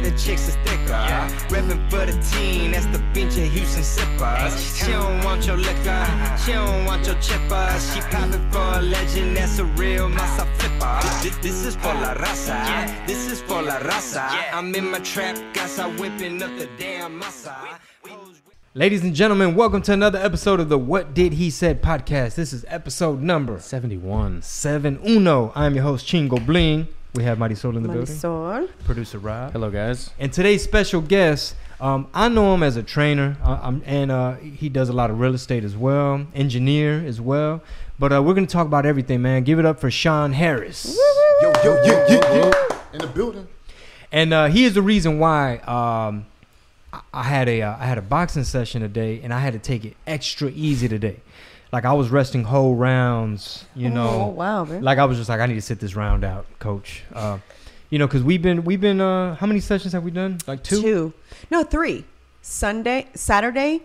the chicks is thicker. Reppin' for the team, that's the bench of Houston Sippers. She don't want your liquor, she don't want your chipper. She poppin' for a legend, that's a real massa flipper. This is for la raza, this is for la raza. I'm in my trap, casa whipping up the damn massa. Ladies and gentlemen, welcome to another episode of the What Did He Said podcast. This is episode number 71. 71. I'm your host, Chingo Bling. We have Marisol in the building. Marisol. Producer Rob. Hello, guys. And today's special guest, I know him as a trainer, and he does a lot of real estate as well, engineer as well. But we're going to talk about everything, man. Give it up for Shawn Harris. Yo. In the building. And he is the reason why I had a boxing session today, and I had to take it extra easy today. Like, I was resting whole rounds, you know. Oh, wow, man. Like, I was just like, I need to sit this round out, coach. You know, because we've been how many sessions have we done? Like two? No, 3. Saturday,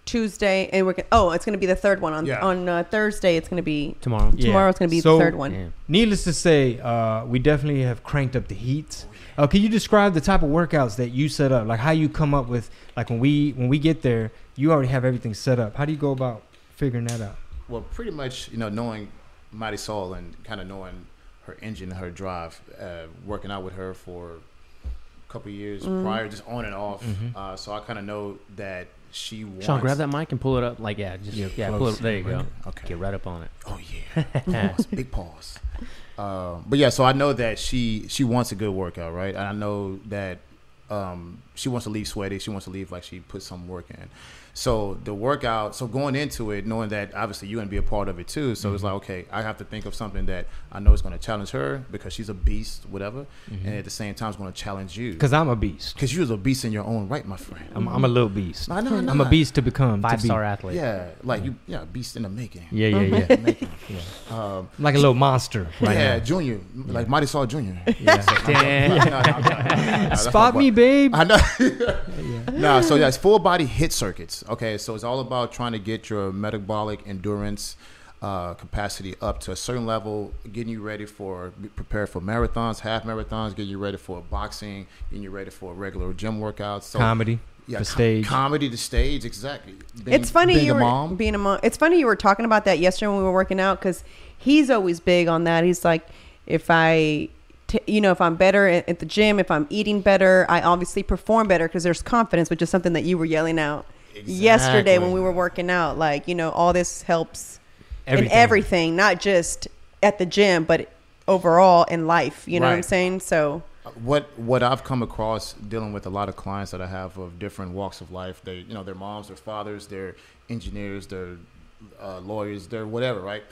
Tuesday, and it's going to be the third one on Thursday. It's going to be tomorrow. Yeah. Tomorrow it's going to be the third one. Yeah. Needless to say, we definitely have cranked up the heat. Can you describe the type of workouts that you set up? Like, how you come up with, like, when we get there, you already have everything set up. How do you go about figuring that out? Well, pretty much, knowing Marisol and kind of knowing her engine, her drive, working out with her for a couple of years prior, just on and off. So I kind of know that she wants... Shawn, grab that mic and pull it up. Like, pull it. There you go. Okay. Get right up on it. Oh, yeah. Big pause. But yeah, so I know that she wants a good workout, right? And I know that she wants to leave sweaty. She wants to leave like she put some work in. So the workout, going into it, knowing that obviously you're going to be a part of it too. So it's like, okay, I have to think of something that I know is going to challenge her because she's a beast, whatever. And at the same time, it's going to challenge you. Because I'm a beast. Because you're a beast in your own right, my friend. I'm a little beast. I know. I'm a beast to become. 5-star athlete. Yeah, like a beast in the making. Yeah. Like a little monster. Right now. Junior, like Marisol Junior. Yeah. Spot me, babe. I know. So it's full body HIIT circuits. Okay, so it's all about trying to get your metabolic endurance capacity up to a certain level, getting you ready prepared for marathons, half marathons, getting you ready for boxing, getting you ready for regular gym workouts. So, comedy, the stage. Comedy, the stage, exactly. It's funny being a mom. being a mom. It's funny you were talking about that yesterday when we were working out because he's always big on that. He's like, if I'm better at the gym, if I'm eating better, I obviously perform better because there's confidence, which is something that you were yelling out yesterday when we were working out. Like, all this helps in everything, not just at the gym, but overall in life. You know what I'm saying? So what I've come across dealing with a lot of clients that I have of different walks of life, they, their moms, their fathers, their engineers, their lawyers, their whatever, right?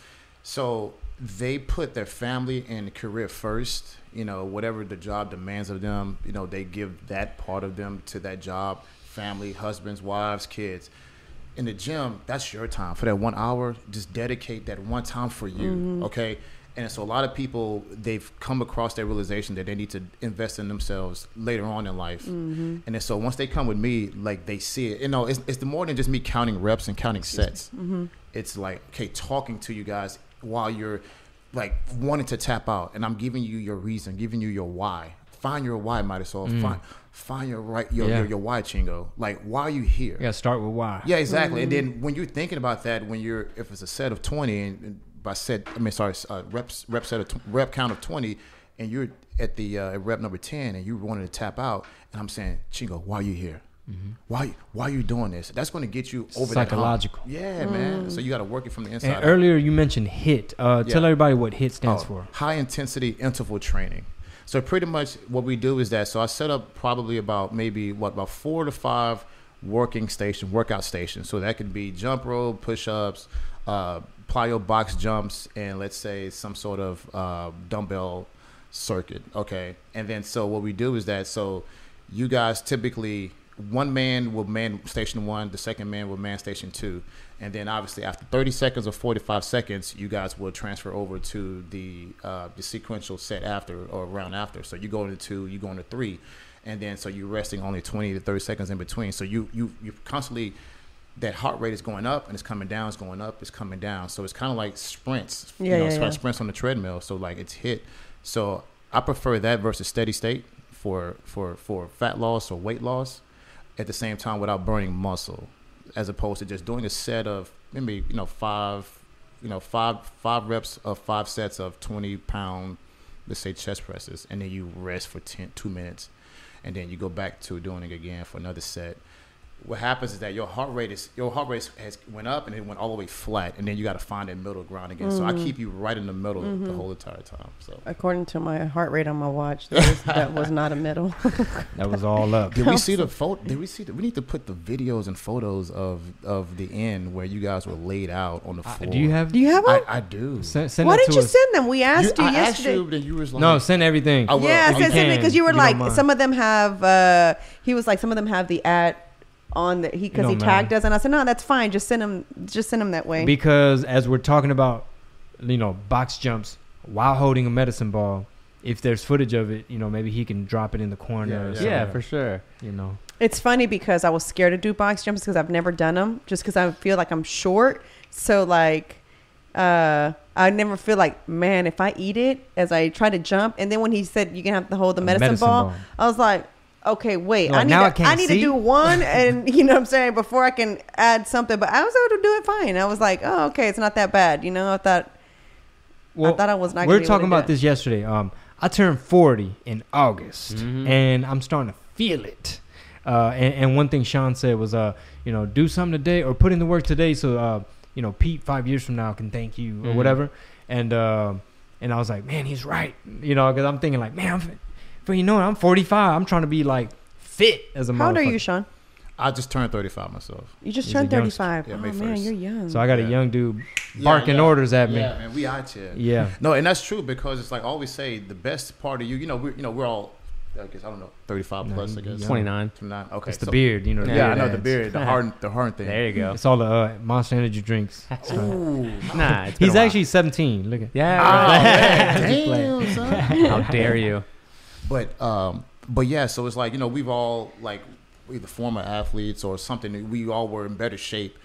So they put their family and career first. Whatever the job demands of them, they give that part of them to that job. Family, husbands, wives, kids. In the gym, that's your time. For that 1 hour, just dedicate that one time for you, okay? And so a lot of people, they've come across that realization that they need to invest in themselves later on in life. And then so once they come with me, like, they see it. It's more than just me counting reps and counting sets. It's like, okay, talking to you guys while you're, like, wanting to tap out. And I'm giving you your reason, giving you your why. Find your why, Marisol. Find your why, Chingo. Like, why are you here? You gotta start with why. Yeah, exactly. And then when you're thinking about that, if it's a set of 20 and rep count of 20, and you're at the rep number 10 and you wanted to tap out, and I'm saying, Chingo, why are you here? Why are you doing this? That's going to get you over psychological. That hump. Yeah, man. So you got to work it from the inside. And earlier you mentioned HIIT. Tell everybody what HIIT stands for. High intensity interval training. So pretty much what we do is that. So I set up probably about 4 to 5 workout stations. So that could be jump rope, push-ups, plyo box jumps, and let's say some sort of dumbbell circuit. Okay. And then so what we do is that. So you guys typically, one man will man station 1, the second man will man station 2. And then obviously after 30 seconds or 45 seconds, you guys will transfer over to the sequential set after or round after. So you go into 2, you go into 3. And then so you're resting only 20 to 30 seconds in between. So you constantly, that heart rate is going up and it's coming down, it's going up, it's coming down. So it's kind of like sprints, sprints on the treadmill. So like it's HIIT. So I prefer that versus steady state for fat loss or weight loss at the same time without burning muscle, as opposed to just doing a set of maybe five reps of 5 sets of 20-pound, let's say, chest presses, and then you rest for 2 minutes, and then you go back to doing it again for another set. What happens is that your heart rate has went up and it went all the way flat, and then you got to find that middle ground again. So I keep you right in the middle the whole entire time. So according to my heart rate on my watch, that was not a middle. That was all up. Did we see the photo? We need to put the videos and photos of the end where you guys were laid out on the floor. Do you have them? I do. Send Why it didn't to you us. send them? We asked you I yesterday. asked you, then you was like, No, send everything. I will. Yeah, If you send me can, because you were if you don't like, mind. some of them have. He was like, some of them have the ad on the because he don't tagged matter. us, and I said, no, that's fine. Just send them that way. Because as we're talking about, box jumps while holding a medicine ball, if there's footage of it, maybe he can drop it in the corner. Yeah, for sure. It's funny because I was scared to do box jumps because I've never done them, just because I feel like I'm short. So like, I never feel like, man, if I eat it as I try to jump, and then when he said you can have to hold the medicine ball, I was like, okay, wait, Like, I need to do one, and you know what I'm saying, before I can add something. But I was able to do it fine. I was like, oh, okay, it's not that bad. I thought I was not. We were gonna be able talking to about do it. this yesterday. I turned 40 in August, and I'm starting to feel it. And one thing Shawn said was, do something today or put in the work today, so Pete 5 years from now can thank you or whatever. And I was like, man, he's right. Because I'm thinking like, man, I'm 45. I'm trying to be like fit as a motherfucker. How old are you, Shawn? I just turned 35 myself. You just He's turned a youngster. 35. Yeah, Oh May man, 1st. you're young. So I got a Yeah. young dude barking orders at me. Yeah, man, we out here. Yeah. No, and that's true because it's like I always say the best part of you. We're all, I guess, I don't know, 35 plus. I guess 29. 29. Okay, It's the beard, Yeah, I know the ads. beard, the hard thing. There you go. It's all the Monster Energy drinks. Ooh. Nah, it's been He's a while. actually 17. Look at Yeah. Oh, right. man. Damn, son. How dare you? But yeah, so it's like we've all like either former athletes or something. We all were in better shape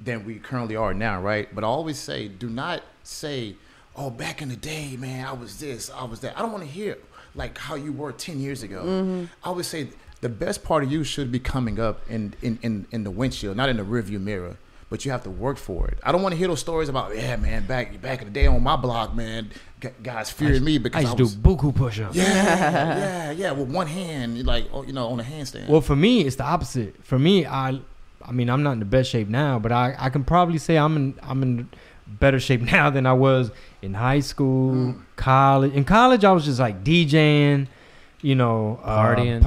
than we currently are now, right? But I always say, do not say, "Oh, back in the day, man, I was this, I was that." I don't want to hear like how you were 10 years ago. I always say the best part of you should be coming up in the windshield, not in the rearview mirror. But you have to work for it. I don't want to hear those stories about, yeah, man, back in the day on my block, man, guys feared me because I used to do buku push-ups. yeah, with one hand, like on a handstand. Well, for me, it's the opposite. For me, I mean, I'm not in the best shape now, but I can probably say I'm in better shape now than I was in high school, college. In college, I was just like DJing, Partying,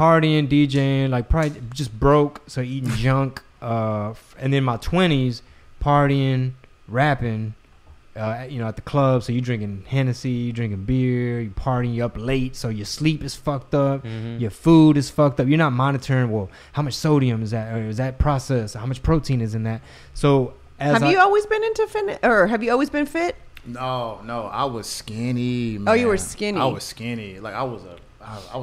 DJing, like probably just broke, so eating junk. And then my 20s, partying, rapping, at the club. So you drinking Hennessy, you drinking beer, you partying, you up late, so your sleep is fucked up, your food is fucked up. You're not monitoring, well, how much sodium is that, or is that processed, how much protein is in that. So have you always been into fitness, or have you always been fit? No, I was skinny, man. Oh, you were skinny. I was skinny. Like I was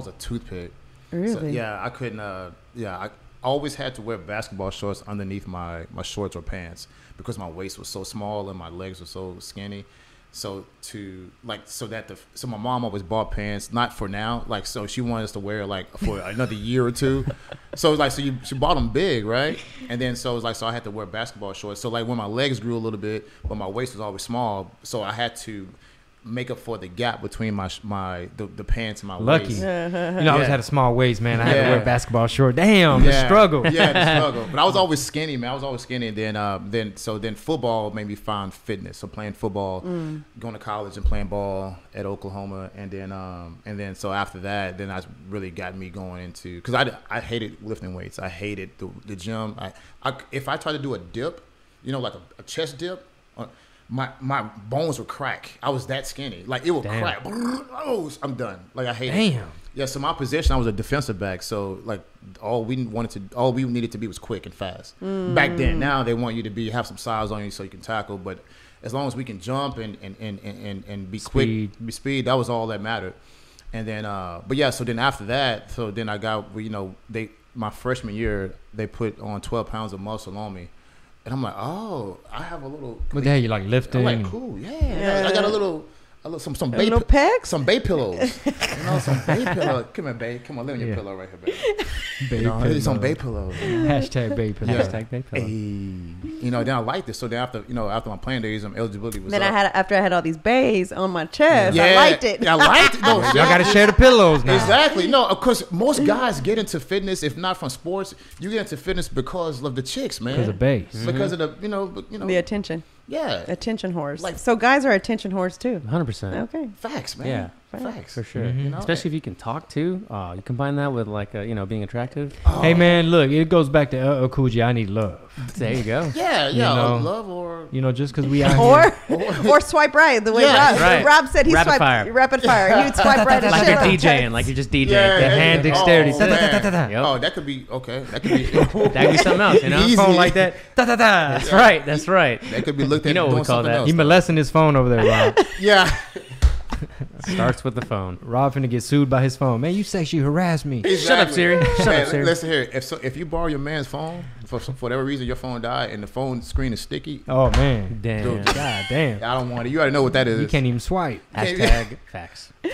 a toothpick. Really? So, yeah, I couldn't. I always had to wear basketball shorts underneath my shorts or pants because my waist was so small and my legs were so skinny. So my mom always bought pants, not for now, like, so she wanted us to wear like for another year or two. So it was like, she bought them big, right? And then so it was like, so I had to wear basketball shorts. So like when my legs grew a little bit, but my waist was always small, so I had to make up for the gap between the pants and my lucky? waist. I always had a small waist, man. I had to wear basketball short. Damn, the struggle. Yeah, the struggle. But I was always skinny, man. I was always skinny. And then football made me find fitness. So playing football, going to college and playing ball at Oklahoma, and then so after that, then that's really got me going into, because I hated lifting weights. I hated the gym. If I tried to do a dip, like a chest dip. My bones would crack. I was that skinny. Like, it would crack. Oh, I'm done. Like, I hate it. Damn. Yeah, so my position, I was a defensive back. So, like, all we needed to be was quick and fast. Back then. Now they want you to have some size on you so you can tackle. But as long as we can jump and be quick, be speed, that was all that mattered. And then, but yeah, so then after that, so then I got, my freshman year, they put on 12 pounds of muscle on me. And I'm like, oh, I have a little. What the hell, you like lifting? I'm like, cool, yeah. I got a little. some A bay little pecs? some bay pillows. Some bay pillows. Come here, babe. Come on, lay on your pillow right here, babe. Babe Some bay pillows. Hashtag babe pillow. Yeah. Hashtag babe pillow. Hey. Then I liked it. So then after my playing days, eligibility was Then up. after I had all these bays on my chest, Yeah, I liked it. I liked it. No, Y'all got to share the pillows now. Exactly. No, of course, most guys get into fitness, if not from sports, you get into fitness because of the chicks, man. Because of base. Because of the, The attention. yeah. Attention whores. Like- So guys are attention whores too. 100%. Okay. Facts, man. Yeah. Facts. For sure. Mhm. Especially if you can talk too. You combine that with like, being attractive. Hey man, look, it goes back to Cool J. I need love. There you go. Yeah, You know. love or Just because we out here. Or swipe right, the way Yeah, right. Rob said he Rapid swiped fire. rapid fire. He would swipe right. Like and you're shit on DJing. Like you're just DJing. Yeah, The hand dexterity. Oh, Da, da, da, man. da, da, da. Yep. Oh, that could be okay. That could be That could be something else, Easy. Phone like that. Da, da, da. That's right. That's right. that could be looked at You know what we doing call something that. else. He molesting his phone over there, Rob. Yeah. Starts with the phone. Rob finna get sued by his phone. Man, you sexually harassed me. Shut up, Siri. Shut Hey, up, Siri. listen here. If you borrow your man's phone for whatever reason, your phone died and the phone screen is sticky, Oh man. Damn. Dude. God damn. I don't want it. You already know what that is. You can't even swipe. Hashtag facts. Like,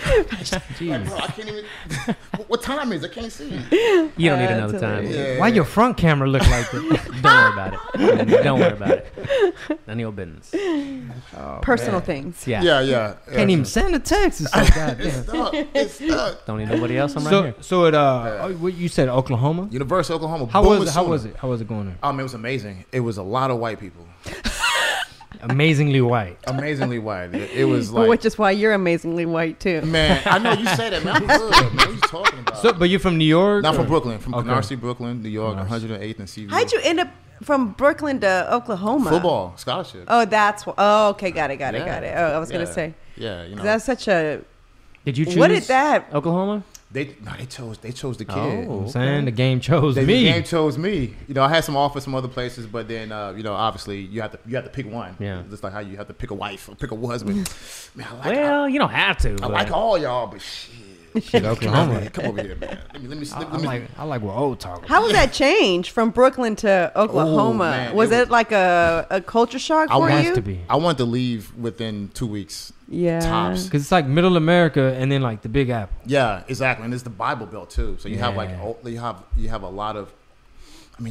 Jeez. bro, I can't even. What time is it? I can't see. You don't need That's another time. hilarious. Yeah. Why your front camera look like that? Don't worry about it. Don't worry about it. None of your business. Personal things. Yeah. Yeah. Can't even send a text. It's like, God It's damn. stuck. It's stuck. Don't need nobody else. I'm right So, here. so it what you said Oklahoma? University of Oklahoma. How Boomer was it? How Sooner. was it? How was it going there? It was amazing. It was a lot of white people. Amazingly white. Amazingly white. It was But like, which is why you're amazingly white too. man, I know you say that, man. I'm good, man. What are you talking about? So, but you're from New York? Not or- from Brooklyn. From Okay. Canarsie, Brooklyn, New York, Canarsie. 108th and CV. How'd you end up from Brooklyn to Oklahoma? Football scholarship. Oh, that's okay. Got it. Yeah. Oh, I was gonna Yeah. say Yeah, that's such a. Did you choose What did that? Oklahoma? they chose the kid. Oh. I'm saying the game chose The me. game chose me. I had some offers from other places, but then obviously you have to pick one. Yeah. Just like how you have to pick a wife or pick a husband. Man, Well, you don't have to. I but- like all y'all, but shit. Shit, Come Oklahoma. over here, come over here, man. Let me I like what old talk. How was that change from Brooklyn to Oklahoma? man, Was it it like a culture shock for Has you? to be I wanted to leave within 2 weeks. Yeah. Tops. because it's like Middle America and then like the Big Apple. Yeah, exactly, and it's the Bible Belt too. So you have like Yeah. you have a lot of,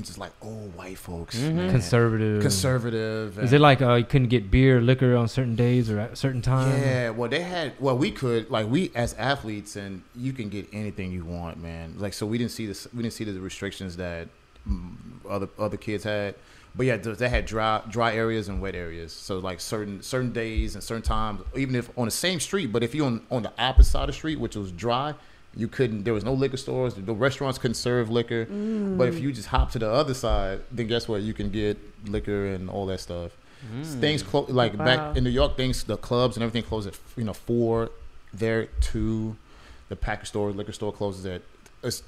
just like old white folks, man. Conservative. conservative. Is it like you couldn't get beer, liquor on certain days or at certain times? Yeah, we could, like, we as athletes, and you can get anything you want, man. Like, so we didn't see the restrictions that other kids had. But yeah, they had dry areas and wet areas. So like certain days and certain times, even if on the same street, but if you're on the opposite side of the street, which was dry, you couldn't. There was no liquor stores. The restaurants couldn't serve liquor. But if you just hop to the other side, then guess what? You can get liquor and all that stuff. Things like Wow. back in New York, the clubs and everything closed at 4. There 2. The package store, liquor store closes at. It's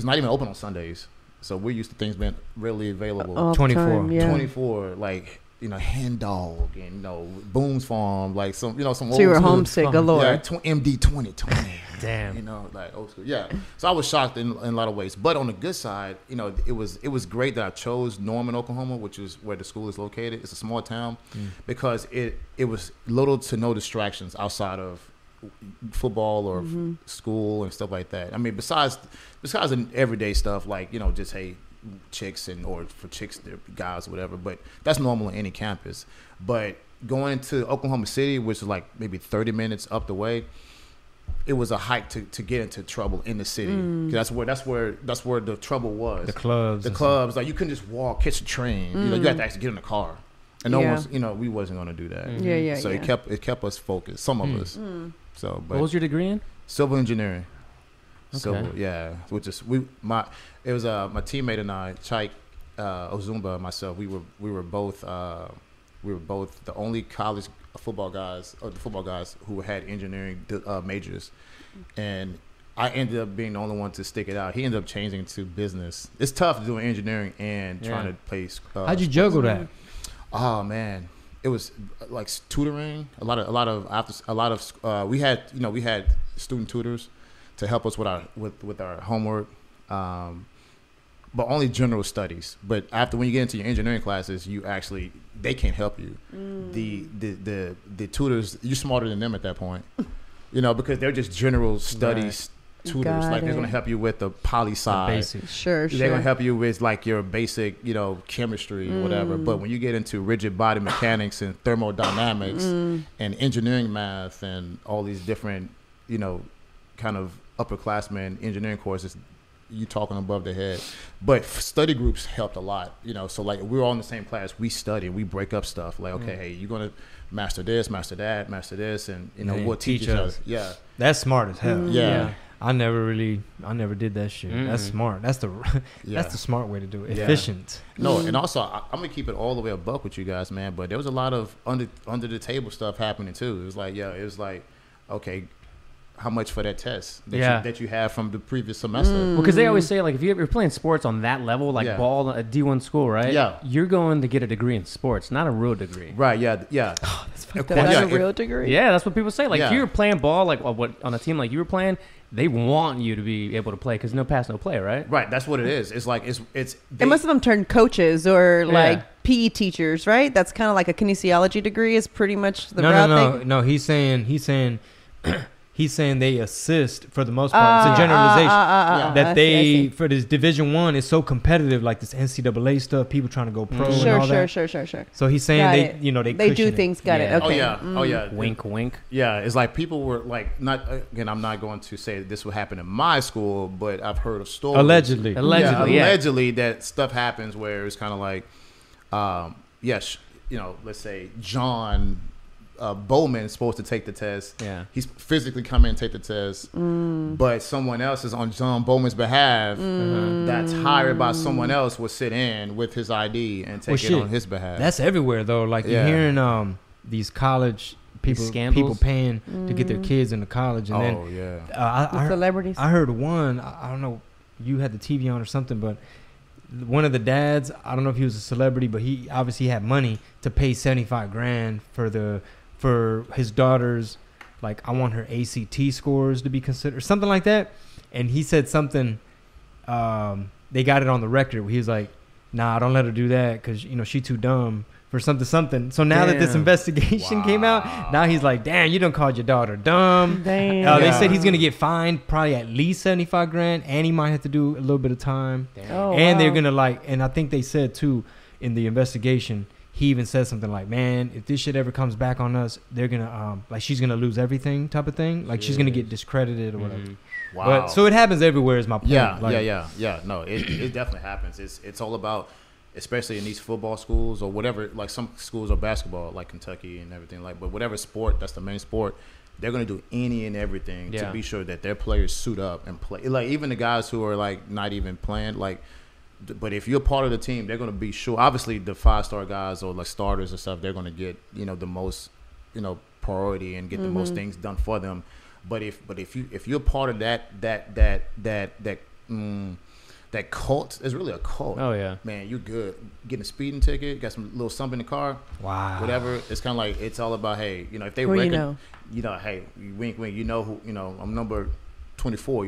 not even open on Sundays. So we're used to things being readily available. All the 24. time, yeah. 24, like, Hen Dog and, Boone's Farm, like some old So you were school- homesick galore. Yeah, MD 2020. Damn. Like old school. Yeah. So I was shocked in a lot of ways. But on the good side, it was great that I chose Norman, Oklahoma, which is where the school is located. It's a small town because it was little to no distractions outside of football or school and stuff like that. I mean, besides the everyday stuff like, just, hey, chicks or for chicks, they're guys, whatever. But that's normal on any campus. But going to Oklahoma City, which is like maybe 30 minutes up the way, it was a hike to get into trouble in the city. 'Cause that's where the trouble was. The clubs. The and clubs, like, you couldn't just walk, catch a train. You had to actually get in the car. And no Yeah. one's, we wasn't going to do that. Yeah. So yeah. it kept us focused. Some of us. So, but What was your degree in? civil engineering. Okay. Civil, yeah. Which is my teammate and I, Chike Ozumba, and myself. We were both the only college football guys who had engineering majors, and I ended up being the only one to stick it out. He ended up changing to business. It's tough doing engineering and trying to play. how'd you juggle that? Oh man, it was like tutoring. We had student tutors to help us with our homework. but only general studies. But after when you get into your engineering classes, they can't help you. The tutors, you're smarter than them at that point, because they're just general studies tutors. Got Like they're it. going to help you with the poli sci. basics. Sure. They're going to help you with like your basic, chemistry or whatever. But when you get into rigid body mechanics and thermodynamics and engineering math and all these different, kind of upperclassmen engineering courses, you talking above the head. But study groups helped a lot, So like we're all in the same class, we study, we break up stuff. Like, okay, hey, you're going to master this, master that, master this, and we'll teach each other. Yeah, That's smart as hell. Yeah. I never did that shit. That's smart. That's the smart way to do it. Yeah. Efficient. No, and also I'm gonna keep it all the way a buck with you guys, man. But there was a lot of under the table stuff happening too. It was like, okay, how much for that test that you have from the previous semester? Well, because they always say, like, if you're playing sports on that level, like ball at D1 school, right? Yeah. You're going to get a degree in sports, not a real degree. Right? Yeah. That's a real degree. Yeah, that's what people say. Like, Yeah. if you're playing ball, like on a team like you were playing, they want you to be able to play because no pass, no play, right? Right. That's what it is. It's like it's. And most of them turn coaches or like PE teachers, right? That's kind of like a kinesiology degree is pretty much the route thing. No. He's saying he's saying they assist for the most part. It's a generalization that I they see. for this Division I is so competitive, like this NCAA stuff, people trying to go pro and all that. Sure. So he's saying Got they it. they They do cushion it. things. Got it. Yeah. Okay. Oh yeah. Wink, wink. Yeah, it's like people were like, not again. I'm not going to say that this would happen in my school, but I've heard of stories. Allegedly. Allegedly that stuff happens where it's kind of like, yes, let's say John Bowman is supposed to take the test. Yeah. He's physically come in and take the test, but someone else is on John Bowman's behalf that's hired by someone else will sit in with his ID and take it on his behalf. That's everywhere though. Like you're hearing these college people paying to get their kids into college, and The celebrities. I heard one. I don't know. You had the TV on or something, but one of the dads. I don't know if he was a celebrity, but he obviously had money to pay $75,000 for his daughter's. Like, I want her ACT scores to be considered, something like that. And he said something. They got it on the record where he was like, "Nah, don't let her do that because she too dumb for something." So now that this investigation came out, now he's like, "Damn, you done called your daughter dumb." Damn. They said he's gonna get fined probably at least $75,000, and he might have to do a little bit of time. Oh, And they're wow. gonna and I think they said too in the investigation. He even said something like, "Man, if this shit ever comes back on us, they're gonna she's gonna lose everything," type of thing. Like she's gonna get discredited or whatever. Wow. But so it happens everywhere. Is my point. Yeah, Like, yeah. No, it definitely happens. It's all about, especially in these football schools or whatever. Like some schools are basketball, like Kentucky and everything. Like, but whatever sport that's the main sport, they're gonna do any and everything to be sure that their players suit up and play. Like even the guys who are like not even playing, like. But if you're part of the team, they're going to be sure. Obviously, the 5-star guys or like starters and stuff, they're going to get the most priority and get the most things done for them. But if you're part of that cult, it's really a cult. Oh yeah, man, you're good. Getting a speeding ticket, got some little something in the car. Wow. Whatever. It's kind of like it's all about if they reckon, hey, wink, wink. I'm number 24,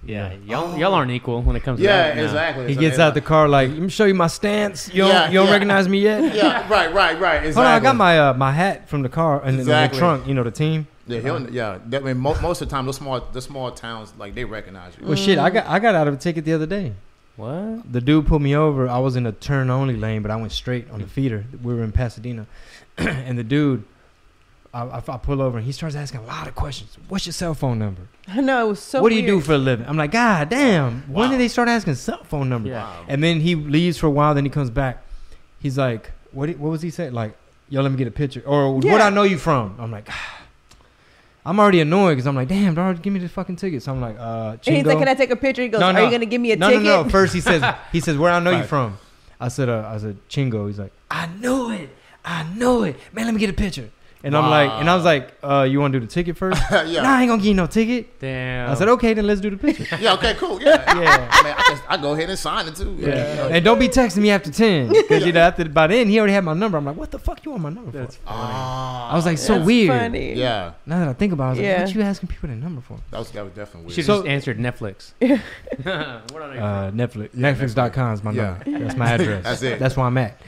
yeah. Y'all aren't equal when it comes to that. Yeah, exactly. He So gets out the car like, "Let me show you my stance. You don't recognize me yet?" Yeah, right. Exactly. Hold on, I got my hat from the car and the trunk. The team. Yeah, That, I mean, most of the time, the small towns, like they recognize you. Well, shit, I got out of a ticket the other day. What? The dude pulled me over. I was in a turn only lane, but I went straight on the feeder. We were in Pasadena, and the dude, I pull over and he starts asking a lot of questions. "What's your cell phone number? I know, it was so What do you do weird. for a living?" I'm like, "God damn, when did they start asking cell phone number?" Yeah. And then he leaves for a while. Then he comes back. He's like, what was he saying? Like, "Yo, let me get a picture." Or, "What I know you from?" I'm like, I'm already annoyed because I'm like, "Damn, dog, give me the fucking ticket." So I'm like, Chingo. And he's like, "Can I take a picture?" He goes, "Are you going to give me a ticket?" No. First he says, "Where I know you from?" I said, Chingo. He's like, I knew it. Man, let me get a picture. And I was like, you want to do the ticket first? Yeah. Nah, I ain't gonna give you no ticket. Damn. I said, okay, then let's do the picture. Yeah, okay, cool. Yeah. Yeah. Man, I go ahead and sign it too. Yeah. And don't be texting me after 10 because by then he already had my number. I'm like, what the fuck you want my number That's for? funny. I was like, so That's weird. funny. Yeah. Now that I think about it, I was like, Yeah. what you asking people their number for? That was definitely You weird. should So- just answered Netflix. What on Netflix. Netflix.com is my Yeah. number. That's my address. That's it. That's where I'm at.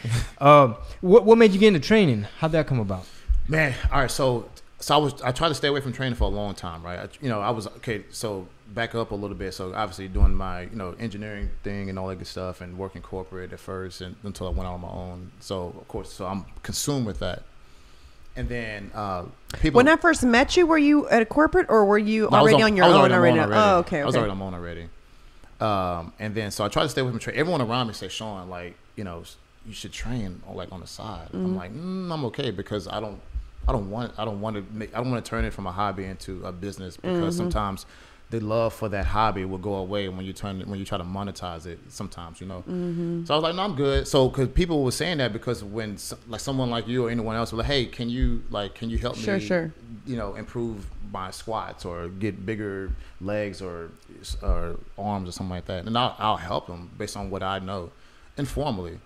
What made you get into training? How'd that come about? Man, all right. So I tried to stay away from training for a long time, right? I was okay. So back up a little bit. So obviously doing my engineering thing and all that good stuff, and working corporate at first, and until I went out on my own. So of course, I'm consumed with that. And then people. When I first met you, were you at a corporate or were you No, I was already on your I was own already already? on my own Oh, okay. I was Okay. already on my own already. And then so I tried to stay away from training. Everyone around me said, Shawn, like you should train on the side. I'm like, I'm okay because I don't want to turn it from a hobby into a business because sometimes the love for that hobby will go away when you try to monetize it sometimes, So I was like, no, I'm good. So because people were saying that because when like someone like you or anyone else was like, hey, can you help me, Sure. improve my squats or get bigger legs or arms or something like that, and I'll help them based on what I know informally.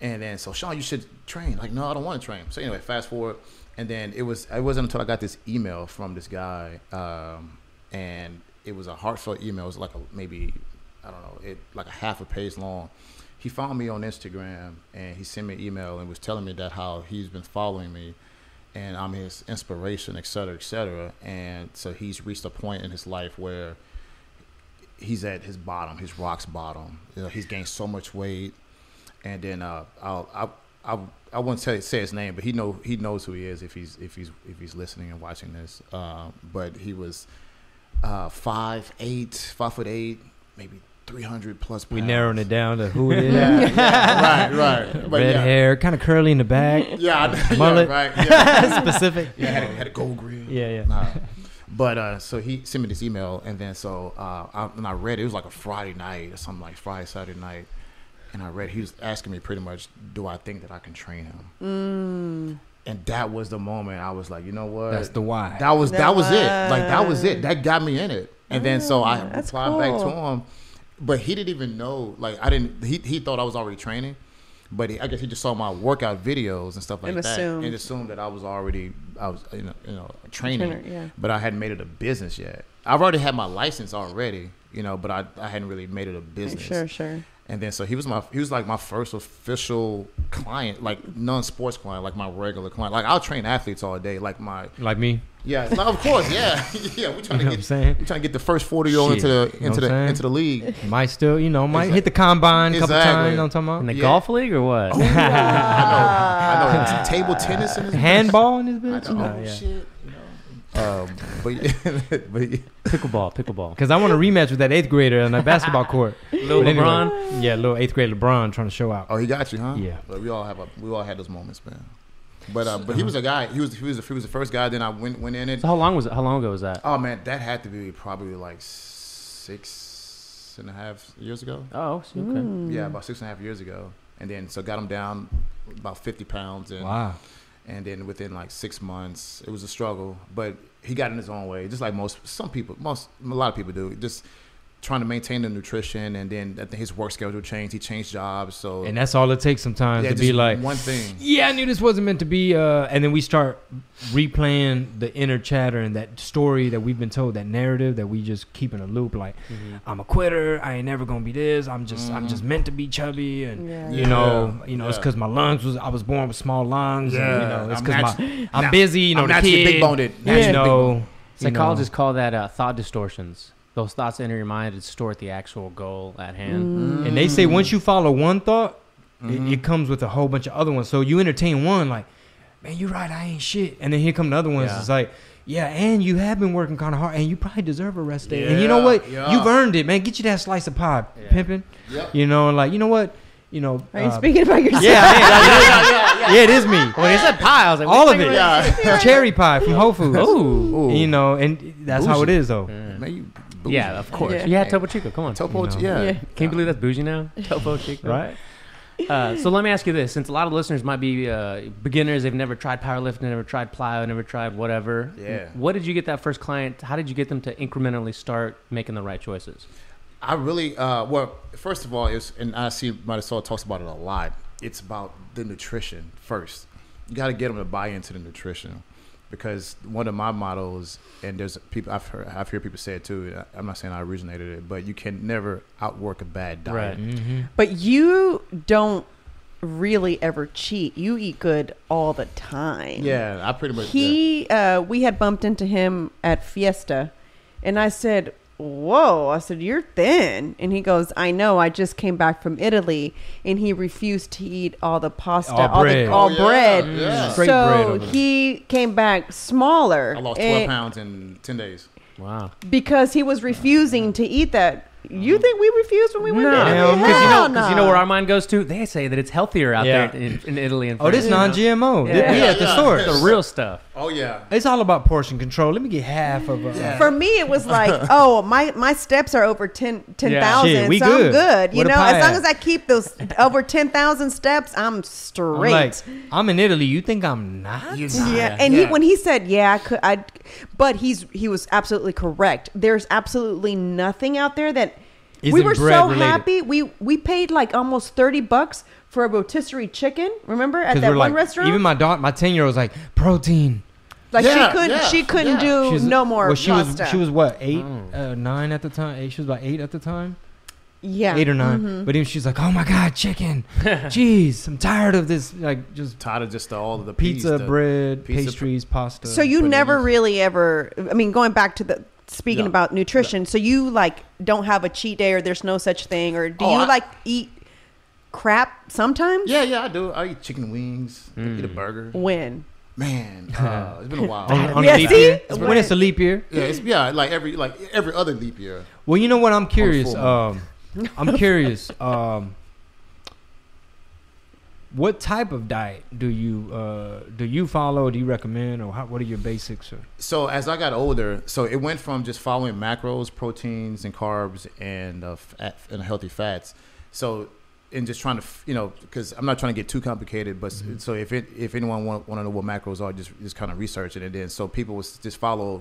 And then so Shawn, you should train. Like, no, I don't want to train. So anyway, fast forward. And then it wasn't until I got this email from this guy, and it was a heartfelt email. It was like like a half a page long. He found me on Instagram and he sent me an email and was telling me that how he's been following me, and I'm his inspiration, et cetera, et cetera. And so he's reached a point in his life where he's at his bottom, his rock's bottom. He's gained so much weight, and then I wouldn't say his name, but he knows who he is if he's listening and watching this. But he was 5'8", maybe 300 plus pounds. We narrowing it down to who it is. Right. But Red hair, kind of curly in the back. Mullet. Right. Yeah. Specific. Yeah, had a gold grill. Yeah. But so he sent me this email, and then so I read it. It was like a Friday night or something, like Friday, Saturday night. And I read, he was asking me pretty much, do I think that I can train him? And that was the moment I was like, you know what? That's the why. That was it. Like, that was it. That got me in it. And then so I replied back to him. But he didn't even know, like, he thought I was already training. But I guess he just saw my workout videos and stuff like that. And assumed that I was training. Trainer, yeah. But I hadn't made it a business yet. I've already had my license already, but I hadn't really made it a business. Sure. And then so he was like my first official client, like non-sports client, like my regular client. Like I'll train athletes all day, like me. Yeah, of course, yeah. We trying to get the first 40-year-old into the league. Might still, hit the combine a couple times. You know what I'm talking about? In the golf league or what? I know. Table tennis in his handball in his bitch. I know. Shit. But Pickleball. Because I want to rematch with that 8th grader on that basketball court. Little LeBron. Yeah, little 8th grade LeBron trying to show out. Oh, he got you, huh? Yeah. But we all had those moments, man. But he was a guy. He was the first guy. Then I went in it. So how long ago was that? Oh man, that had to be probably like 6.5 years ago. Oh, okay. Yeah, about 6.5 years ago. And then so got him down about 50 pounds. And, wow. And then within like 6 months, it was a struggle, but he got in his own way, just like a lot of people do. Just trying to maintain the nutrition, and then I think his work schedule changed. He changed jobs, and that's all it takes sometimes to be like one thing. Yeah, I knew this wasn't meant to be. And then we start replaying the inner chatter and that story that we've been told, that narrative that we just keep in a loop. Like, I'm a quitter. I ain't never gonna be this. I'm just meant to be chubby, and it's because my lungs I was born with small lungs. Yeah, and, it's because I'm busy. I'm the naturally kid. big-boned. Psychologists call that thought distortions. Those thoughts enter your mind to distort the actual goal at hand. And they say once you follow one thought, it comes with a whole bunch of other ones. So you entertain one, like, man, you're right, I ain't shit. And then here come the other ones. It's like, yeah, and you have been working kind of hard, and you probably deserve a rest day. And you know what? You've earned it, man. Get you that slice of pie, pimping. Yep. You know what? Are you speaking about yourself? Yeah, it is me. When he said pie, I was like, all of it. Yeah. Cherry pie from Whole Foods. Ooh. And that's how it is, though. Man, yeah, of course. Yeah. You had Topo Chico. Come on. Topo, Can you believe that's bougie now? Topo Chico. Right? So let me ask you this: since a lot of listeners might be beginners, they've never tried powerlifting, never tried plyo, never tried whatever. Yeah. What did you get that first client? How did you get them to incrementally start making the right choices? I really, well, first of all, and I see Marisol talks about it a lot. It's about the nutrition first. You got to get them to buy into the nutrition, because one of my mottos, and there's people I've heard people say it too. I'm not saying I originated it, but you can never outwork a bad diet. Right. Mm-hmm. But you don't really ever cheat. You eat good all the time. Yeah, I pretty much. We had bumped into him at Fiesta, and I said, whoa, I said, you're thin. And he goes, I know, I just came back from Italy. And he refused to eat all the pasta, all bread. Yeah. Straight bread So over there. he came back smaller. I lost 12 pounds in 10 days. Wow. Because he was refusing to eat that. You think we refused when we went there? hell no. Because you know where our mind goes to? They say that it's healthier out Yeah. there in Italy and Oh, this France, you know? non-GMO. Yeah. We at the Yeah. source. The real stuff. Oh, yeah. It's all about portion control. Let me get half of For me, it was like, oh, my steps are over 10,000, Shit, we so I'm good. good. You Where the know, pie as long at? as I keep those over 10,000 steps, I'm straight. I'm like, I'm in Italy. You think I'm not? Yeah, and he when he said, "Yeah, but he was absolutely correct. There's absolutely nothing out there that we Isn't were bread so related. happy. We paid like almost $30 for a rotisserie chicken. Remember at 'Cause that we're one like, restaurant? even my daughter, my 10-year-old was like, protein. like Yeah, she couldn't yeah. do She's- no more well, she pasta. was what, 8, 9 at the time? 8, she was about 8 at the time. yeah, 8 or 9. Mhm. But even she's like, oh my god, chicken. Jeez, I'm tired of this. Like just Tired of just all of the pizza, the bread, pizza, pastries, pasta. So you Bananas. never really ever. I mean, going back to the speaking Yeah. about nutrition. So you like don't have a cheat day, or there's no such thing, or do Oh, you I- like eat crap sometimes? Yeah, I do. I eat chicken wings. I eat a burger. When? Man, it's been a while. on Yeah, a leap see? year. When it's a leap year. Yeah, like every other leap year. Well, you know what? I'm curious. full I'm curious. What type of diet do you follow? Do you recommend, or what are your basics? Or? So as I got older, so it went from just following macros, proteins, and carbs, and fat, and healthy fats. So and just trying to, because I'm not trying to get too complicated, but so if anyone want to know what macros are, just kind of research it, and then so people will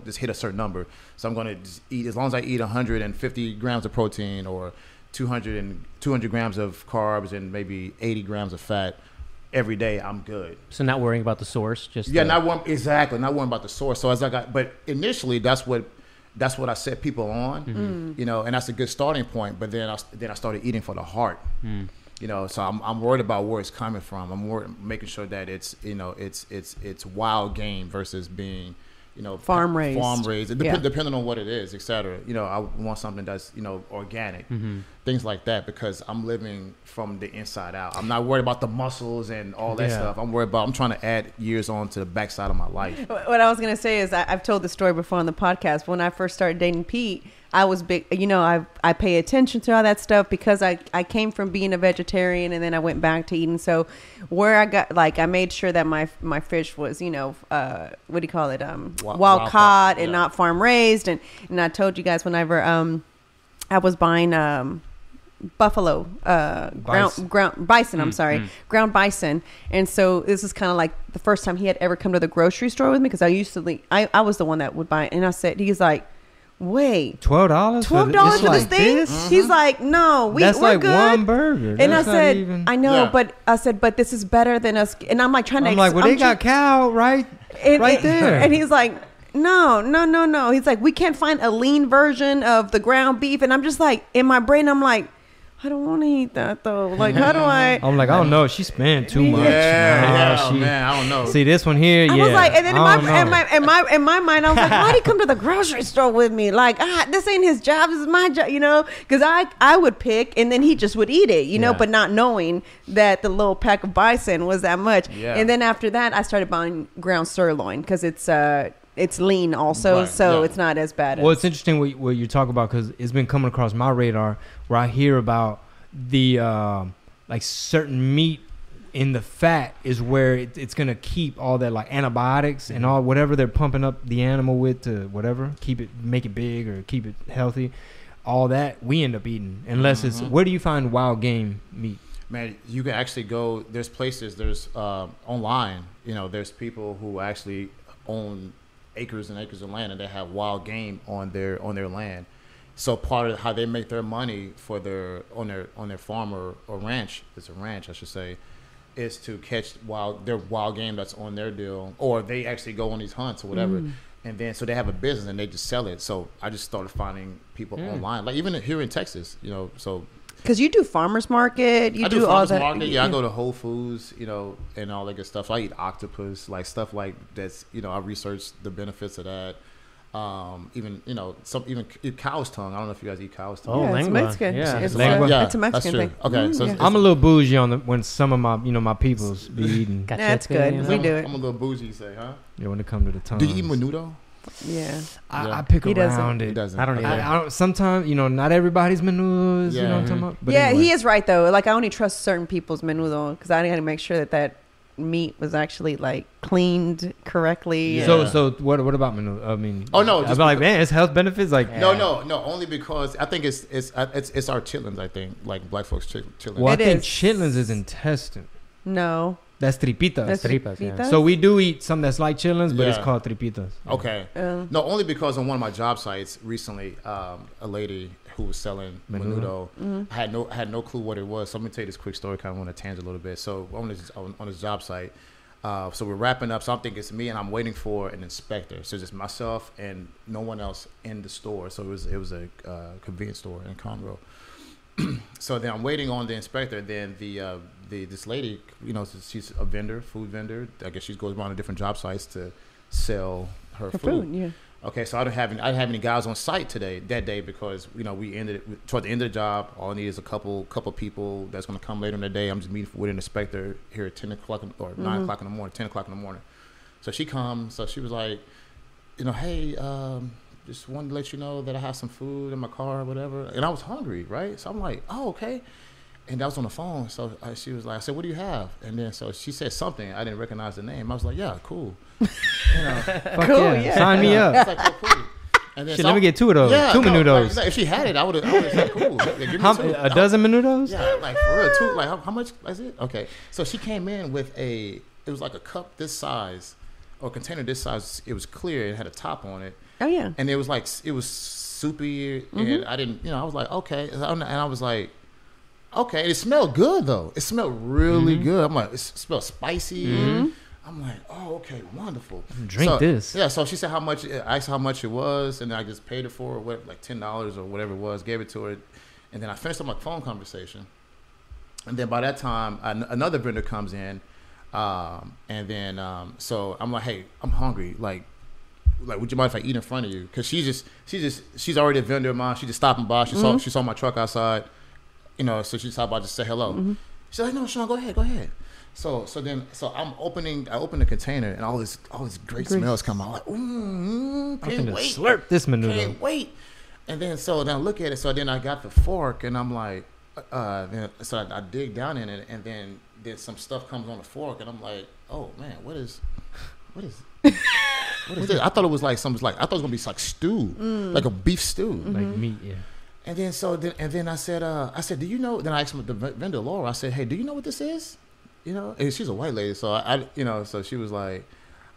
just hit a certain number. So I'm going to just eat, as long as I eat 150 grams of protein, or 200 grams of carbs, and maybe 80 grams of fat every day, I'm good. So not worrying about the source, just Not worrying about the source. So but initially that's what I set people on, and that's a good starting point. But then I started eating for the heart, so I'm worried about where it's coming from. I'm making sure that it's wild game versus being, Farm raised. depending on what it is, etc. I want something that's, organic, things like that, because I'm living from the inside out. I'm not worried about the muscles and all that stuff. I'm trying to add years on to the backside of my life. What I was going to say is I've told the story before on the podcast. When I first started dating Pete, I was big, I pay attention to all that stuff because I came from being a vegetarian, and then I went back to eating. So where I got, I made sure that my fish was, what do you call it? Wild caught and not farm raised. And I told you guys whenever I was buying buffalo ground bison, I'm sorry, ground bison. And so this is kind of like the first time he had ever come to the grocery store with me, because I was the one that would buy it. And I said, he's like, wait, $12 $12 for this thing? He's like, no, that's we're like good. one burger. And That's I not said, even- I know, Yeah. but I said, but this is better than us. And I'm like trying to. I'm like, well, they got cow right there. And he's like, no. He's like, we can't find a lean version of the ground beef. And I'm just like, in my brain, I'm like, I don't want to eat that though. Like, how do I? I'm like, I don't know. She spent too much. Man, I don't know. See this one here. I yeah. was like, and then I don't know. in my mind, I was like, why'd he come to the grocery store with me? Like, this ain't his job, this is my job, because I would pick, and then he just would eat it, but not knowing that the little pack of bison was that much. Yeah. And then after that, I started buying ground sirloin because it's lean also, Right, so yeah. it's not as bad. Well, it's interesting what you talk about, because it's been coming across my radar where I hear about the certain meat in the fat is where it's gonna keep all that antibiotics and all whatever they're pumping up the animal with to whatever make it big or keep it healthy. All that we end up eating unless it's. Where do you find wild game meat? man, you can actually go. There's places. There's online. You know, there's people who actually own acres and acres of land, and they have wild game on their land. So part of how they make their money for their farm or ranch, it's a ranch I should say, is to catch wild game that's on their deal, or they actually go on these hunts or whatever. And then so they have a business and they just sell it. So I just started finding people online, like even here in Texas, you know. So because you do farmers market, I do all farmers that. market. Yeah, I go to Whole Foods, you know, and all that good stuff. So I eat octopus, like stuff like that's. You know, I research the benefits of that. Even you know, even eat cow's tongue. I don't know if you guys eat cow's tongue. Oh, Yeah, it's lengua. Mexican. Yeah. It's Lengua. it's a Mexican that's thing. true. Okay, so yeah. I'm a little bougie on when some of my peoples be eating. That's good. You know? We do it. I'm a little bougie, say, huh? Yeah, when it comes to the tongue. Do you eat menudo? Yeah. I pick He doesn't. around He it. doesn't. I don't either. I don't. Sometimes not everybody's menudos. You know what I'm talking about? But Yeah, anyway. he is right though. Like I only trust certain people's menudo because I got to make sure that meat was actually like cleaned correctly. Yeah. So what about menudo? I mean, Oh, no, I'm just like, man, it's health benefits. Like, Yeah. No. Only because I think it's our chitlins. I think like black folks chitlins. well, I It think is. chitlins is intestine. No. That's tripitas. That's tripas, yeah. tripitas? So we do eat something that's like chitlins, but it's Yeah. called tripitas. Okay. No, only because on one of my job sites recently, a lady who was selling menudo, had no clue what it was. So let me tell you this quick story, kind of on a tangent a little bit. So on this job site, so we're wrapping up. So I'm thinking it's me, and I'm waiting for an inspector. So just myself and no one else in the store. So it was a convenience store in Conroe. So then I'm waiting on the inspector. Then this lady, you know, she's a vendor, food vendor. I guess she goes around to different job sites to sell her food. Yeah. Okay, so I didn't have any guys on site that day because you know we ended it toward the end of the job. All I need is a couple people that's going to come later in the day. I'm just meeting with an inspector here at 10 o'clock or 9 o'clock in the morning, 10 o'clock in the morning. So she comes. So she was like, you know, hey, just wanted to let you know that I have some food in my car or whatever. And I was hungry, right? So I'm like, oh, okay. And I was on the phone. So she was like, I said, what do you have? And then so she said something. I didn't recognize the name. I was like, yeah, cool. You know, Fuck Cool, yeah. yeah. Sign me up. it's like, oh, cool. And then Shit, let me get 2 of those. yeah, 2 no, menudos. like, if she had it, I would have said, cool. Yeah, give me How, 2. a dozen menudos? Yeah, like for real, 2. Like how much is it? Okay. So she came in with it was like a cup this size or container this size. It was clear. It had a top on it. Oh yeah. And it was soupy, and I didn't, I was like, okay, and I was like, okay, and it smelled good though. It smelled really good. I'm like, it smelled spicy. I'm like, oh, okay, wonderful. Drink this. Yeah. So she said how much. I asked how much it was, and I just paid it for it, like $10 or whatever it was. Gave it to her, and then I finished up my phone conversation. And then by that time, another vendor comes in, and then so I'm like, hey, I'm hungry, like, would you mind if I eat in front of you? Because she's already a vendor of mine. She just stopping by. She saw my truck outside, you know. So she stopped by just to say hello. She's like, no, Shawn, go ahead. So I open the container and all this great smells come out. Like, I'm can't finna wait. slurp this menudo. Can't wait. And then so then I look at it. So then I got the fork and I'm like, so I dig down in it and then some stuff comes on the fork and I'm like, oh man, what is this? I thought it was like I thought it was gonna be like stew, like a beef stew, Like meat, yeah. And then I said, do you know? Then I asked the vendor Laura. I said, hey, do you know what this is? You know, and she's a white lady, so I so she was like,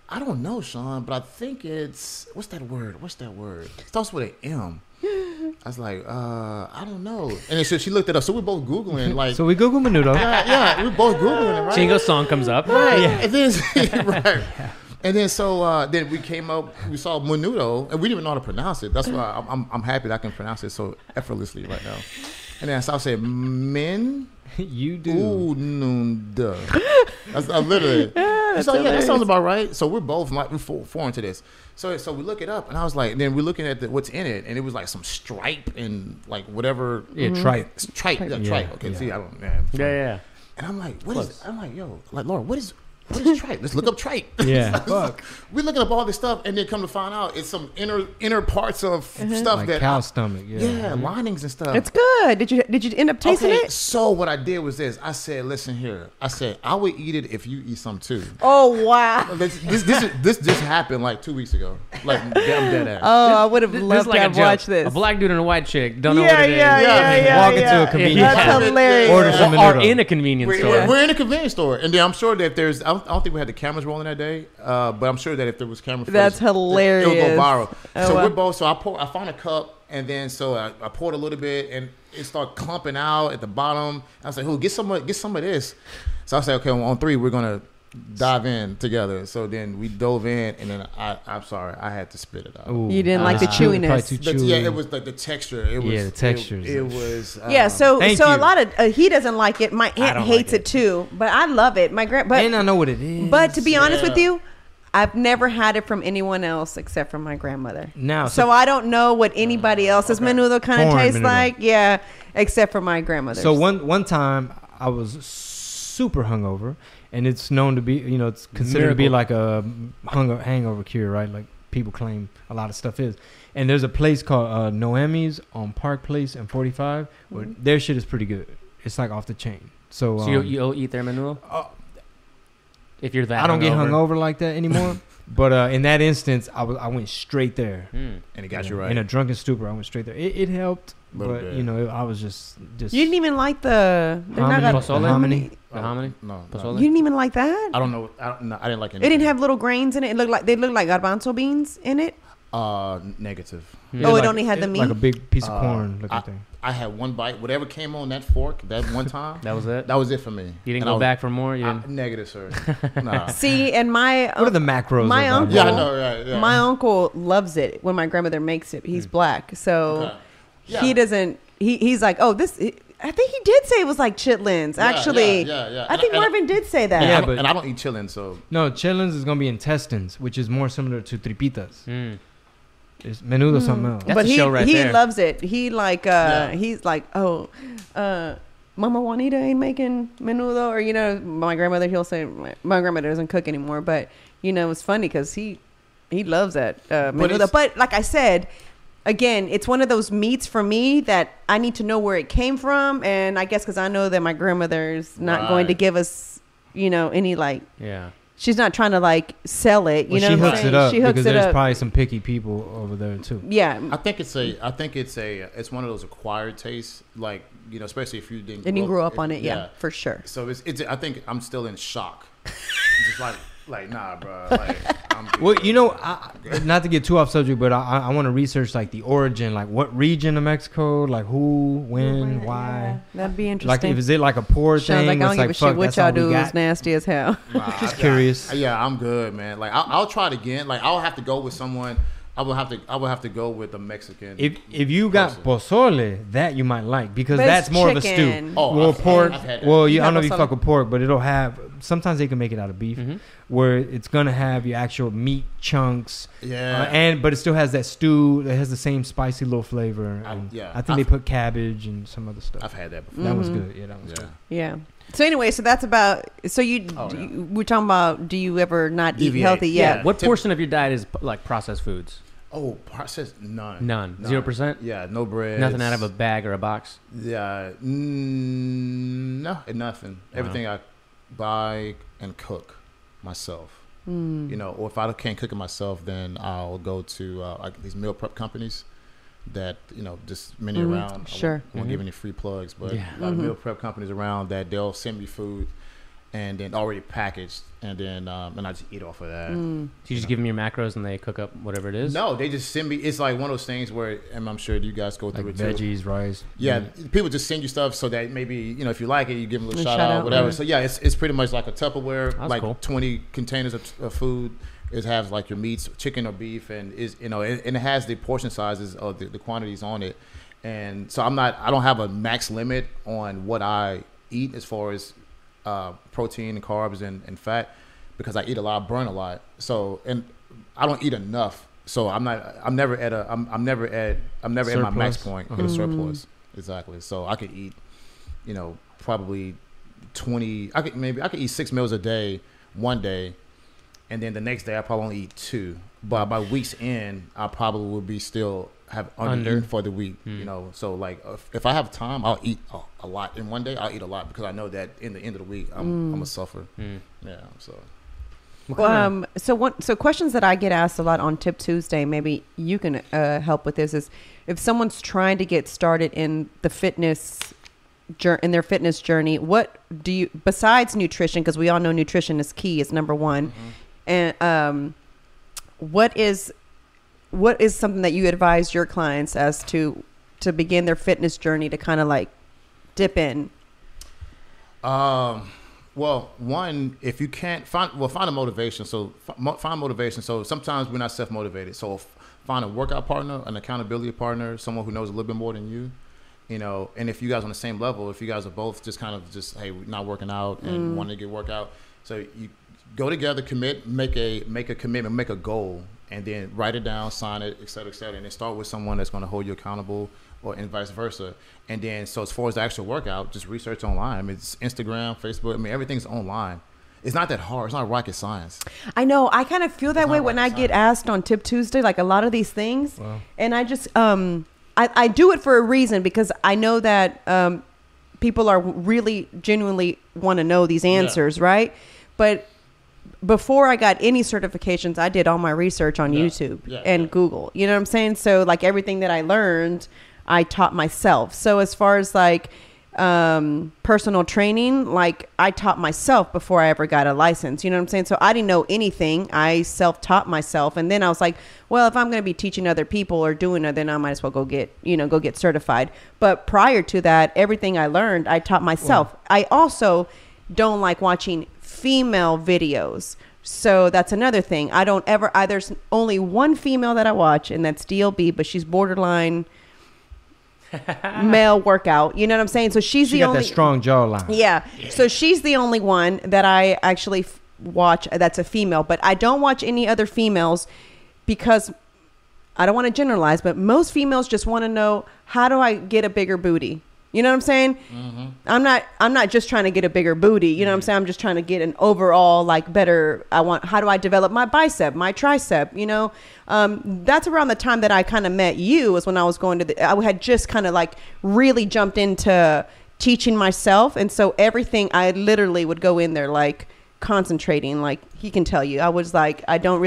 I don't know, Shawn, but I think it's what's that word? It starts with an M. I was like, I don't know. And then she looked it up. So we're both Googling, like. So we Google menudo. Yeah, we're both Googling it, right? Chingo's song comes up. Right. Yeah. And then, right. And then then we came up, we saw menudo, and we didn't even know how to pronounce it. That's why I'm happy that I can pronounce it so effortlessly right now. And then so I said, men. You do. Ununda. That's literally. So yeah, that sounds about right. So we're both like we're foreign to this. So we look it up, and I was like, and then we're looking at what's in it, and it was like some stripe and like whatever. Yeah, tripe. Tripe. Yeah, Yeah, tripe. Okay, yeah. see, I don't. Man, Yeah. and I'm like, what is? I'm like, yo, like Laura, what is what is trite? Let's look up trite. Yeah, fuck. We're looking up all this stuff, and then come to find out it's some inner parts of stuff Like that cow stomach. yeah, linings and stuff. It's good. Did you end up tasting Okay, it? so what I did was this. I said, listen here. I said, I would eat it if you eat some too. Oh wow. This just happened like 2 weeks ago. Like, I'm dead ass. Oh, I would have This is loved like to a have joke. watched this. A black dude and a white chick don't know Yeah, what it is. yeah. Walk into a convenience That's store. hilarious. Order some Or menudo. in a convenience store. We're in a convenience store, and then I'm sure that if there's, I don't think we had the cameras rolling that day, but I'm sure that if there was camera footage, That's hilarious. It'll go viral. Oh, So wow. we're both. So I found a cup, and then so I poured a little bit, and it started clumping out at the bottom. I was like, "Who get some of this?" So I said, "Okay, on 3, we're gonna dive in together." So then we dove in, and then I'm sorry, I had to spit it out. Ooh, You didn't like the it's probably chewiness. too But chewy. yeah, it was like the texture. It was Yeah, the textures. It was. Yeah, so Thank a you. lot of he doesn't like it. My aunt don't hates like it too, but I love it. and I know what it is. But to be honest with Yeah. you, I've never had it from anyone else except from my grandmother. Now, So I don't know what anybody else's okay. menudo kind of Foreign tastes menudo. like. Yeah, except for my grandmother's. So one time I was super hungover, and it's known to be, it's considered to be like a hangover cure, right? Like people claim a lot of stuff is. And there's a place called Noemi's on Park Place and 45, where their shit is pretty good. It's like off the chain. So, So you'll eat their menudo? If you're that I don't get hungover. hungover like that anymore. But in that instance, I went straight there. and it got you right. In a drunken stupor, I went straight there. It helped, Little but bit. I was just. you didn't even like the. They're not Hominy. got- Pozole? Hominy. The hominy? No, Pozole? You didn't even like that. I don't know. I didn't like It anything. didn't have little grains in it. They looked like garbanzo beans in it. Negative. Yeah. Oh, it only had the Like a meat? big piece of corn looking thing. I had one bite. Whatever came on that fork that one time, That was it? that was it for me. You didn't And go I was- back for more? You didn't? Negative, sir. Nah. See, and my What are the macros? my of uncle- Yeah, I know. Right. Yeah. my uncle loves it when my grandmother makes it. He's black, so Okay. Yeah. he doesn't. He's like, oh, this. I think he did say it was like chitlins. Yeah, Actually, yeah. I think And Marvin did say that. Yeah, and, but- and I don't eat chillin', so No, chillins is gonna be intestines, which is more similar to tripitas. Mm. It's menudo something else. That's but a he show right he there. loves it. He like Yeah. he's like, oh, Mama Juanita ain't making menudo, or my grandmother. He'll say my grandmother doesn't cook anymore, but it's funny because he loves that menudo. it's- But like I said, again, it's one of those meats for me that I need to know where it came from, and I guess because I know that my grandmother's not going to Right. give us any like. Yeah. She's not trying to like sell it. Well, Know she what I'm hooks saying? it up She hooks because it there's up. probably some picky people over there too. Yeah, I think it's one of those acquired tastes, like especially if you didn't. and you grew up on it, yeah, for sure. So it's. I think I'm still in shock. Just like nah, bro. Like, I'm good. Well, not to get too off subject, but I want to research like the origin, like what region of Mexico, like who, when, why. That'd be interesting. Like, is it like a poor Sean's thing? like, I It's don't give a shit fuck, what that's y'all all we do. got? It's nasty as hell. Nah, Just curious. Yeah, I'm good, man. Like I'll try it again. Like I'll have to go with someone. I will have to go with a Mexican. If you got pozole, that you might like because But that's it's more of a chicken. stew. Oh, well, I've pork. had that. Well, You I don't know have if you pozole? fuck with pork, but it'll have. Sometimes they can make it out of beef, where it's gonna have your actual meat chunks. Yeah. but it still has that stew. It has the same spicy little flavor. And I think they put cabbage and some other stuff. I've had that before. That was good. Yeah, that was good. Yeah. So anyway, so that's about. So we're talking about. Do you ever not eat Deviate. healthy? Yeah. Yeah. What portion of your diet is like processed foods? Oh, processed? None. None. 0%? Yeah, no bread. Nothing out of a bag or a box? Yeah, no, nothing. Everything I buy and cook myself. Or if I can't cook it myself, then I'll go to like these meal prep companies that just many around. Sure. I won't give any free plugs, but Yeah. a lot of meal prep companies around that they'll send me food, and then already packaged, and then and I just eat off of that. So you just give them your macros and they cook up whatever it is? No, they just send me. It's like one of those things where, and I'm sure you guys go Like through it too. veggies, rice. Yeah, people just send you stuff so that maybe if you like it, you give them a little A shout shout out, out, whatever. right. So yeah, it's pretty much like a Tupperware, That's like cool. 20 containers of food. It has like your meats, chicken or beef, and and it has the portion sizes of the quantities on it. And so I don't have a max limit on what I eat as far as protein and carbs and fat, because I eat a lot, burn a lot. So, and I don't eat enough. So I'm never at my max Surplus. point with a surplus. Exactly. So I could eat, probably 20. I could eat 6 meals a day one day, and then the next day I probably only eat 2. But by week's end, I probably will be still have under for the week. You know, so like if I have time, I'll eat a lot in one day. I'll eat a lot because I know that in the end of the week, I'm gonna suffer. Yeah, so. So questions that I get asked a lot on Tip Tuesday, maybe you can help with this, is if someone's trying to get started in the fitness their fitness journey, what do you, besides nutrition, because we all know nutrition is key, is number one, and what is something that you advise your clients as to begin their fitness journey, to kind of like dip in? Well, one, if you can't find a motivation. So find motivation. So sometimes we're not self-motivated. So find a workout partner, an accountability partner, someone who knows a little bit more than you, you know. And if you guys on the same level, if you guys are both just kind of just, hey, we're not working out and wanting to get workout, so you go together, commit, make a commitment, make a goal, and then write it down, sign it, et cetera, and then start with someone that's going to hold you accountable, and vice versa. And then, so as far as the actual workout, just research online. I mean, it's Instagram, Facebook. I mean, everything's online. It's not that hard. It's not rocket science. I know. I kind of feel that way when I get asked on Tip Tuesday, like a lot of these things. Wow. And I just, I do it for a reason, because I know that people are really genuinely want to know these answers, right? But before I got any certifications, I did all my research on YouTube and Google. You know what I'm saying? So like everything that I learned, I taught myself. So as far as like personal training, like I taught myself before I ever got a license. You know what I'm saying? So I didn't know anything. I self-taught myself. And then I was like, well, if I'm going to be teaching other people or doing it, then I might as well go get certified. But prior to that, everything I learned, I taught myself. Wow. I also don't like watching female videos. So that's another thing. I don't ever, there's only one female that I watch, and that's DLB, but she's borderline male workout. You know what I'm saying? So she got that strong jawline. Yeah. So she's the only one that I actually watch that's a female, but I don't watch any other females, because I don't want to generalize, but most females just want to know, how do I get a bigger booty? You know what I'm saying? Mm-hmm. I'm not just trying to get a bigger booty. You know what I'm saying? I'm just trying to get an overall, like, better. How do I develop my bicep, my tricep? You know, that's around the time that I kind of met you, was when I was I had just kind of like really jumped into teaching myself. And so everything, I literally would go in there like concentrating. Like, he can tell you, I was like, I didn't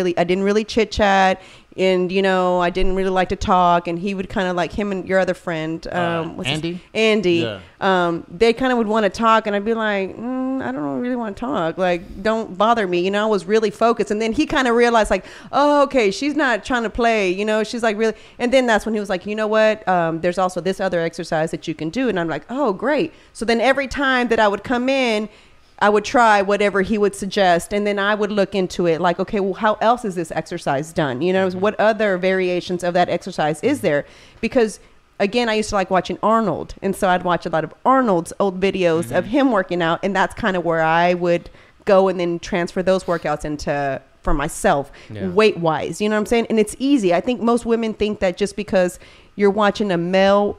really chit chat. And, you know, I didn't really like to talk. And he would kind of like, him and your other friend, Andy. Yeah. They kind of would want to talk. And I'd be like, I don't really want to talk. Like, don't bother me. You know, I was really focused. And then he kind of realized, like, oh, okay, she's not trying to play. You know, she's like really. And then that's when he was like, you know what? There's also this other exercise that you can do. And I'm like, oh, great. So then every time that I would come in, I would try whatever he would suggest, and then I would look into it like, okay, well, how else is this exercise done? You know, what other variations of that exercise is there? Because, again, I used to like watching Arnold, and so I'd watch a lot of Arnold's old videos of him working out, and that's kind of where I would go and then transfer those workouts into for myself, weight-wise. You know what I'm saying? And it's easy. I think most women think that just because you're watching a male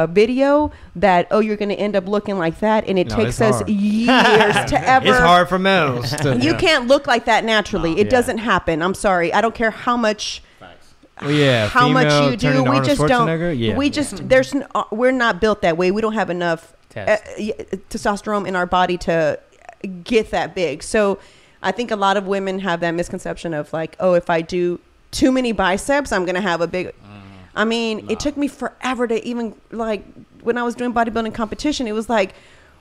video that, oh, you're going to end up looking like that, and it takes us years to ever. It's hard for males. You can't look like that naturally. It doesn't happen. I'm sorry. I don't care how much. How much you do. We just don't. Yeah. We just we're not built that way. We don't have enough testosterone in our body to get that big. So I think a lot of women have that misconception of like, oh, if I do too many biceps, I'm going to have a big. I mean, it took me forever to even, like, when I was doing bodybuilding competition, it was like,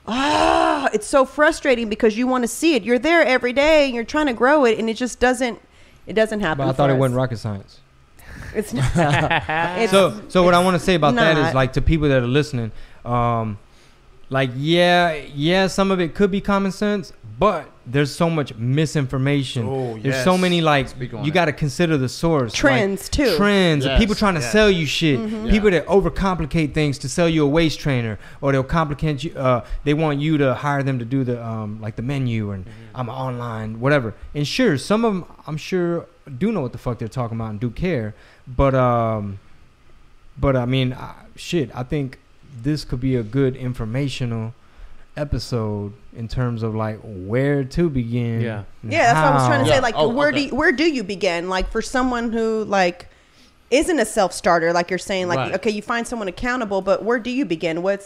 it's so frustrating because you want to see it. You're there every day and you're trying to grow it, and it just doesn't happen. But I thought it wasn't rocket science. It's not. So what I want to say about that is, like, to people that are listening, like, some of it could be common sense, but there's so much misinformation. There's so many, like, you got to consider the source. Trends, like, too. Trends. People trying to sell you shit. People that overcomplicate things to sell you a waist trainer, or they'll complicate you. They want you to hire them to do the, like, the menu, and I'm online, whatever. And sure, some of them, I'm sure, do know what the fuck they're talking about and do care. But I mean, I think this could be a good informational episode in terms of like where to begin. Yeah. and Yeah, that's what I was trying to Yeah. say. Like, Oh, where okay. where do you begin? Like, for someone who like isn't a self starter, like you're saying, like, Right. okay, you find someone accountable, but where do you begin? Where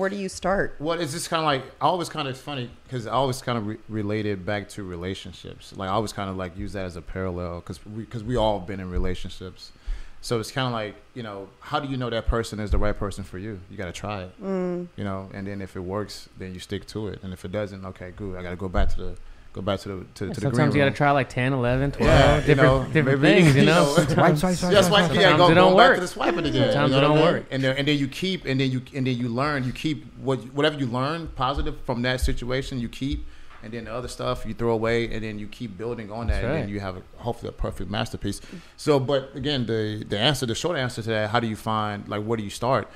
do you start? Well, it's just kind of like I always kind of funny because I always kind of related back to relationships. Like I always kind of like use that as a parallel because we all been in relationships. So it's kind of like, you know, how do you know that person is the right person for you? You got to try it, you know, and then if it works, then you stick to it. And if it doesn't, okay, good. I got to go back to the green Sometimes you got to room. try like 10, 11, 12 Yeah, you know, different maybe, things, you you know? know. Swipe, Yeah, swipe. swipe, yeah, Sometimes go it don't back work. to the swiping again. Sometimes you it know don't what I mean? work. And then you keep, and then you learn. You keep whatever you learn positive from that situation. You keep, and then the other stuff you throw away, and then you keep building on that, That's and right. then you have hopefully a perfect masterpiece. So, but again, the short answer to that, how do you find, like, where do you start?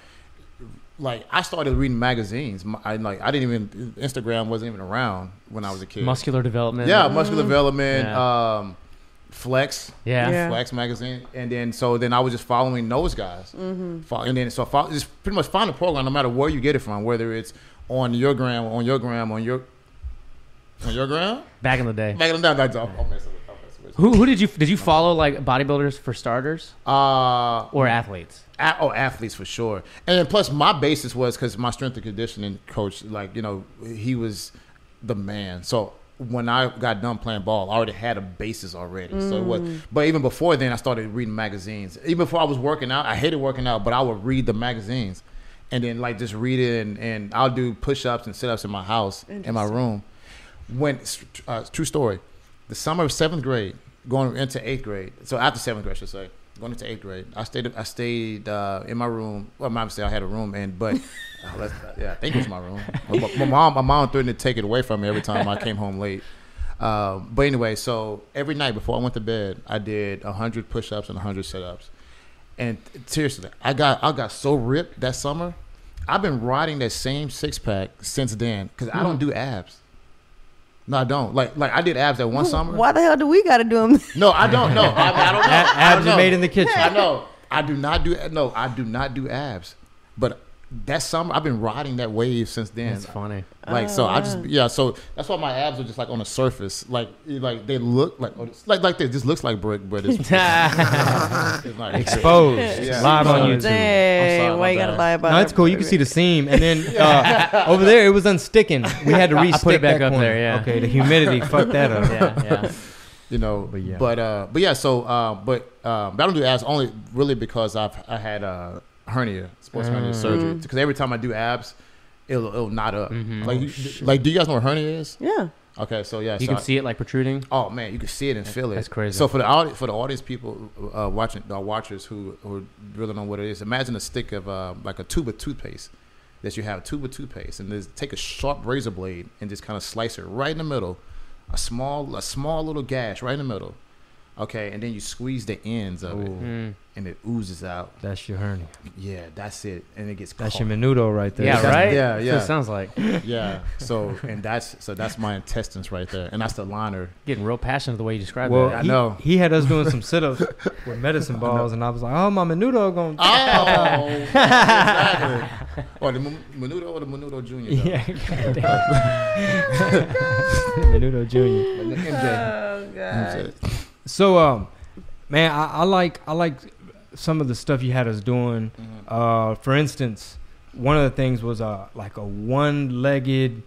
Like, I started reading magazines. I didn't even, Instagram wasn't even around when I was a kid. Muscular development. Yeah, muscular development. Yeah. Flex. Yeah. Yeah. Flex magazine, and then I was just following those guys, and then just pretty much find a program no matter where you get it from, whether it's on your gram, on your gram. Back in the day. Back in the day, I'll mess with it. Who did you follow, like bodybuilders for starters or athletes? Athletes for sure, and then plus my basis was because my strength and conditioning coach, like, you know, he was the man. So when I got done playing ball, I already had a basis already. So it was, but even before then, I started reading magazines. Even before I was working out, I hated working out, but I would read the magazines, and then like just read it, and I'll do push-ups and sit-ups in my house, in my room. True story, the summer of 7th grade, going into 8th grade. So after 7th grade, I should say. Going into 8th grade, I stayed in my room. Well, obviously I had a room, I think it was my room. My mom threatened to take it away from me every time I came home late. But anyway, so every night before I went to bed, I did 100 push-ups and 100 sit-ups. And seriously, I got so ripped that summer. I've been riding that same six-pack since then because I don't do abs. No, I don't. Like I did abs that one summer. Why the hell do we got to do them? No, I don't know. I don't know. Abs are made in the kitchen. I know. I do not do abs. But that summer, I've been riding that wave since then. That's funny. Like, so I just, so that's why my abs are just like on the surface. Like they look like this. This looks like brick, but it's like Exposed. Yeah. Live on YouTube. Dang, why you got to lie about No, that? it's cool. You can see the seam, and then over there it was unsticking. We had to re-stick I put it back that up corner. there, yeah. Okay, the humidity fucked that up. Yeah. you know, But yeah. but yeah. So, but I don't do abs only really because I had a hernia, sports hernia surgery. Because every time I do abs, it'll knot up. Like, do you guys know what hernia is? Yeah. Okay, so yeah, You can see it like protruding. Oh man, you can see it and feel it. That's crazy. So for the audience people watchers who really know what it is, imagine a stick of like a tube of toothpaste. That you have a tube of toothpaste, and just take a sharp razor blade and just kind of slice it right in the middle, a small little gash right in the middle. Okay, and then you squeeze the ends of it, and it oozes out. That's your hernia. Yeah, that's it, and it gets That's caught. your menudo right there. Yeah, That's- right? yeah, That's yeah. what it sounds like. Yeah, so that's my intestines right there, and that's the liner. Getting real passionate the way you describe Well, that. I know. He had us doing some sit-ups with medicine balls, and I was like, "Oh, my menudo going." Oh, exactly. Or the menudo or the menudo junior. though? Yeah, menudo junior. MJ. Oh, God. So, man, I like some of the stuff you had us doing. For instance, one of the things was like a one-legged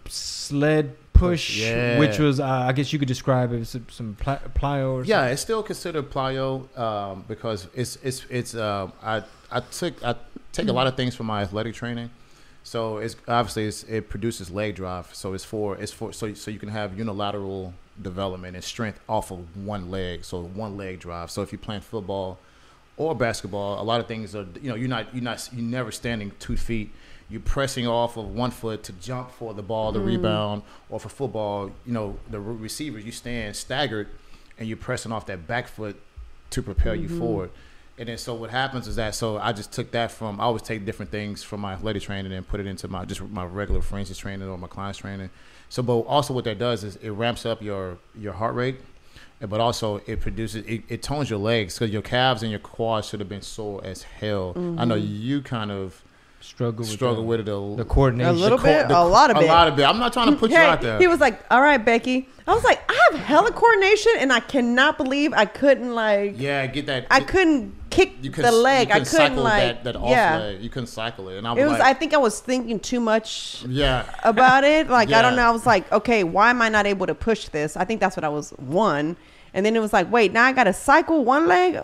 sled push, Yeah. which was I guess you could describe it as some plyo or Yeah, it's still considered plyo because it's I take a lot of things from my athletic training. So it's obviously it produces leg drive. So it's for so you can have unilateral development and strength off of one leg. So one leg drive. So if you're playing football or basketball, a lot of things are you're never standing 2 feet. You're pressing off of one foot to jump for the ball, the rebound, or for football, the receivers, you stand staggered and you're pressing off that back foot to propel you forward. And then so what happens is that I just took that I always take different things from my athletic training and put it into my regular forensics training or my clients training. So, but also what that does is it ramps up your heart rate, but also it produces it tones your legs because your calves and your quads should have been sore as hell. I know you kind of struggle with the coordination. A little bit, a lot of it. I'm not trying to put you out there. He was like, "All right, Becky." I was like, "I have hella coordination, and I cannot believe I couldn't get that. I couldn't kick the leg. I couldn't that off leg. You couldn't cycle it." And I think I was thinking too much. Yeah. About it. Like I don't know. I was like, okay, why am I not able to push this? I think that's what I was one. And then it was like, wait, now I got to cycle one leg.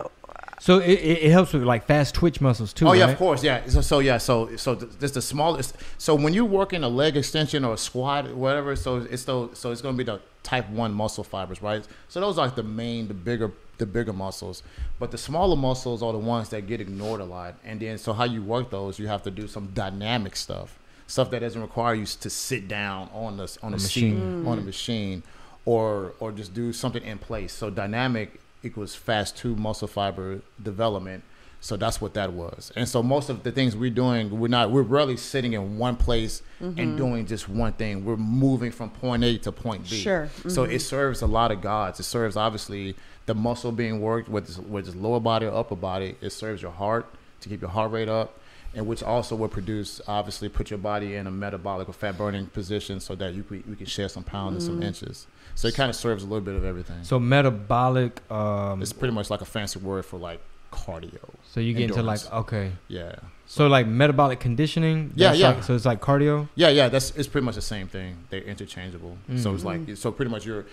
So it helps with like fast twitch muscles too. Oh yeah, right? of course, yeah. So this the smallest. So when you're working a leg extension or a squat, whatever, so it's going to be the type 1 muscle fibers, right? So those are like the bigger muscles, but the smaller muscles are the ones that get ignored a lot. And then so how you work those, you have to do some dynamic stuff that doesn't require you to sit down on a seat, on a machine, or just do something in place. So dynamic equals fast 2 muscle fiber development. So that's what that was. And so most of the things we're doing, we're rarely sitting in one place and doing just one thing. We're moving from point A to point B. Sure. So it serves a lot of gods. It serves obviously the muscle being worked with its lower body or upper body. It serves your heart to keep your heart rate up, and which also will put your body in a metabolic or fat burning position so that we can share some pounds and some inches. So it kind of serves a little bit of everything. So metabolic. It's pretty much like a fancy word for like cardio. So you get into like, okay. Yeah. So like metabolic conditioning. Yeah. Like, so it's like cardio. Yeah. It's pretty much the same thing. They're interchangeable. So it's like, pretty much you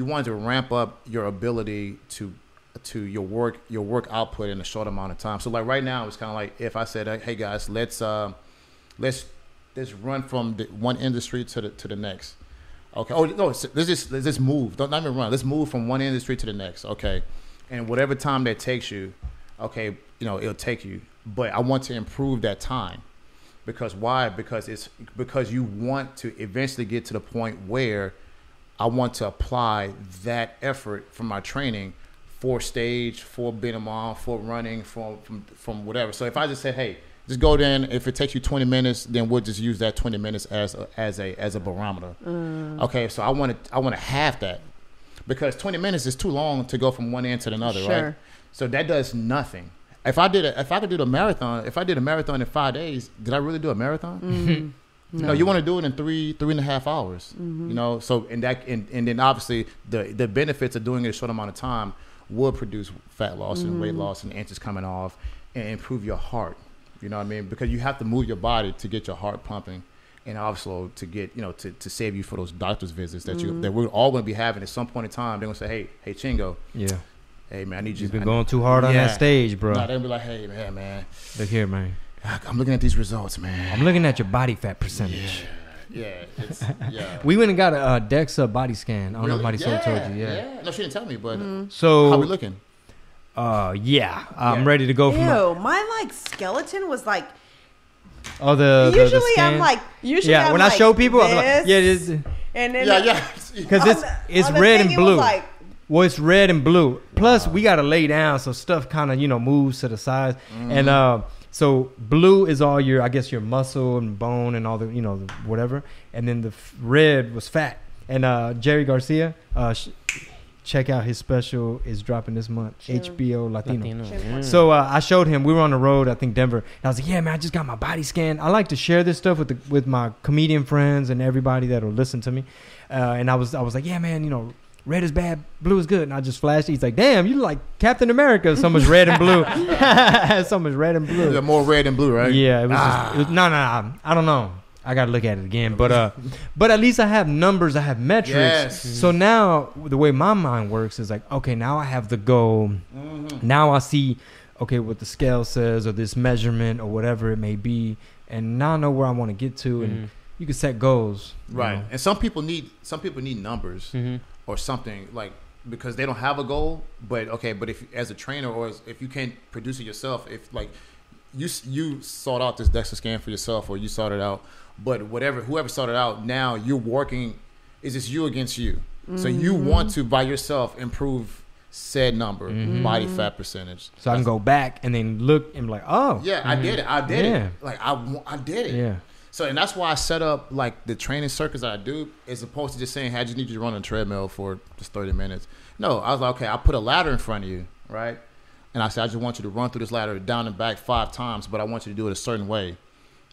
want to ramp up your ability to your work output in a short amount of time. So like right now it's kind of like if I said, hey guys, let's run from one industry to the next. Okay. Oh no, let's just move. Don't not even run. Let's move from one industry to the next. Okay. And whatever time that takes you, okay, it'll take you. But I want to improve that time. Because why? Because you want to eventually get to the point where I want to apply that effort from my training for stage, for being a mom, for running, from whatever. So if I just said, hey, just go then. If it takes you 20 minutes, then we'll just use that 20 minutes as a barometer. Okay, so I want to have that, because 20 minutes is too long to go from one end to another, right? So that does nothing. If I did a marathon, if I did a marathon in 5 days, did I really do a marathon? No, you want to do it in 3.5 hours. So and then obviously the benefits of doing it a short amount of time will produce fat loss and weight loss and inches coming off and improve your heart. You know what I mean? Because you have to move your body to get your heart pumping, and also to get to save you for those doctor's visits that we're all going to be having at some point in time. They're going to say, hey Chingo, hey man, I need you. You've been going too hard on that stage, bro. No, they'll be like, hey man, look here, man. I'm looking at these results, man. I'm looking at your body fat percentage. Yeah. We went and got a DEXA body scan. I don't know if Marisol told you. Yeah. No, she didn't tell me, but so how we looking? I'm ready to go. My like skeleton was like. Oh, the usually scan? I'm like when I show people, I'm like, this, and then because it's red and blue. Well, it's red and blue. Plus, we gotta lay down, so stuff kind of moves to the sides, and so blue is all your, I guess, your muscle and bone and all the whatever, and then the red was fat. And Jerry Garcia, check out his special, is dropping this month. Sure. HBO Latino. So I showed him. We were on the road, I think Denver. And I was like, yeah, man, I just got my body scan. I like to share this stuff with my comedian friends and everybody that will listen to me. And I was like, yeah, man, red is bad, blue is good. And I just flashed. He's like, damn, you like Captain America. So much red and blue. So much red and blue. Yeah, more red and blue, right? Yeah, it was no, I don't know. I gotta look at it again, but at least I have numbers, I have metrics. Yes. So now the way my mind works is like, okay, now I have the goal. Now I see, okay, what the scale says or this measurement or whatever it may be, and now I know where I want to get to, and you can set goals. Right. And some people need numbers or something, like, because they don't have a goal. But if as a trainer or if you can't produce it yourself, if like you sought out this DEXA scan for yourself or you sought it out. But whoever started out, now you're working, it's just you against you. So you want to, by yourself, improve said number, body fat percentage. So I can go back and then look and be like, oh. Yeah, I did it. Like, I did it. Yeah. So, and that's why I set up, like, the training circuits that I do, as opposed to just saying, hey, I just need you to run on a treadmill for just 30 minutes. No, I was like, okay, I'll put a ladder in front of you, right? And I said, I just want you to run through this ladder down and back 5 times, but I want you to do it a certain way.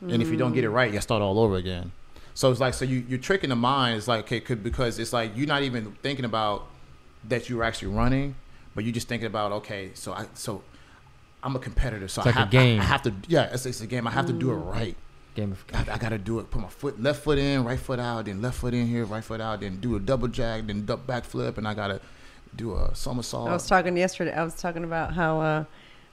And if you don't get it right, you start all over again. So it's like, so you're tricking the mind. It's like, okay, because it's like you're not even thinking about that you're actually running, but you're just thinking about, okay, so I'm a competitor, so it's like a game. I have to, yeah, it's a game. I have to do it right. Game of I got to do it. Put my left foot in, right foot out, then left foot in here, right foot out, then do a double jack, then back flip, and I got to do a somersault. I was talking yesterday. I was talking about how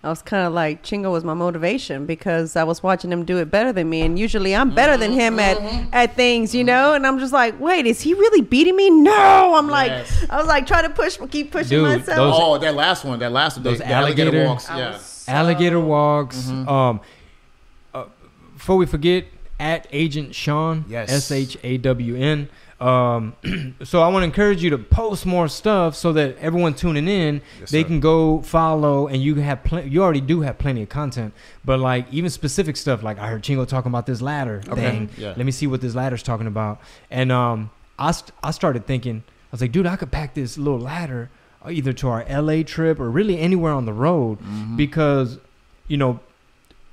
I was kind of like Chingo was my motivation because I was watching him do it better than me, and usually I'm better than him at things, you know. And I'm just like, wait, is he really beating me? No, I'm like, I was like trying to keep pushing myself. That last one, those the alligator walks, alligator walks. Before we forget, at Agent Shawn, SHAWN. So I want to encourage you to post more stuff so that everyone tuning in, they can go follow, and you already do have plenty of content, but like even specific stuff, like I heard Chingo talking about this ladder thing. Let me see what this ladder's talking about. And I started thinking, I was like, dude, I could pack this little ladder either to our LA trip or really anywhere on the road, because you know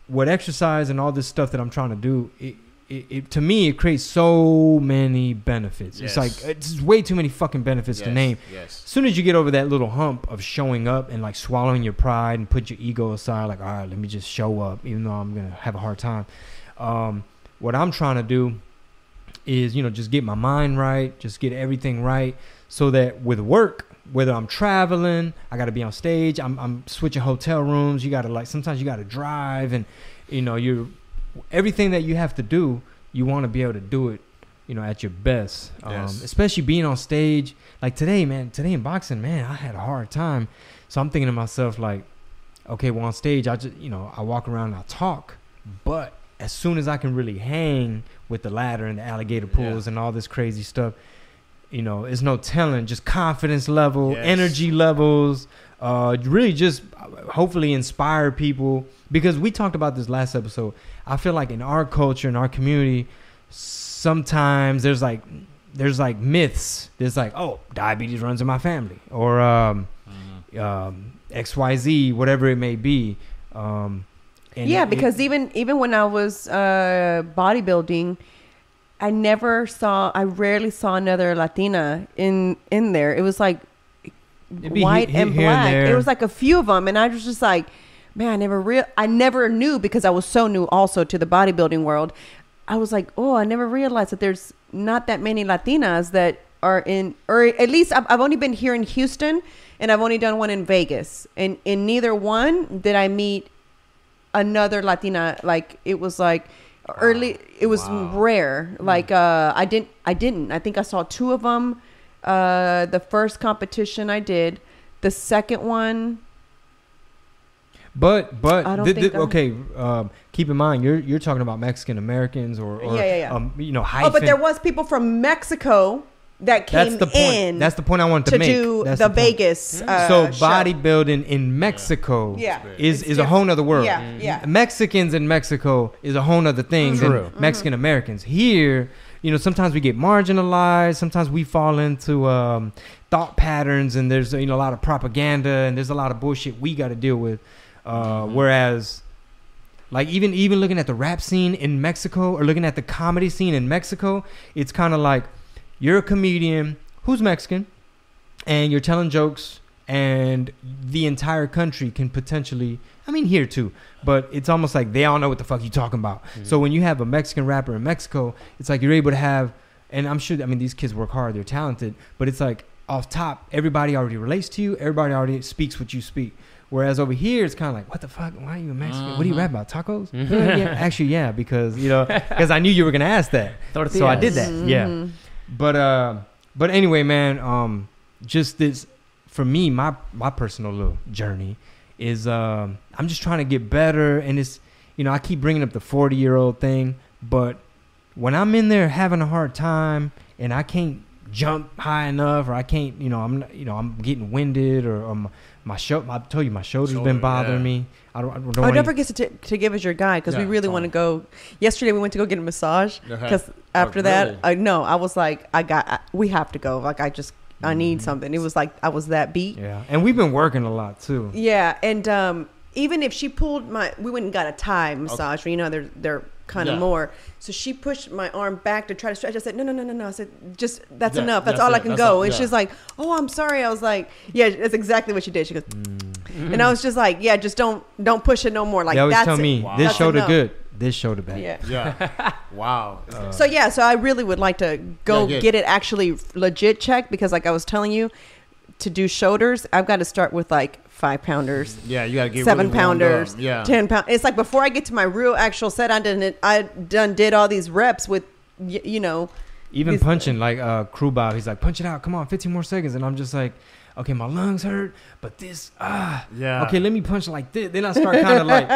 what exercise and all this stuff that I'm trying to do, it to me, it creates so many benefits. It's like, it's way too many fucking benefits to name. As soon as you get over that little hump of showing up and like swallowing your pride and put your ego aside, like, all right, let me just show up, even though I'm going to have a hard time. What I'm trying to do is, you know, just get my mind right, just get everything right, so that with work, whether I'm traveling, I got to be on stage, I'm switching hotel rooms, you got to like, sometimes you got to drive, and, you know, everything that you have to do, you want to be able to do it, you know, at your best. Especially being on stage. Like today in boxing, man, I had a hard time. So I'm thinking to myself, like, okay, well, on stage, I just, you know, I walk around and I talk, but as soon as I can really hang with the ladder and the alligator pools and all this crazy stuff, you know, it's no telling, just confidence level, energy levels, really just hopefully inspire people. Because we talked about this last episode. I feel like in our culture, in our community, sometimes there's like myths. There's like, oh, diabetes runs in my family, or XYZ, whatever it may be. Because even when I was bodybuilding, I rarely saw another Latina in there. It was like white and black. It was like a few of them, and I was just like, man, I never knew, because I was so new also to the bodybuilding world. I was like, oh, I never realized that there's not that many Latinas that are in, or at least I've only been here in Houston, and I've only done one in Vegas, and in neither one did I meet another Latina. Like it was like it was rare. Like I think I saw two of them. The first competition I did, the second one. But keep in mind, you're talking about Mexican Americans or you know, hyphen. Oh, but there was people from Mexico that came in. That's the point I wanted to make. Do the Vegas so bodybuilding in Mexico is a whole nother world. Mexicans in Mexico is a whole nother thing than Mexican Americans. Here, you know, sometimes we get marginalized. Sometimes we fall into thought patterns, and there's, you know, a lot of propaganda, and there's a lot of bullshit we got to deal with. Whereas, like even looking at the rap scene in Mexico, or looking at the comedy scene in Mexico, it's kind of like you're a comedian who's Mexican, and you're telling jokes, and the entire country can potentially, I mean here too, but it's almost like they all know what the fuck you talking about. So when you have a Mexican rapper in Mexico, it's like you're able to have, and I'm sure, I mean, these kids work hard, they're talented, but it's like off top, everybody already relates to you, everybody already speaks what you speak. Whereas over here, it's kind of like, what the fuck? Why are you a Mexican? What do you rap about? Tacos? Actually, because, you know, because I knew you were going to ask that. Tortillas. So I did that. But anyway, man, just this, for me, my personal little journey is, I'm just trying to get better. And it's, you know, I keep bringing up the 40-year-old thing, but when I'm in there having a hard time and I can't jump high enough, or I can't, you know, I'm getting winded, or I told you my shoulder's been bothering me. Don't forget to give us your guide, because we really want to go. Yesterday we went to go get a massage, because after that, I was like, we have to go. Like I need something. It was like I was that beat. Yeah, and we've been working a lot too. Yeah, and even if she pulled we went and got a Thai massage. You know, they're kind of Yeah. more. So she pushed my arm back to try to stretch. I said, no. I said, just, that's Yeah, enough. That's that's all I it. can That's go. all- And yeah. she's like, oh, I'm sorry. I was like, yeah, that's exactly what she did. She goes, and I was just like, yeah, just don't push it no more. Like, They always that's tell it. me Wow. this That's shoulder enough. good, this shoulder bad. Yeah. Yeah. Wow. So yeah, so I really would like to go Yeah, get it actually legit checked, because like I was telling you, to do shoulders, I've got to start with like 5-pounders, Yeah, you gotta get 7-pounders, really warmed up. 10 pound. It's like before I get to my real actual set, I did all these reps with, you know, Even these- punching, like crew Bob, he's like, punch it out, come on, 15 more seconds, and I'm just like, okay, my lungs hurt, but this, Yeah. okay, let me punch like this. Then I start kind of like,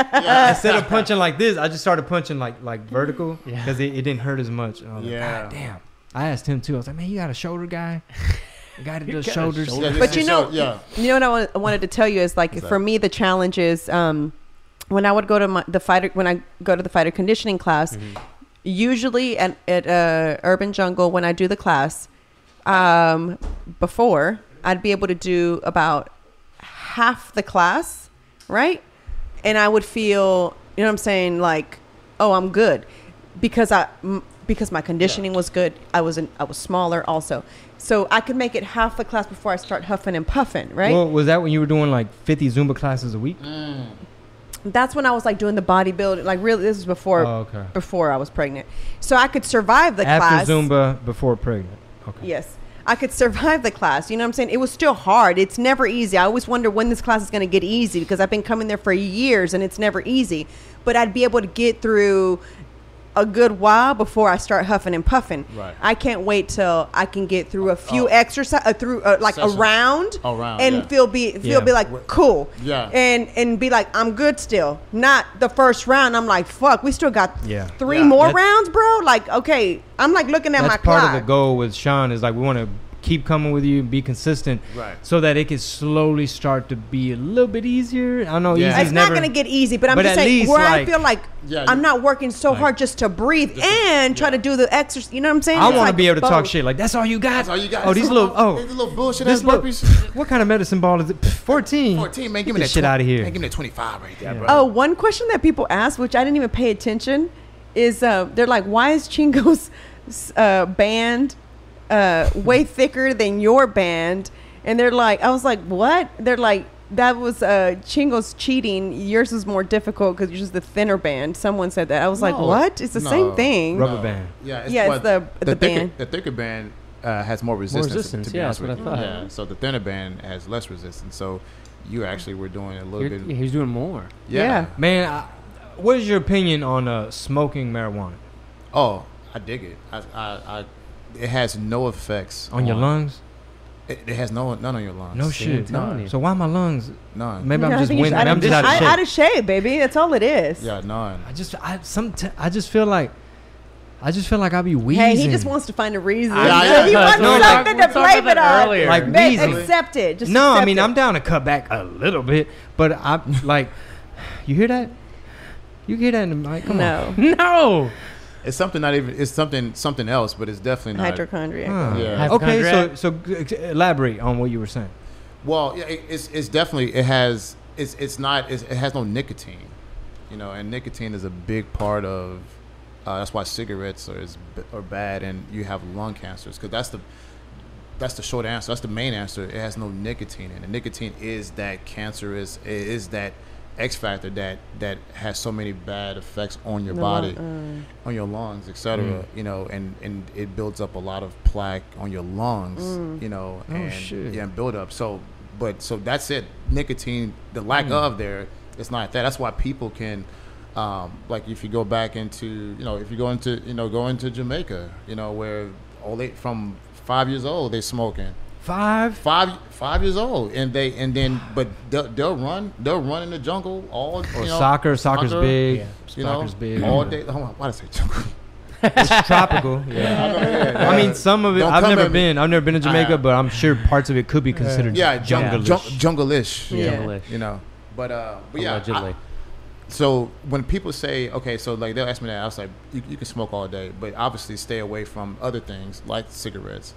instead of punching like this, I just started punching like vertical, Yeah. because it didn't hurt as much. And I was like, Yeah. God damn. I asked him too. I was like, man, you got a shoulder guy? A guy that does got a shoulders? shoulder- Yeah, But you know, yeah. you know what I wanted to tell you is like, What's for that? me, the challenge is when I would go to the fighter conditioning class, usually at Urban Jungle, when I do the class, before I'd be able to do about half the class, right? And I would feel, you know what I'm saying, like, oh, I'm good, because my conditioning was good. I was smaller also, so I could make it half the class before I start huffing and puffing, right? Well, was that when you were doing like 50 Zumba classes a week? That's when I was like doing the bodybuilding. Like really, this was before Oh, okay. before I was pregnant, so I could survive the After class. Zumba, before pregnant. Okay. Yes, I could survive the class. You know what I'm saying? It was still hard. It's never easy. I always wonder when this class is going to get easy, because I've been coming there for years and it's never easy. But I'd be able to get through a good while before I start huffing and puffing. Right. I can't wait till I can get through a few exercise through like Sessions. a round, And and feel be Yeah. like cool. Yeah. And be like, I'm good still. Not the first round. I'm like, fuck, we still got Yeah. 3 Yeah. more That's- rounds, bro. Like, okay, I'm like looking at That's my part clock. of the goal with Shawn, is like we want to keep coming with you and be consistent, Right. so that it can slowly start to be a little bit easier. I know Yeah. easy's It's never not going to get easy, but I'm but just at saying least, where I like- feel like Yeah, I'm you- not working so like- hard just to breathe Just to- and try yeah. to do the exercise. You know what I'm saying? I It's want to like be able to talk both. shit. Like, that's all you got? That's all you got. Oh, these little, These little bullshit this ass little, burpees. what kind of medicine ball is it? 14. 14, man. Give Get me the that shit out of here. Man, give me that 25 right there, Yeah. bro. Oh, one question that people ask, which I didn't even pay attention, is they're like, why is Chingo's band way thicker than your band? And they're like, I was like, what? They're like, that was Chingo's cheating. Yours is more difficult because you're just the thinner band. Someone said that. I was like, No. what? It's the same No. thing. Rubber band. Yeah, Yeah, it's the thicker, band. The thicker band has more resistance. resistance, to be yeah, honest that's with what I you. thought. Yeah, so the thinner band has less resistance. So you actually were doing a little bit. He's doing more. Yeah. Man, what is your opinion on smoking marijuana? Oh, I dig it. It has no effects On your lungs? It has none on your lungs. No See, shit. I'm telling you. So why my lungs? None. Maybe Yeah, I I'm just think you winning. should- I'm just out of shape. out of shape, baby. That's all it is. Yeah, none. I just feel like I'll be wheezing. Hey, he just wants to find a reason. Yeah, He yeah. wants No, something we to talked blame about it that on. earlier. Like Babe, wheezing. accept it. Just No, I accept mean it. I'm down to cut back a little bit, but I'm like, you hear that? You hear that in the mic? Come on. No. No. It's something not even. It's something else, but it's definitely not. Hypochondriac. Huh. Yeah. Okay, Hypochondriac. so elaborate on what you were saying. Well, yeah, it's definitely it has it has no nicotine, and nicotine is a big part of. That's why cigarettes are bad, and you have lung cancers, because that's the short answer. That's the main answer. It has no nicotine in it. Nicotine is that cancerous. It is that X factor that has so many bad effects on your body, on your lungs, etc. And it builds up a lot of plaque on your lungs, and shit. and build up. So that's it. Nicotine, the lack of there, it's not that. That's why people can, like if you go back into, if you go into Jamaica, where from 5 years old they smoking. 5? 5 years old, but they'll run in the jungle all Or soccer's big. Yeah. Soccer's big. all day. Why did I say jungle? It's tropical. Yeah. I mean, some of it. Don't I've come never at me. been. I've never been to Jamaica, Uh, but I'm sure parts of it could be considered jungle-ish. Jungle-ish. Yeah. Jungle-ish. But yeah. Allegedly. So when people say, okay, so like they'll ask me that, I was like, you can smoke all day, but obviously stay away from other things like cigarettes,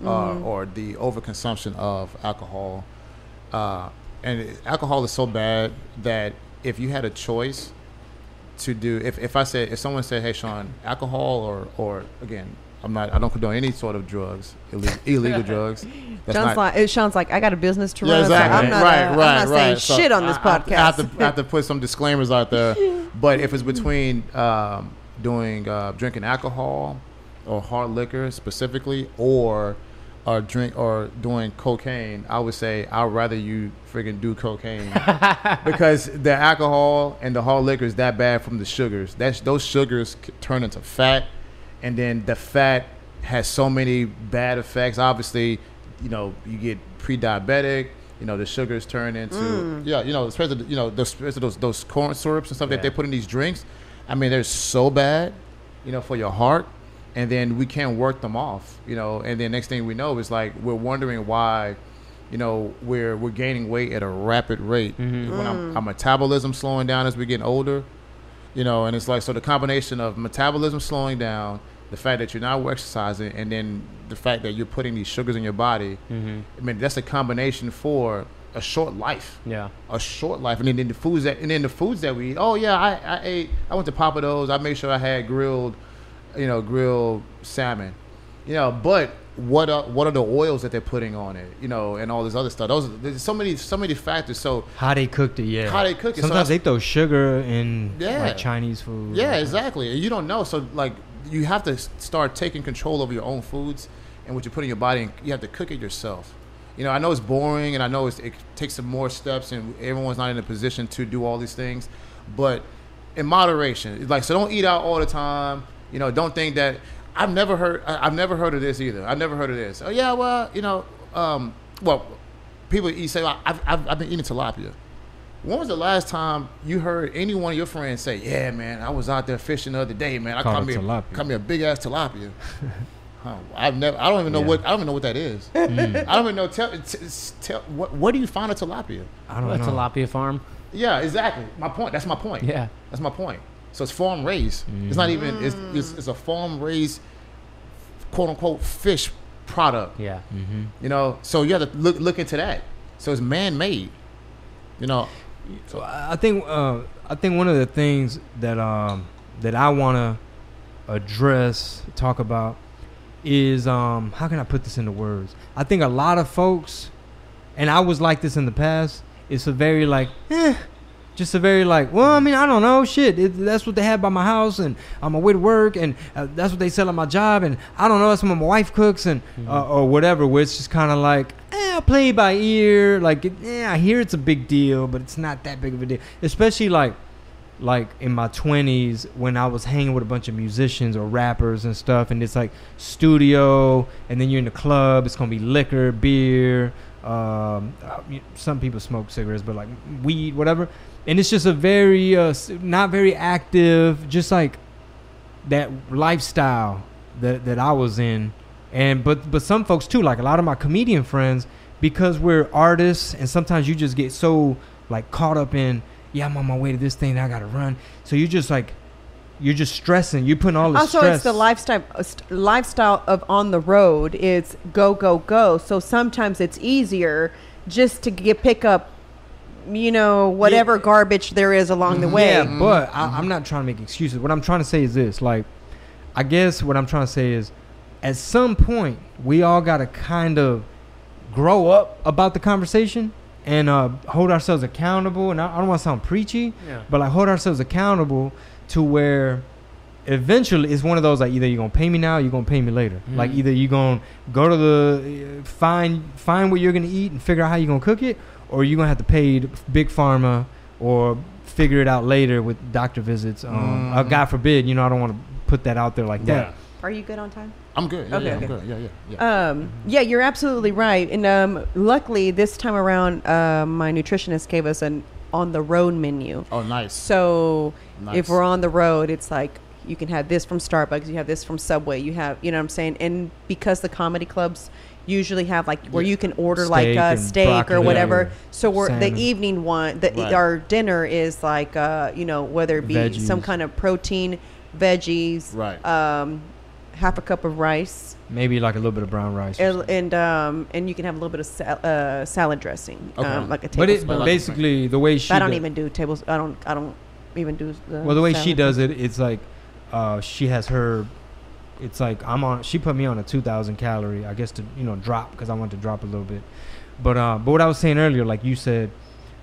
or the overconsumption of alcohol. And alcohol is so bad that if you had a choice to do. If someone said, "Hey, Shawn, alcohol or again, I don't condone any sort of drugs, illegal drugs." Sean's like, I got a business to run. Exactly. I'm not saying So shit on this podcast. I have to put some disclaimers out there. But if it's between drinking alcohol or hard liquor specifically, or doing cocaine, I would say I'd rather you friggin' do cocaine because the alcohol and the hard liquor is that bad from the sugars. Those sugars turn into fat, and then the fat has so many bad effects. Obviously, you get pre-diabetic. The sugars turn into especially those corn syrups and stuff that they put in these drinks. I mean, they're so bad, for your heart. And then we can't work them off, and then next thing we know is like we're wondering why, we're gaining weight at a rapid rate when our metabolism slowing down as we're getting older, and it's like, so the combination of metabolism slowing down, the fact that you're not exercising, and then the fact that you're putting these sugars in your body, I mean, that's a combination for a short life. Yeah, a short life, and then the foods that we eat. Oh yeah, I went to Papa Do's. I made sure I had grilled salmon, but what are the oils that they're putting on it, and all this other stuff. There's so many factors. So how they cooked it, how they cook it. Sometimes they throw sugar in like Chinese food. Yeah, exactly. And you don't know. So like you have to start taking control over your own foods and what you put in your body, and you have to cook it yourself. I know it's boring, and I know it takes some more steps, and everyone's not in a position to do all these things, but in moderation. So don't eat out all the time. Don't think that I've never heard of this either. I've never heard of this. Oh yeah, well, people say, well, I've been eating tilapia. When was the last time you heard any one of your friends say, "Yeah, man, I was out there fishing the other day, man. I caught me a big ass tilapia." I don't even know what that is. I don't even know. Tell what do you find a tilapia? I don't know. A tilapia farm. Yeah, exactly. My point. That's my point. Yeah, that's my point. So it's farm raised. It's not even. It's a farm raised, quote unquote, fish product. Yeah. So you have to look into that. So it's man made. So I think one of the things that I want to address, talk about, is how can I put this into words? I think a lot of folks, and I was like this in the past. It's a very just a very well, I mean, I don't know, shit. That's what they have by my house, and on my way to work, and that's what they sell at my job, and I don't know, that's what my wife cooks, and or whatever. Where it's just kind of I play by ear. I hear it's a big deal, but it's not that big of a deal. Especially like in my 20s when I was hanging with a bunch of musicians or rappers and stuff, and it's like studio, and then you're in the club. It's gonna be liquor, beer. Some people smoke cigarettes, but like weed, whatever. And it's just a very not very active, just like that lifestyle that I was in. And but some folks too, like a lot of my comedian friends, because we're artists, and sometimes you just get so caught up in, I'm on my way to this thing that I gotta run. So you're just stressing. You're putting all the stress. Also, it's the lifestyle of on the road. It's go, go, go. So sometimes it's easier just to pick up, whatever garbage there is along the way. Yeah, but I'm not trying to make excuses. What I'm trying to say is this. I guess what I'm trying to say is, at some point, we all got to kind of grow up about the conversation and hold ourselves accountable. And I don't want to sound preachy, but hold ourselves accountable to where eventually it's one of those, either you're going to pay me now or you're going to pay me later. Either you're going to go to the find what you're going to eat and figure out how you're going to cook it, or you're going to have to pay big pharma or figure it out later with doctor visits. God forbid, I don't want to put that out there like that. Are you good on time? I'm good. Okay. I'm good. Yeah. Yeah, you're absolutely right. And luckily this time around, my nutritionist gave us an on the road menu. Oh, nice. So if we're on the road, it's you can have this from Starbucks, you have this from Subway, you have, what I'm saying? And because the comedy clubs usually have where you can order a steak or whatever. So the evening one, our dinner is whether it be veggies, some kind of protein, veggies, half a cup of rice, maybe a little bit of brown rice, and you can have a little bit of salad dressing, like a tablespoon. But basically the way she. I don't even do tables. I don't even do the. Well, the way she salad. does it, it's like she has her. It's like she put me on a 2,000 calorie, I guess, to drop, because I want to drop a little bit. But what I was saying earlier, like you said,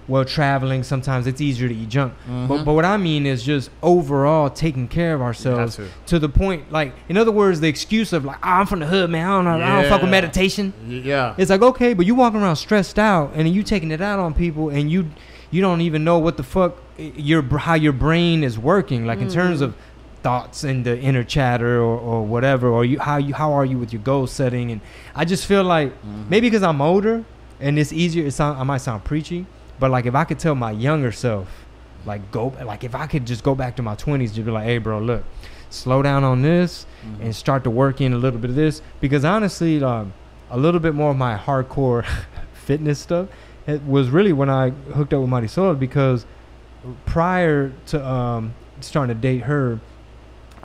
well, traveling, sometimes it's easier to eat junk. But what I mean is just overall taking care of ourselves to the point, like, in other words, the excuse of like, I'm from the hood, man, I don't fuck with meditation. Yeah. It's like, okay, but you walking around stressed out, and then you taking it out on people, and you don't even know what the fuck how your brain is working, like in terms of thoughts and the inner chatter or whatever, or how are you with your goal setting. And I just feel like maybe because I'm older and it's easier, I might sound preachy, but like if I could tell my younger self, like if I could just go back to my 20s, just be like, hey bro, look, slow down on this and start to work in a little bit of this, because honestly, a little bit more of my hardcore fitness stuff, it was really when I hooked up with Marisol, because prior to starting to date her,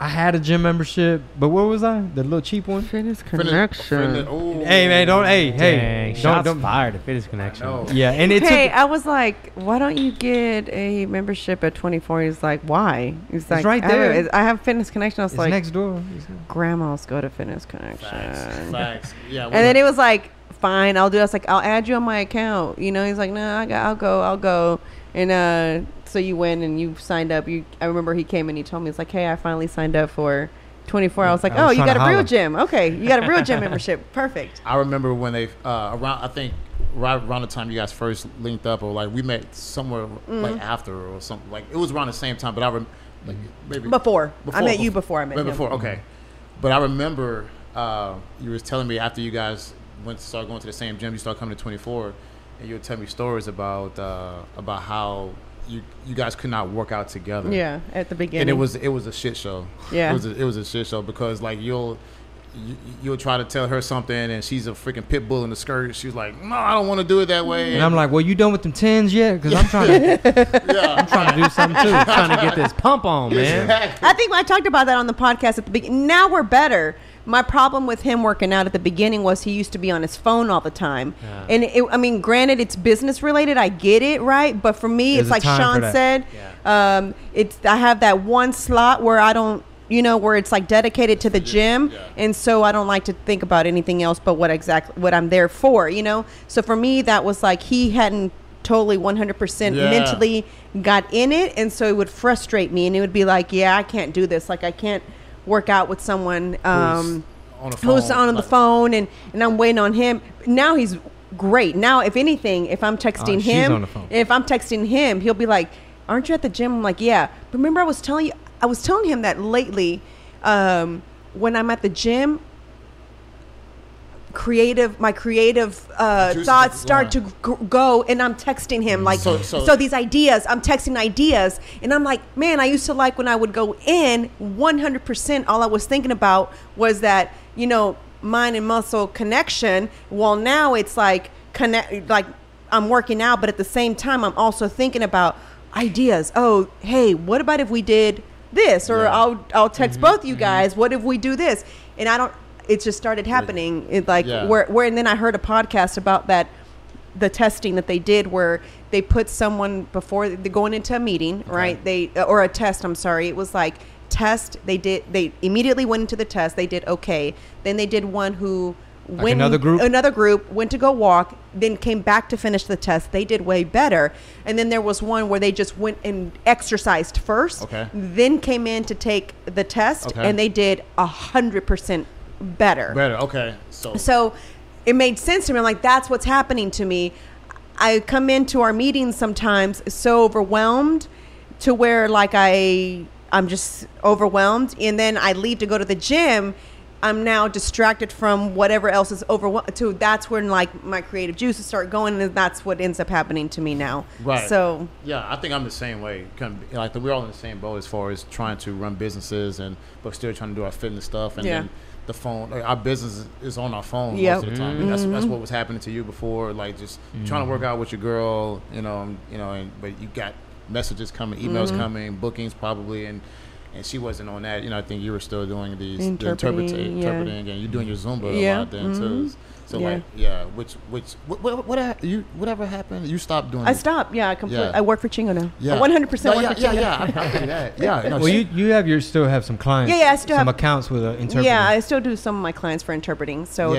I had a gym membership, but what was I? The little cheap one? Fitness Connection. Hey man, Dang, shots don't fired at Fitness Connection. Yeah, and it's I was like, why don't you get a membership at 24? He's like, why? He's like, right there. I have Fitness Connection. I was it's like, next door. grandmas go to Fitness Connection. Facts. Yeah. And then he was like, fine, I'll do it. I was like, I'll add you on my account. He's like, no, I'll go. And so you went and you signed up. I remember he came and he told me, it's like, hey, I finally signed up for 24. I was like, you got a real gym. Okay, you got a real gym membership. Perfect. I remember when they I think right around the time you guys first linked up, or like we met somewhere like after or something. Like it was around the same time, but like maybe before. I met you before I met him. Before, okay. But I remember you was telling me after you guys started going to the same gym, you started coming to 24, and you would tell me stories about how you guys could not work out together. Yeah, at the beginning. And it was a shit show. Yeah. It was a shit show, because like you'll try to tell her something and she's a freaking pit bull in the skirt. She's like, no, I don't want to do it that way. And I'm like, well, you done with them 10s yet? Because I'm trying to do something too. Trying to get this pump on, man. Exactly. I think I talked about that on the podcast at the beginning. Now we're better. My problem with him working out at the beginning was he used to be on his phone all the time. Yeah. And granted, it's business related. I get it, right? But for me, There's it's like Shawn said. Yeah. I have that one slot where I don't, where it's like dedicated to the gym. Yeah. And so I don't like to think about anything else but what I'm there for, So for me, that was like he hadn't totally 100% mentally got in it. And so it would frustrate me. And it would be like, I can't do this. Like I can't work out with someone who's on the phone and I'm waiting on him. Now he's great. Now, if anything, if I'm texting him, he'll be like, aren't you at the gym? I'm like, yeah. But remember I was telling him that lately, when I'm at the gym, my creative thoughts start to go, and I'm texting him like, so these ideas, I'm texting ideas, and I'm like, man, I used to like when I would go in 100%, all I was thinking about was that, mind and muscle connection. Well, now it's like I'm working out, but at the same time, I'm also thinking about ideas. Oh, hey, what about if we did this? Or I'll text both you guys. What if we do this? And it just started happening. And then I heard a podcast about that, the testing that they did where they put someone before they're going into a meeting, right? Or a test. I'm sorry. It was like test. They immediately went into the test. They did okay. Then they did one who went another group went to go walk, then came back to finish the test. They did way better. And then there was one where they just went and exercised first, then came in to take the test, and they did 100% better. Okay. So it made sense to me. I'm like, that's what's happening to me. I come into our meetings sometimes so overwhelmed to where like I'm just overwhelmed, and then I leave to go to the gym. I'm now distracted from whatever else is overwhelmed. That's when like my creative juices start going, and that's what ends up happening to me now. Right. So I think I'm the same way. Like we're all in the same boat as far as trying to run businesses but still trying to do our fitness stuff, and then the phone, like our business is on our phone most of the time. And that's what was happening to you before, like just trying to work out with your girl, but you got messages coming, emails coming, bookings probably, and and she wasn't on that. You know, I think you were still doing the Interpreting, interpreting, and you're doing your Zumba a Yeah. lot then too. So Yeah. like, yeah, whatever happened, you stopped doing. I stopped. Yeah, I completely. Yeah. I work for Chingo now. Yeah. 100% No, work for Chingo. I do that. Yeah. No, Well, you still have some clients. Yeah, I still some have- accounts with interpreting. Yeah, I still do some of my clients for interpreting. So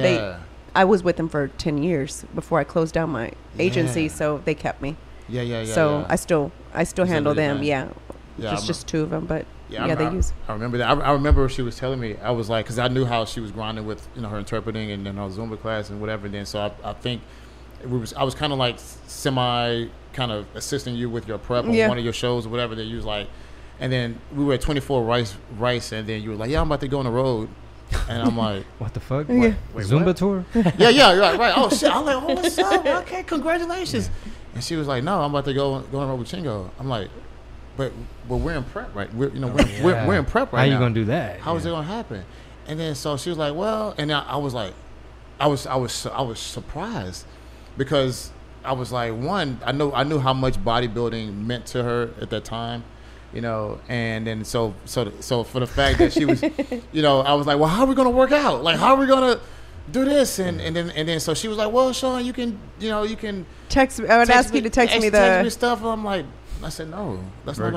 I was with them for 10 years before I closed down my agency. Yeah. So they kept me. Yeah. So I still handle them. man. Yeah. Yeah, just two of them, but Yeah, they use. I remember that. I remember she was telling me. I was like, because I knew how she was grinding with her interpreting and then her Zumba class and whatever. And then so I think I was kind of like semi kind of assisting you with your prep on one of your shows or whatever. That you was like, and then we were at 24 Rice, and then you were like, yeah, I'm about to go on the road, and I'm like, What the fuck? Yeah. wait, Zumba what? tour? Yeah, right. Oh shit! I'm like, oh, what's up? Okay, congratulations. And she was like, no, I'm about to go on the road with Chingo. I'm like, but we're in prep, right? We're in prep right now. How you gonna do that? How is it gonna happen? And then so she was like, well, and I was like, I was surprised because I was like, one, I knew how much bodybuilding meant to her at that time, and then so for the fact that she was, I was like, well, how are we gonna work out? Like, how are we gonna do this? And then so she was like, well, Shawn, you can Text me. I would ask you to text me the. stuff. And I'm like, I said, no, that's not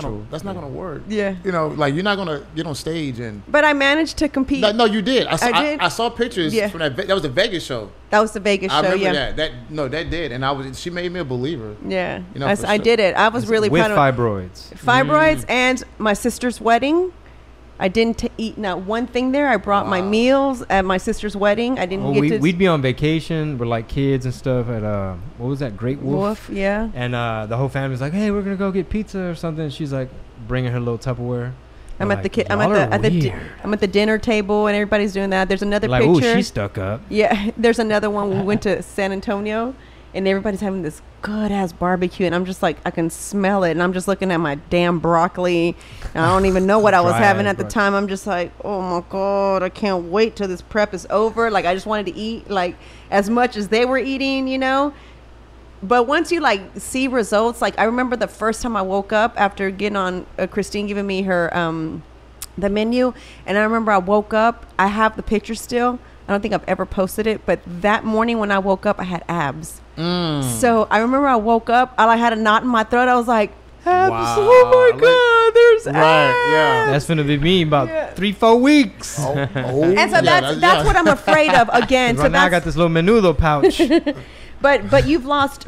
gonna work. Yeah. Like, you're not gonna get on stage and. But I managed to compete. No, you did. I did. I saw pictures from that. That was the Vegas show. That was the Vegas show. I remember Yeah. that did, and she made me a believer. Yeah. For I sure. did it. I was really with proud of fibroids. fibroids and my sister's wedding. I didn't eat not one thing there. I brought my meals at my sister's wedding. I didn't get to. We'd be on vacation with like kids and stuff at what was that, Great Wolf? Yeah. And the whole family was like, "Hey, we're gonna go get pizza or something." She's like, bringing her little Tupperware. I'm at like, I'm at the dinner table and everybody's doing that. There's another like, picture. Oh, she's stuck up. Yeah, there's another one. We went to San Antonio, and everybody's having this good ass barbecue, and I'm just like, I can smell it, and I'm just looking at my damn broccoli. And I don't even know what I was Dry having ass at the broccoli. time. I'm just like, oh my god, I can't wait till this prep is over. Like, I just wanted to eat like as much as they were eating, But once you like see results, like I remember the first time I woke up after getting on Christine giving me her the menu, and I remember I woke up. I have the picture still. I don't think I've ever posted it, but that morning when I woke up, I had abs. So I remember I woke up, I had a knot in my throat. I was like, abs! Wow. Oh my god, there's Right, abs! yeah. That's gonna be me about 3-4 weeks. And so that's what I'm afraid of again. Right So now I got this little menudo pouch. But you've lost.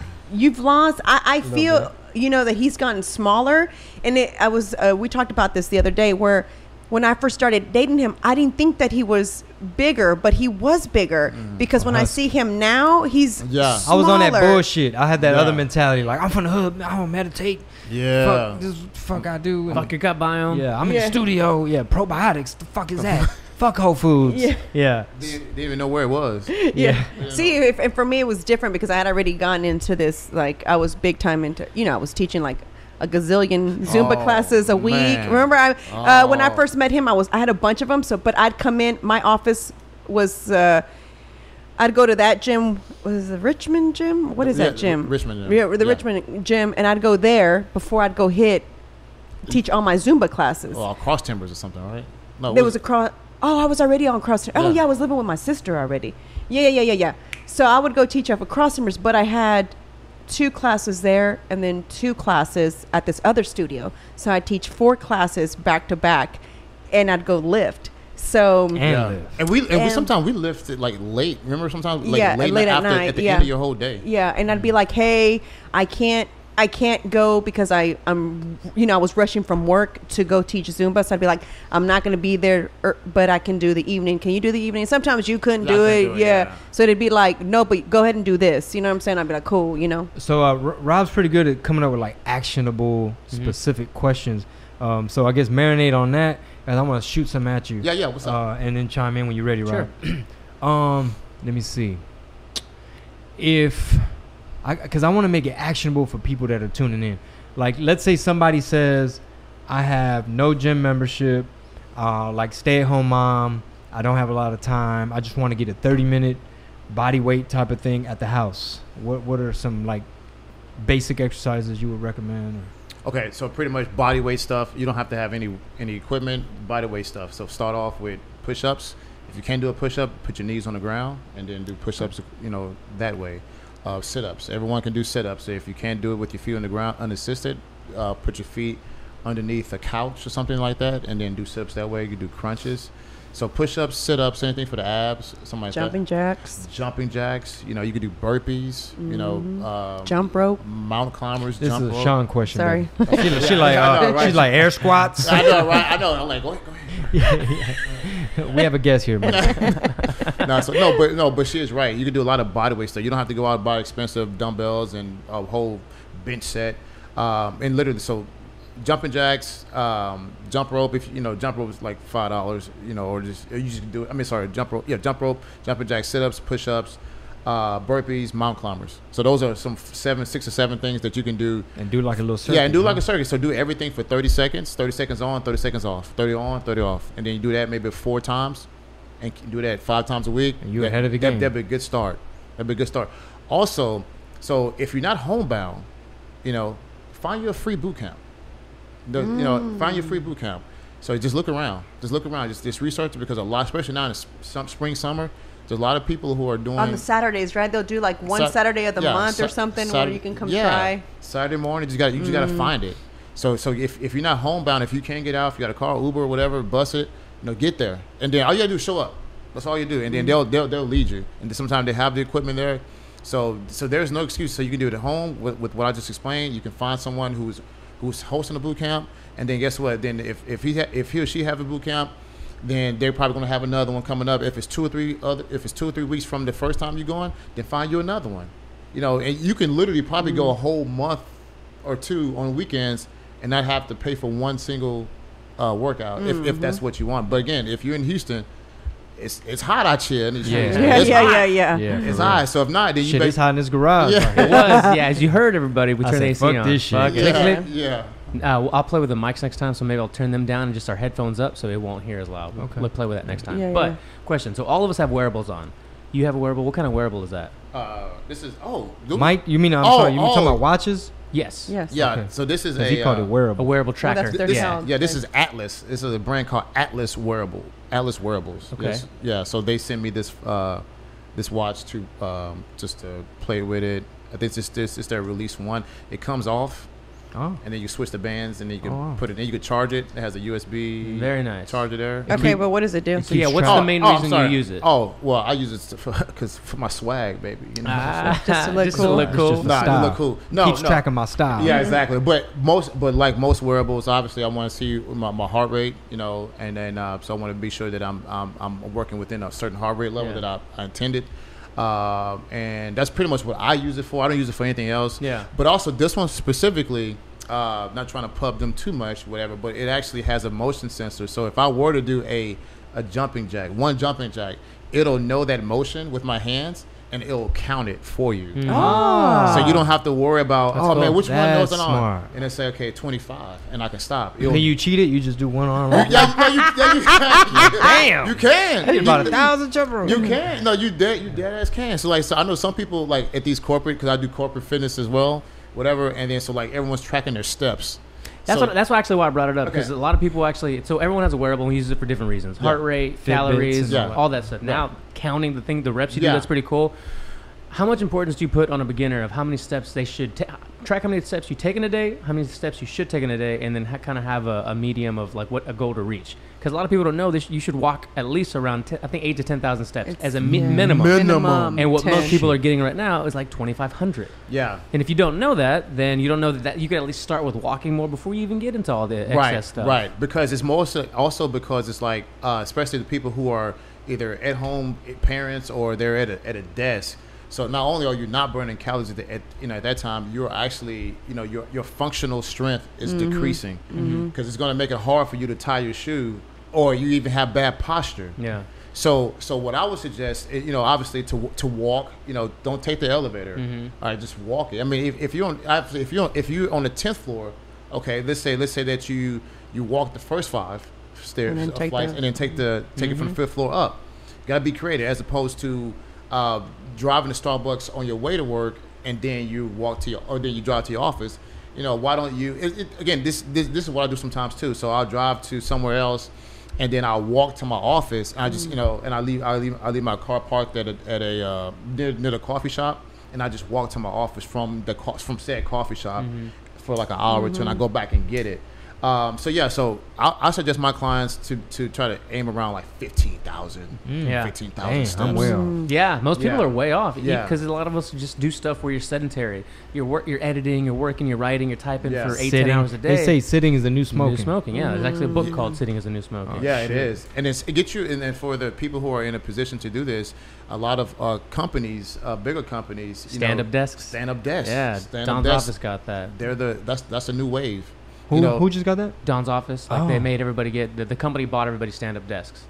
I feel that he's gotten smaller, and we talked about this the other day where when I first started dating him, I didn't think that he was bigger, but he was bigger because when I see him now, he's Yeah. I was on that smaller. bullshit. I had that Yeah. other mentality, like I'm from the hood. I don't meditate. Yeah. Fuck this. Fuck I do. Fuck your gut biome. Yeah, I'm in Yeah. the studio. Yeah, probiotics. The fuck is that? Fuck Whole Foods. Yeah. Yeah. Didn't even know where it was. Yeah. See, and for me, it was different because I had already gotten into this. Like, I was big time into, I was teaching like a gazillion Zumba classes a week. man. Remember, when I first met him, I had a bunch of them. So, but I'd come in. My office was. I'd go to that gym. Was it the Richmond gym? What is that gym? Richmond gym. Yeah, the Yeah. Richmond gym, and I'd go there before I'd go teach all my Zumba classes. Oh, Cross Timbers or something, right? No, There was a cross. Oh, I was already on cross. Oh, Yeah. yeah, I was living with my sister already. Yeah. So I would go teach up at cross timbers, but I had 2 classes there and then 2 classes at this other studio. So I'd teach 4 classes back to back, and I'd go lift. So And we sometimes we lifted like late. Remember sometimes like Yeah, late at after night, at the yeah. end of your whole day. yeah, and I'd be like, hey, I can't go because I'm I was rushing from work to go teach Zumba. So I'd be like, I'm not going to be there, but I can do the evening. Can you do the evening? Sometimes you couldn't Yeah, I do couldn't it. do it, Yeah. yeah. So it'd be like, no, but go ahead and do this. You know what I'm saying? I'd be like, cool, So Rob's pretty good at coming up with like actionable, specific questions. So I guess marinate on that, and I'm gonna shoot some at you. Yeah. What's up? And then chime in when you're ready, Sure. Rob. Let me see. Because I want to make it actionable for people that are tuning in. Like, let's say somebody says, I have no gym membership, like stay-at-home mom, I don't have a lot of time, I just want to get a 30-minute body weight type of thing at the house. What are some, like, basic exercises you would recommend? Okay, so pretty much body weight stuff. You don't have to have any equipment. Body weight stuff. So start off with push-ups. If you can't do a push-up, put your knees on the ground and then do push-ups. That way. Sit-ups. Everyone can do sit-ups. So if you can't do it with your feet on the ground unassisted, put your feet underneath a couch or something like that, and then do sit-ups that way. You can do crunches. So push-ups, sit-ups, anything for the abs, something like Jumping jacks. Jumping jacks. You could do burpees. Jump rope. Mountain climbers. This jump is a rope. Shawn question. Sorry. She's like air squats. I know, right? I know. I'm like, go ahead. We have a guest here, man. But she is right. You can do a lot of body weight stuff. You don't have to go out and buy expensive dumbbells and a whole bench set. And literally, so jumping jacks, jump rope. If jump rope is like $5. Or you just do it. Jump rope. Yeah, jump rope, jumping jacks, sit-ups, push-ups, burpees, mountain climbers. So those are some 6 or 7 things that you can do. And do like a little circuit. Yeah, and do like a circuit. So do everything for 30 seconds. 30 seconds on, 30 seconds off. 30 on, 30 off. And then you do that maybe 4 times. And do that 5 times a week. And you're ahead of the game. That'd be a good start. Also, so if you're not homebound, find you a free boot camp. Find your free boot camp. So just look around. Just research it, because a lot, especially now in spring, summer, there's a lot of people who are doing On the Saturdays, right? They'll do like one Saturday of the month or something where you can come try. Saturday morning, you just got to find it. So if you're not homebound, if you can't get out, if you got a car, Uber, or whatever, bus it, get there. And then all you got to do is show up. That's all you do. And then they'll lead you. And sometimes they have the equipment there. So there's no excuse. So you can do it at home with what I just explained. You can find someone who's hosting a boot camp, and then guess what? Then if he or she have a boot camp, then they're probably going to have another one coming up. If it's 2 or 3 weeks from the first time you're going, then find you another one. And you can literally probably go a whole month or 2 on weekends and not have to pay for one single workout if that's what you want. But again, if you're in Houston, it's hot out here. Yeah. It's hot. So if not, then Shit, it's hot in this garage. Yeah. Right? It was, as you heard, everybody, we turned the AC fuck on. this shit. Yeah. I'll play with the mics next time, so maybe I'll turn them down and just our headphones up so it won't hear as loud. We'll play with that next time. But question, so all of us have wearables on. You have a wearable. What kind of wearable is that? This is Mike, you mean talking about watches? Yes. Yeah. Okay. So this is he called it wearable. A wearable tracker. This is Atlas. This is a brand called Atlas Wearables. Okay. So they sent me this watch to just to play with it. I think it's their release one. It comes off. Oh. And then you switch the bands, and then you can put it in. You can charge it. It has a USB Very nice. charger there. Okay, but what does it do? So what's the main reason you use it? Oh, well, I use it for my swag, baby. Just to look cool. To look cool. Keeps track of my style. Yeah, exactly. But like most wearables, obviously, I want to see my heart rate, and then so I want to be sure that I'm working within a certain heart rate level that I intended. And that's pretty much what I use it for. I don't use it for anything else. Yeah. But also this one specifically, not trying to pub them too much, whatever, but it actually has a motion sensor. So if I were to do a jumping jack, one jumping jack, it'll know that motion with my hands, and it'll count it for you. So you don't have to worry about, man, which one goes on? Smart. And then say, okay, 25, and I can stop. Can you cheat it? You just do one arm. Right? You can. Damn. You can. I need about 1,000 jump ropes. You can. No, you dead ass can. So I know some people like at these corporate, because I do corporate fitness as well, whatever. And then so like everyone's tracking their steps. That's actually why I brought it up, because a lot of people so everyone has a wearable and uses it for different reasons. Heart rate, calories, all that stuff. Now counting the reps you do, that's pretty cool. How much importance do you put on a beginner of how many steps they should track, how many steps you take in a day, how many steps you should take in a day, and then kind of have a medium of like what a goal to reach? Because a lot of people don't know this. You should walk at least around 8 to 10,000 steps as a minimum. And what 10. most people are getting right now is like 2,500. Yeah. And if you don't know that, then you don't know that you can at least start with walking more before you even get into all the excess stuff. Right. Because it's also because it's like especially the people who are either at home parents or they're at a desk. So not only are you not burning calories at that time, you're actually your functional strength is decreasing, because it's going to make it hard for you to tie your shoe, or you even have bad posture. Yeah. So what I would suggest, obviously to walk, don't take the elevator. All right, just walk it. I mean, if you're on the 10th floor, okay, let's say that you walk the first 5 stairs and then take it from the 5th floor up. You gotta be creative, as opposed to driving to Starbucks on your way to work, and then you drive to your office. why don't you? Again, this is what I do sometimes too. So I'll drive to somewhere else, and then I'll walk to my office. And I just and I leave my car parked at a near the coffee shop, and I just walk to my office from said coffee shop for like an hour or two, and I go back and get it. So I suggest my clients to try to aim around like 15,000 steps. I'm way off. Yeah, most people are way off. Because a lot of us just do stuff where you're sedentary. You're editing, you're working, you're writing, you're typing for 8-10 hours a day. They say sitting is the new smoking. Yeah. There's actually a book called Sitting is the New Smoking. It is. And it gets you, and then for the people who are in a position to do this, a lot of companies, bigger companies, stand-up desks. Yeah, Don's office got that. That's a new wave. Who just got that? Don's office. They made everybody get the company bought everybody stand-up desks.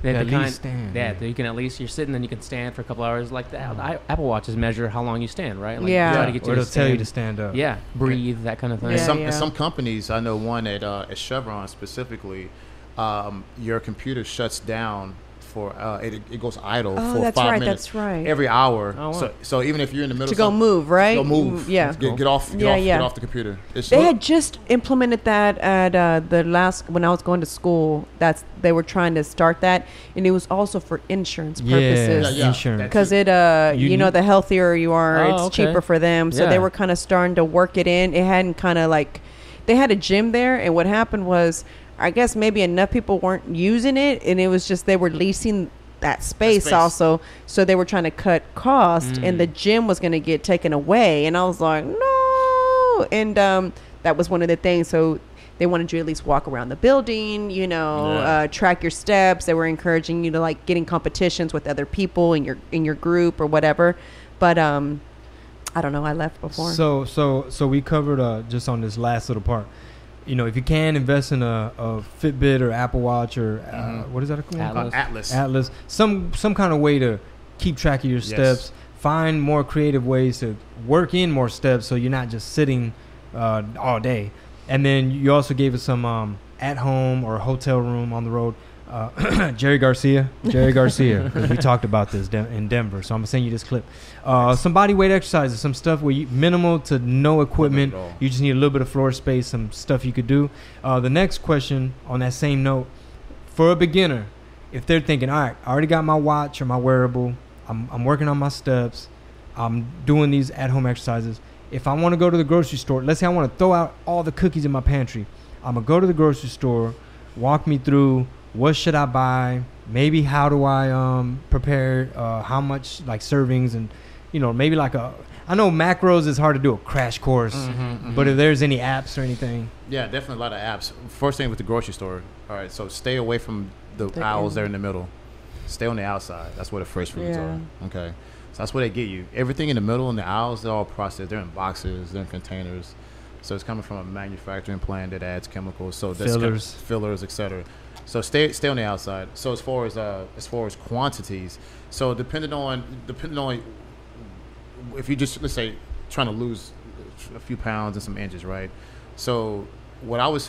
They at least stand. Yeah, you can at least you're sitting and you can stand for a couple hours. Like the Apple Watches measure how long you stand, right? Like yeah. Try to get you or to it'll tell you to stand up. Yeah, breathe, that kind of thing. And some companies, I know one at Chevron specifically, your computer shuts down for it goes idle for 5 minutes. That's right. Every hour. Oh, wow. So even if you're in the middle to go move, right? Go move. Yeah. Get off the computer. They had just implemented that at the last when I was going to school. They were trying to start that, and it was also for insurance purposes. Yeah, insurance. Because it the healthier you are, it's cheaper for them. So they were kind of starting to work it in. It hadn't kind of like they had a gym there, and what happened was, I guess maybe enough people weren't using it, and it was just they were leasing that space also. So they were trying to cut cost, and the gym was going to get taken away. And I was like, no. And that was one of the things. So they wanted you to at least walk around the building, track your steps. They were encouraging you to like get in competitions with other people in your group or whatever. But I don't know. I left before. So we covered just on this last little part. If you can invest in a Fitbit or Apple Watch or what is that called? Atlas. Some kind of way to keep track of your steps. Find more creative ways to work in more steps so you're not just sitting all day. And then you also gave us some at home or hotel room on the road. Jerry Garcia, because we talked about this in Denver. So I'm gonna send you this clip. Some body weight exercises, some stuff where you minimal to no equipment. You just need a little bit of floor space, some stuff you could do. The next question on that same note, for a beginner, if they're thinking, all right, I already got my watch or my wearable, I'm working on my steps, I'm doing these at-home exercises. If I want to go to the grocery store, let's say I want to throw out all the cookies in my pantry, I'm gonna go to the grocery store. Walk me through. What should I buy? Maybe how do I prepare? How much like servings and maybe like I know macros is hard to do a crash course, but if there's any apps or anything. Yeah, definitely a lot of apps. First thing with the grocery store. All right, so stay away from the aisles there in the middle. Stay on the outside. That's where the fresh foods are. Okay, so that's where they get you. Everything in the middle and the aisles, they're all processed. They're in boxes. They're in containers. So it's coming from a manufacturing plant that adds chemicals. So that's fillers, etc. So stay on the outside. So as far as quantities, so depending on if you just let's say trying to lose a few pounds and some inches, right? So what I would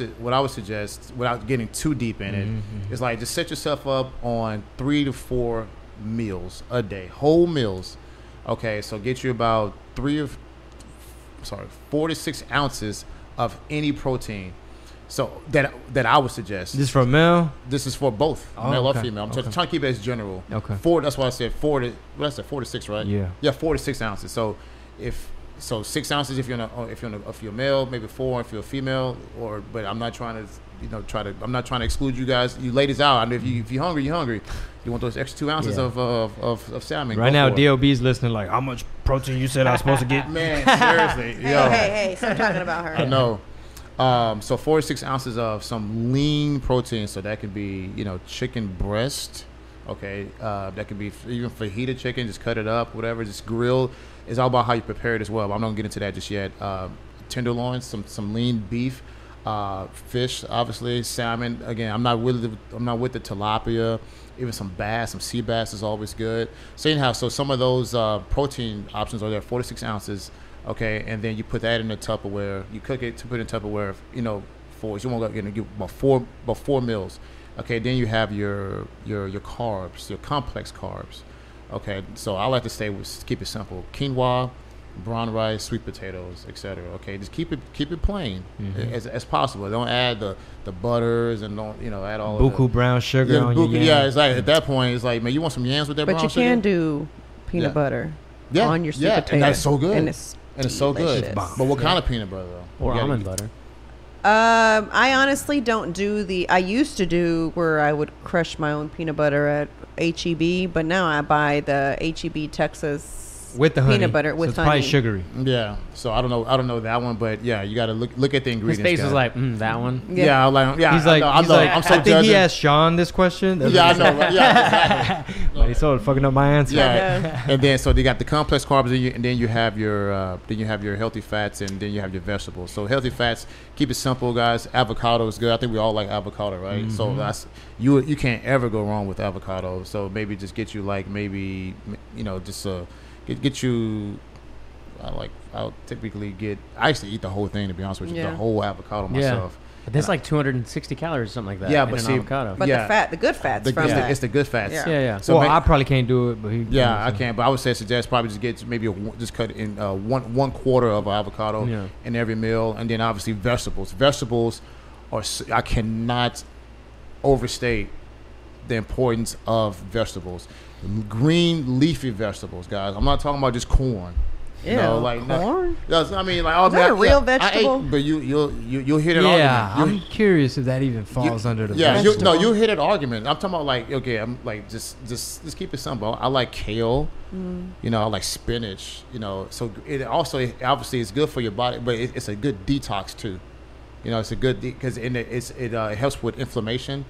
suggest without getting too deep in it is like just set yourself up on 3 to 4 meals a day, whole meals. Okay, so get you about 4 to 6 ounces of any protein. So that I would suggest. This for male? This is for both male or female. I'm trying to keep it as general. Okay. 4. That's why I said 4 to 6, right? Yeah. Yeah, 4 to 6 ounces. So 6 ounces if you're a male, maybe 4 if you're a female. But I'm not trying to I'm not trying to exclude you guys, you ladies out. I mean, if you're hungry, you're hungry. You want those extra 2 ounces of salmon. Right now, DOB's listening like, how much protein you said I was supposed to get? Man, seriously. Hey, stop talking about her. I know. So 4 to 6 ounces of some lean protein. So that could be, chicken breast. Okay. That could be even fajita chicken. Just cut it up, whatever. Just grill. It's all about how you prepare it as well. But I'm not gonna get into that just yet. Tenderloins, some lean beef, fish, obviously, salmon. Again, I'm not with the tilapia. Even some bass, some sea bass is always good. So anyhow, some of those protein options are there, 4 to 6 ounces. Okay, and then you put that in a Tupperware. You cook it to put in Tupperware. For you want to get about four meals. Okay, then you have your carbs, your complex carbs. Okay, so I like to keep it simple: quinoa, brown rice, sweet potatoes, etc. Okay, just keep it plain as possible. Don't add the butters and don't add all buku brown sugar on your yams. Yeah, it's like at that point it's like, man, you want some yams with that brown sugar? But you can do peanut butter on your sweet potato. And that's so good. And it's so good. But what kind of peanut butter though? Or almond butter? I honestly don't do I used to do where I would crush my own peanut butter at HEB, but now I buy the HEB Texas with the honey. Peanut butter with so it's honey. Probably sugary. Yeah. So I don't know that one, but yeah, you got to look at the ingredients. His face is like, that one. Yeah, He's like, I'm so I think he asked Shawn this question. Yeah, I know. Right? Yeah, exactly. But he's sort of fucking up my answer. Yeah. And then so they got the complex carbs, and then you have your healthy fats, and then you have your vegetables. So healthy fats, keep it simple, guys. Avocado is good. I think we all like avocado, right? So that's you can't ever go wrong with avocado. So maybe just get you get you I'll typically I used to eat the whole thing, to be honest with you, the whole avocado myself. But that's like 260 calories or something like that. Yeah, but see, avocado. But the good fats from that. It's the good fats. Yeah. So I probably can't do it, but I can. But I would suggest probably just get maybe just cut in one quarter of avocado in every meal, and then obviously vegetables. Vegetables I cannot overstate the importance of vegetables. Green leafy vegetables, guys. I'm not talking about just corn. Ew, corn? I mean, like, is that a real vegetable? But you'll hit it. Yeah, I'm curious if that even falls under the. Yeah, you'll hit an argument. I'm talking about like, okay, I'm like just keep it simple. I like kale. I like spinach. So it also obviously it's good for your body, but it's a good detox too. It's a good because it helps with inflammation,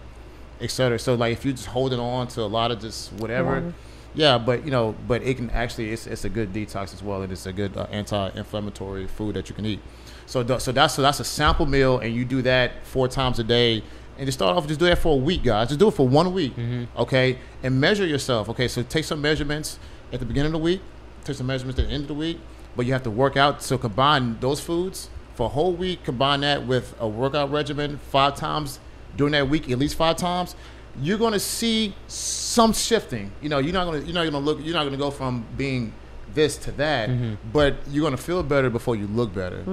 etc. So like if you're just holding on to a lot of just whatever. Yeah, but it can actually it's a good detox as well, and it's a good anti-inflammatory food that you can eat. So that's a sample meal, and you do that 4 times a day, and just start off just do that for a week, guys. Just do it for 1 week, okay, and measure yourself. Okay, so take some measurements at the beginning of the week, take some measurements at the end of the week, but you have to work out. So combine those foods for a whole week. Combine that with a workout regimen 5 times during that week, at least 5 times. You're going to see some shifting. You're not going to go from being this to that, but you're going to feel better before you look better.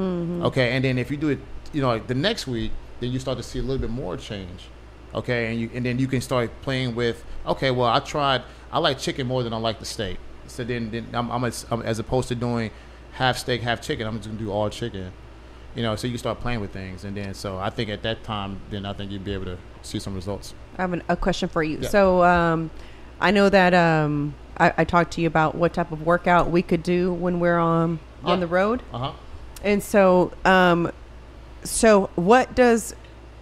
Okay, and then if you do it, the next week, then you start to see a little bit more change. Okay, and then you can start playing with. Okay, well, I like chicken more than I like the steak. So then I'm as opposed to doing half steak, half chicken, I'm just going to do all chicken. So you start playing with things, and then so I think at that time, then I think you'd be able to see some results. I have a question for you. Yeah. So I know that I talked to you about what type of workout we could do when we're on the road. And so what does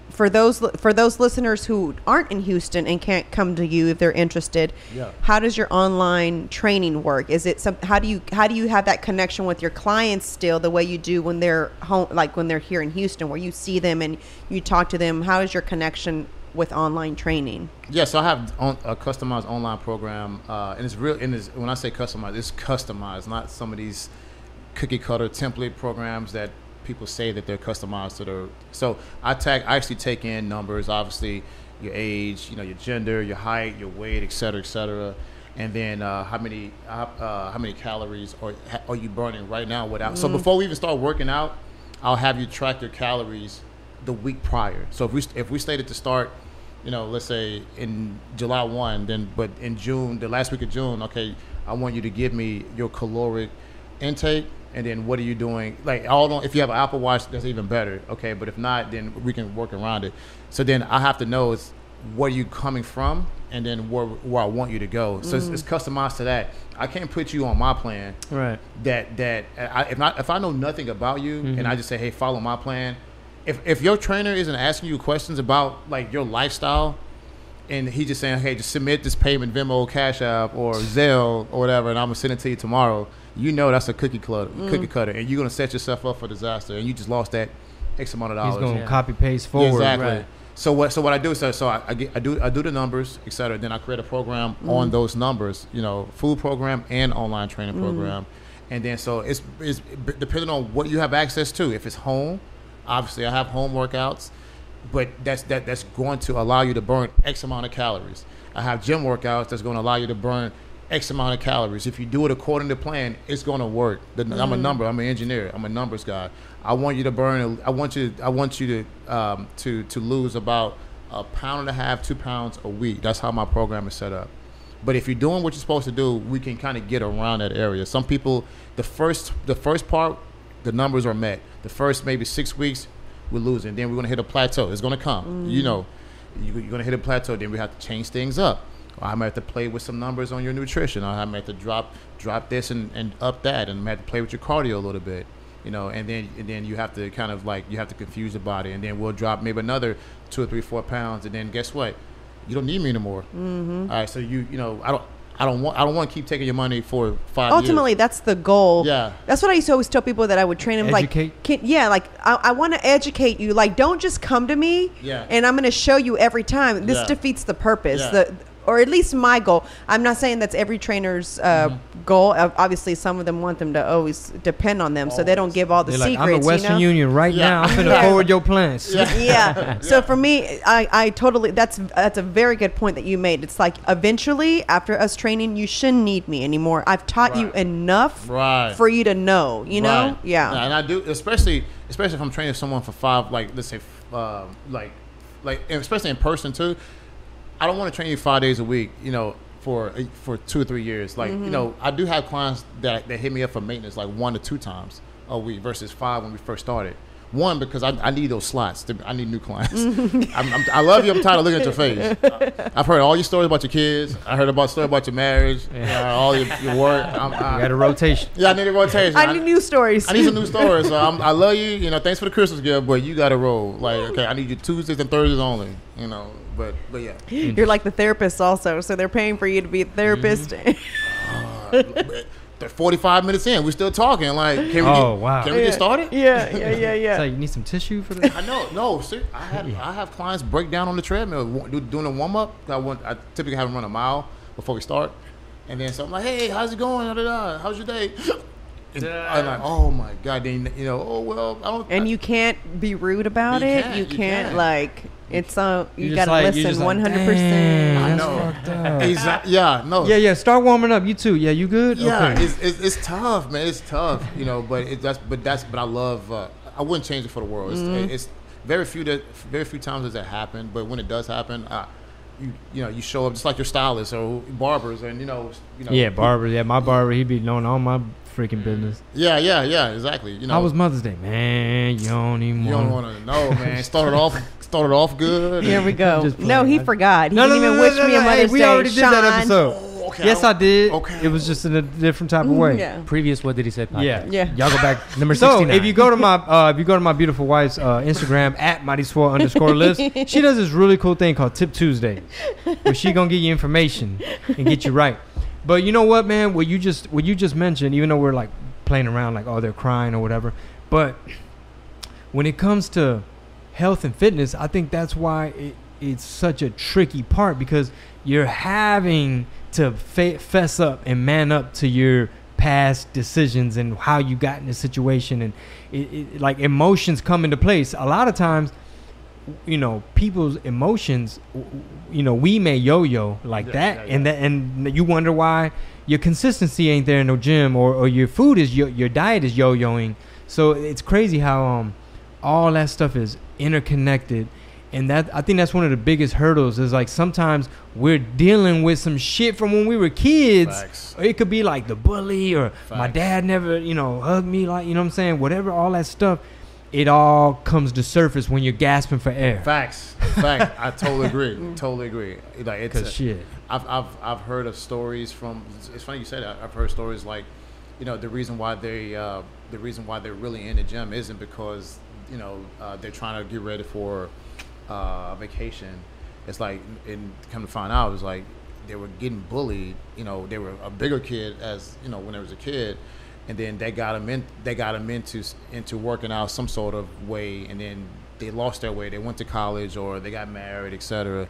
for those listeners who aren't in Houston and can't come to you if they're interested, how does your online training work? Is it how do you have that connection with your clients still the way you do when they're home, like when they're here in Houston, where you see them and you talk to them? How is your connection with online training? So I have a customized online program, and it's real. And when I say customized, it's customized, not some of these cookie cutter template programs that people say that they're customized to their. So I actually take in numbers, obviously your age, your gender, your height, your weight, et cetera, and then how many calories are you burning right now without. So before we even start working out, I'll have you track your calories the week prior. So if we stated to start, let's say in July 1, but in June, the last week of June, okay, I want you to give me your caloric intake. And then what are you doing? Like, if you have an Apple Watch, that's even better. Okay, but if not, then we can work around it. So then I have to know is where you coming from, and then where I want you to go. So it's customized to that. I can't put you on my plan. Right. If I know nothing about you, and I just say, hey, follow my plan. If your trainer isn't asking you questions about like your lifestyle, and he just saying, hey, just submit this payment, Venmo, Cash App, or Zelle, or whatever, and I'm gonna send it to you tomorrow. That's a cookie cutter, and you're gonna set yourself up for disaster, and you just lost that X amount of dollars. He's gonna copy paste forward. Exactly. Right. So what I do is I do the numbers, et cetera. Then I create a program on those numbers, food program and online training program, and then so it's depending on what you have access to. If it's home, obviously I have home workouts, but that's going to allow you to burn X amount of calories. I have gym workouts that's going to allow you to burn X amount of calories. If you do it according to plan, it's going to work. I'm a number. I'm an engineer. I'm a numbers guy. I want you to burn. I want you to lose about 1.5 pounds, 2 pounds a week. That's how my program is set up. But if you're doing what you're supposed to do, we can kind of get around that area. Some people, the first part, the numbers are met. The first maybe 6 weeks, we're losing. Then we're going to hit a plateau. It's going to come. You know, you're going to hit a plateau. Then we have to change things up. I might have to play with some numbers on your nutrition. I might have to drop this and up that, and I might have to play with your cardio a little bit, you know. And then you have to kind of like you have to confuse the body, and then we'll drop maybe another 2 or 3, 4 pounds, and then guess what? You don't need me anymore. All right, so you know I don't want to keep taking your money for 5 years. Ultimately, that's the goal. Yeah. That's what I used to always tell people that I would train them. Educate? I want to educate you. Like, don't just come to me and I'm going to show you every time. This defeats the purpose. Yeah. Or at least my goal. I'm not saying that's every trainer's goal. Obviously, some of them want them to always depend on them, so they don't give all the secrets. I'm a Western Union right now. I'm going to forward your plans. Yeah. So for me, I totally. That's a very good point that you made. It's like eventually, after us training, you shouldn't need me anymore. I've taught you enough for you to know. You know. Yeah. And I do, especially if I'm training someone for 5, like let's say, like, and especially in person too. I don't want to train you 5 days a week, you know, for 2 or 3 years. Like, you know, I do have clients that hit me up for maintenance like 1 to 2 times a week versus 5 when we first started. 1, because I need those slots. I need new clients. I love you. I'm tired of looking at your face. I've heard all your stories about your kids. I heard about story about your marriage, all your work. You got a rotation. Yeah, I need a rotation. I need new stories. I need some new stories. So I love you. You know, thanks for the Christmas gift, but you got to roll. Like, okay, I need you Tuesdays and Thursdays only. You know. But yeah, you're like the therapist also, so they're paying for you to be a therapist. They're 45 minutes in, we're still talking. Like, can we get started? Yeah. So you need some tissue for that? I know. No, I have clients break down on the treadmill doing a warm up. I typically have them run a mile before we start, and then so I'm like, hey, how's it going? How's your day? I'm like, oh my God, then you know, oh well, I don't. And you can't be rude about it. You can't like. It's you gotta listen 100%. I know. Exactly. Yeah. No. Yeah. Start warming up. You too. Yeah. You good? Yeah. Okay. It's tough, man. It's tough. You know, but I love. I wouldn't change it for the world. It's very few times does that happen, but when it does happen, you show up just like your stylist or barbers, and you know. Yeah, barbers. Yeah, my barber, he be knowing all my freaking business. Yeah, exactly. You know. How was Mother's Day, man? You don't want to know, man. Started off good. Here we go. No, he forgot. He didn't even wish me a Mother's Day. We already did that episode. Oh, okay. Yes, I did. Okay. It was just in a different type of way. Yeah. Previous What Did He Say podcast. Yeah. Y'all go back number 69. So if you go to my beautiful wife's Instagram at @MightySwole_Liz, she does this really cool thing called Tip Tuesday, where she gonna give you information and get you right. But you know what, man? What you just mentioned, even though we're like playing around like, oh, they're crying or whatever, but when it comes to health and fitness, I think that's why it's such a tricky part, because you're having to fess up and man up to your past decisions and how you got in the situation, and it like emotions come into place. A lot of times, you know, people's emotions, you know, we may yo-yo like that. And you wonder why your consistency ain't there in no gym, or your food is your diet is yo-yoing. So it's crazy how all that stuff is interconnected, and that I think that's one of the biggest hurdles. Is like sometimes we're dealing with some shit from when we were kids. Facts. Or it could be like the bully, or my dad never, you know, hugged me, like, you know what I'm saying, whatever, all that stuff. It all comes to surface when you're gasping for air. Facts. I totally agree. Like, it's shit. I've heard of stories from. It's funny you say that. I've heard stories like, you know, the reason why they're really in the gym isn't because, you know, they're trying to get ready for a vacation. It's like, and come to find out, it was like they were getting bullied. You know, they were a bigger kid, as you know, when they was a kid. And then they got them into working out some sort of way, and then they lost their way. They went to college or they got married, etc.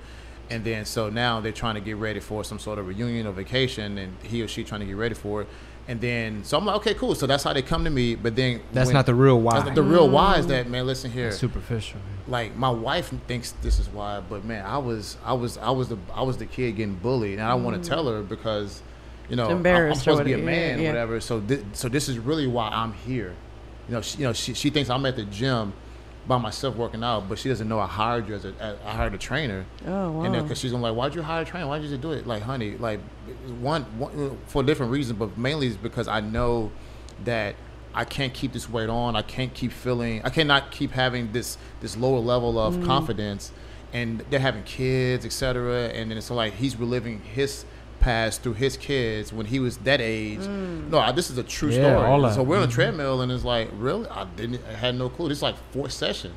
And then so now they're trying to get ready for some sort of reunion or vacation, and he or she trying to get ready for it. And then so I'm like, okay, cool. So that's how they come to me. But then that's not the real why. The real why is that, man, listen here. It's superficial. Like, my wife thinks this is why, but man, I was the kid getting bullied, and I don't want to tell her because, I'm supposed to be a man, whatever. So this is really why I'm here. She thinks I'm at the gym by myself working out, but she doesn't know I hired you I hired a trainer. Oh, wow. And then because she's gonna why'd you hire a trainer? Why'd you just do it? Like, honey, like one for different reasons, but mainly is because I know that I can't keep this weight on. I cannot keep having this lower level of confidence, and they're having kids, etc. And then it's like he's reliving his past through his kids when he was that age. No, this is a true story. So we're on a treadmill, and it's like, really, I had no clue. This is like fourth session,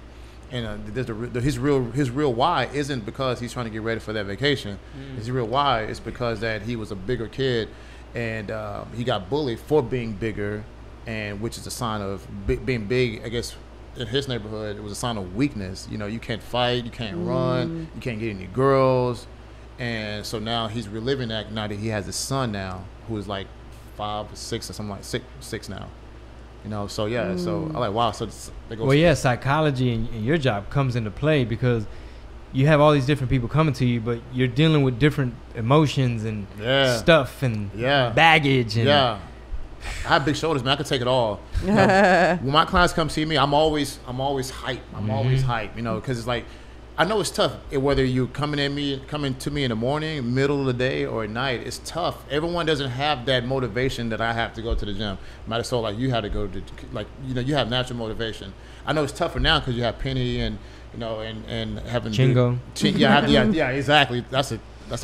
and his real why isn't because he's trying to get ready for that vacation. His real why is because that he was a bigger kid, and he got bullied for being bigger, and which is a sign of being big. I guess in his neighborhood, it was a sign of weakness. You can't fight, you can't run, you can't get any girls. And so now he's reliving that now that he has a son now who is like 5 or 6 or something, like six now. So yeah, so I'm like, wow. So psychology in your job comes into play because you have all these different people coming to you, but you're dealing with different emotions and stuff and baggage. And I have big shoulders, man. I can take it all. When my clients come see me, I'm always hype. I'm always hype, because it's like, I know it's tough whether you coming to me in the morning, middle of the day, or at night. It's tough. Everyone doesn't have that motivation that I have to go to the gym. Might as well like you had to go to you have natural motivation. I know it's tougher now because you have Penny and and having Chingo. Yeah, exactly. That's a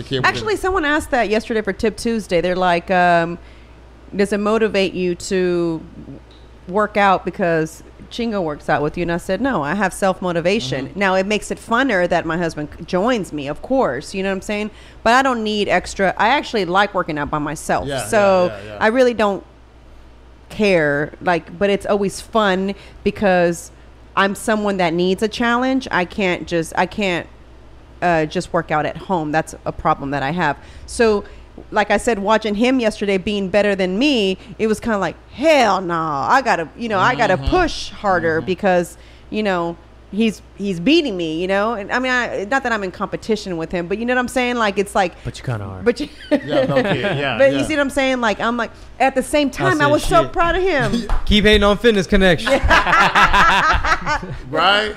kid. Actually, someone asked that yesterday for Tip Tuesday. They're like, does it motivate you to work out because Chingo works out with you? And I said, no, I have self-motivation. Now, it makes it funner that my husband joins me, of course, you know what I'm saying? But I don't need extra. I actually like working out by myself. I really don't care, but it's always fun because I'm someone that needs a challenge. I can't just work out at home. That's a problem that I have. So like I said, watching him yesterday being better than me, it was kind of like, hell no, I gotta push harder because he's beating me, and I mean, not that I'm in competition with him, but you know what I'm saying, like it's like, but you kind of are, but you but you see what I'm saying, like I'm like, at the same time I was so proud of him. Keep hating on Fitness Connection. right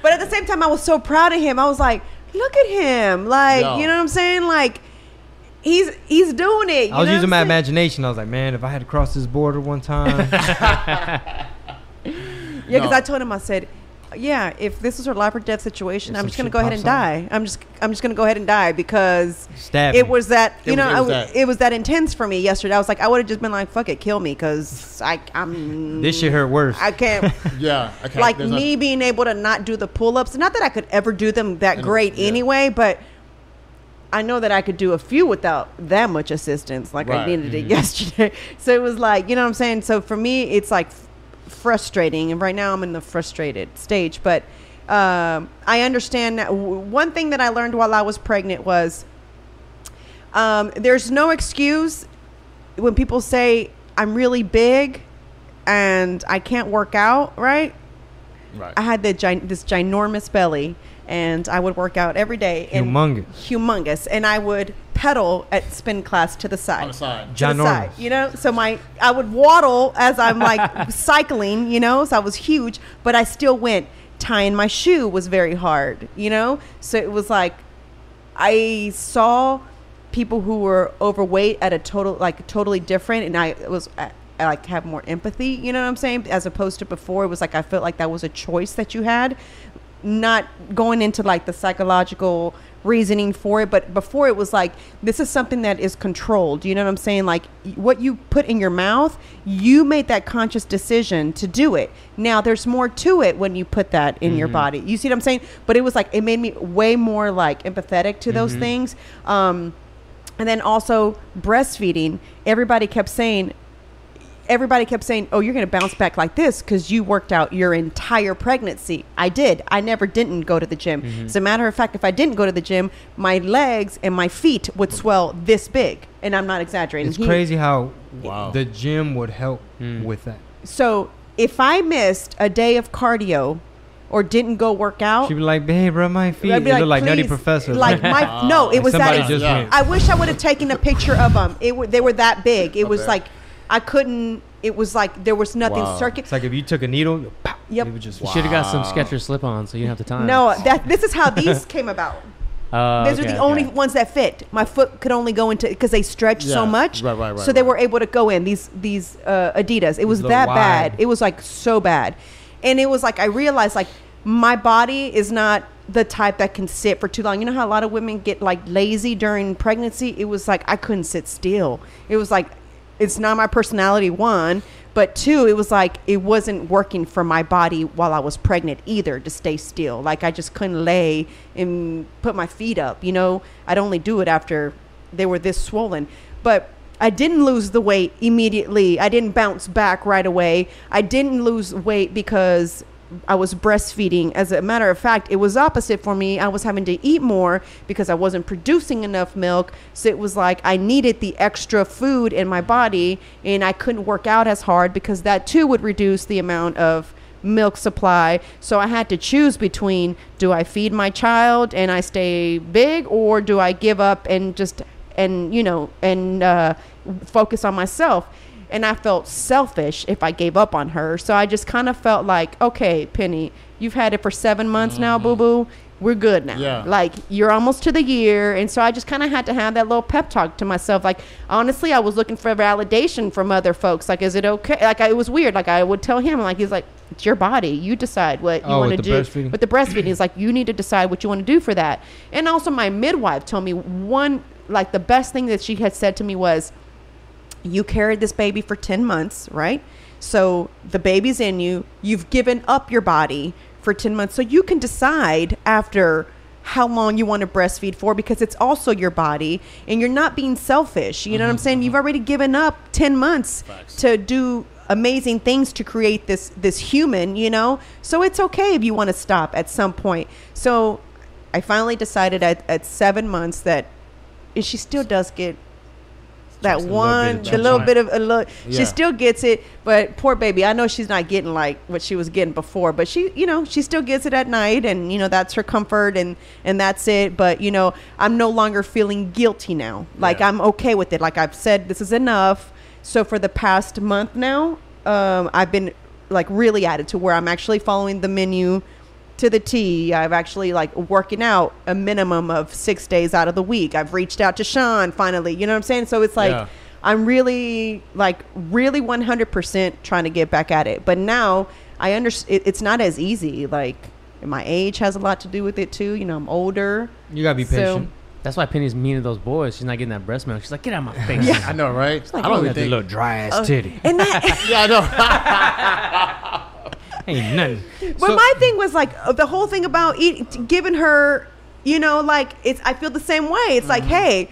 but at the same time I was so proud of him. I was like, look at him, like you know what I'm saying, like he's doing it. I was using my imagination. I was like, man, if I had to cross this border one time. Because I told him, I said, yeah, if this was her life or death situation, I'm just gonna go ahead and die. I'm just gonna go ahead and die because it was that it was that intense for me yesterday. I was like, I would have just been like, fuck it, kill me, because I'm this shit hurt worse. I can't. I can't. Like me being able to not do the pull-ups, not that I could ever do them that great anyway, but I know that I could do a few without that much assistance, like I needed it yesterday. So it was like, you know what I'm saying? So for me, it's like frustrating. And right now I'm in the frustrated stage. But I understand that. One thing that I learned while I was pregnant was there's no excuse when people say I'm really big and I can't work out, right? I had this ginormous belly. And I would work out every day. Humongous. And I would pedal at spin class to the side. On the side. To the side, So I would waddle as I'm like cycling, so I was huge, but I still went. Tying my shoe was very hard, So it was like, I saw people who were overweight at a totally different, and I like have more empathy, you know what I'm saying? As opposed to before, it was like, I felt like that was a choice that you had. Not going into like the psychological reasoning for it, but before it was like, this is something that is controlled, you know what I'm saying? Like what you put in your mouth, you made that conscious decision to do it. Now there's more to it when you put that in your body, you see what I'm saying? But it was like, it made me way more like empathetic to those things. And then also breastfeeding, everybody kept saying, oh, you're going to bounce back like this because you worked out your entire pregnancy. I did. I never didn't go to the gym. As a matter of fact, if I didn't go to the gym, my legs and my feet would swell this big. And I'm not exaggerating. It's crazy how the gym would help with that. So if I missed a day of cardio, or didn't go work out. She'd be like, babe, rub my feet. It looked like Nutty Professor. Like my no, it was that. I wish I would have taken a picture of them. They were that big. It was like I couldn't. It was like there was nothing circuit. It's like if you took a needle. Yep. It would just. You should have got some Skechers slip-ons so you didn't have the time. No, this is how these came about. These are the only ones that fit. My foot could only go into because they stretch so much. Right. So they were able to go in these Adidas. It was that bad. It was like so bad, and it was like I realized like my body is not the type that can sit for too long. You know how a lot of women get like lazy during pregnancy? It was like I couldn't sit still. It was like it's not my personality, one, but two, it was like it wasn't working for my body while I was pregnant either to stay still. Like I just couldn't lay and put my feet up, you know. I'd only do it after they were this swollen. But I didn't lose the weight immediately. I didn't bounce back right away. I didn't lose weight because I was breastfeeding. As a matter of fact, it was opposite for me. I was having to eat more because I wasn't producing enough milk. So it was like I needed the extra food in my body, and I couldn't work out as hard because that too would reduce the amount of milk supply. So I had to choose between, do I feed my child and I stay big, or do I give up and just focus on myself? And I felt selfish if I gave up on her. So I just kind of felt like, okay, Penny, you've had it for 7 months now, boo-boo. We're good now. Yeah. Like, you're almost to the year. And so I just kind of had to have that little pep talk to myself. Like, honestly, I was looking for validation from other folks. Like, is it okay? Like, it was weird. Like, I would tell him, like, he's like, it's your body. You decide what you want to do. With the breastfeeding, he's like, you need to decide what you want to do for that. And also my midwife told me the best thing that she had said to me was, you carried this baby for 10 months, right? So the baby's in you. You've given up your body for 10 months. So you can decide after how long you want to breastfeed for, because it's also your body and you're not being selfish. You know what I'm saying? You've already given up 10 months to do amazing things to create this human, you know? So it's okay if you want to stop at some point. So I finally decided at 7 months that she still does get that one, the little bit of a look. She still gets it, but poor baby, I know she's not getting like what she was getting before, but she still gets it at night, and that's her comfort, and that's it. But I'm no longer feeling guilty now. Like I'm okay with it. Like I've said, this is enough. So for the past month now, I've been like really at it to where I'm actually following the menu to the T. I've actually like working out a minimum of 6 days out of the week. I've reached out to Shawn finally, you know what I'm saying? So it's like, I'm really 100% trying to get back at it. But now I understand it's not as easy. Like my age has a lot to do with it too. I'm older. You gotta be patient. That's why Penny's mean to those boys. She's not getting that breast milk. She's like, get out of my face. I know, right? Like, I don't even think a little dry ass titty. And that I know. Ain't nothing. But my thing was like the whole thing about giving her, I feel the same way. It's like, hey,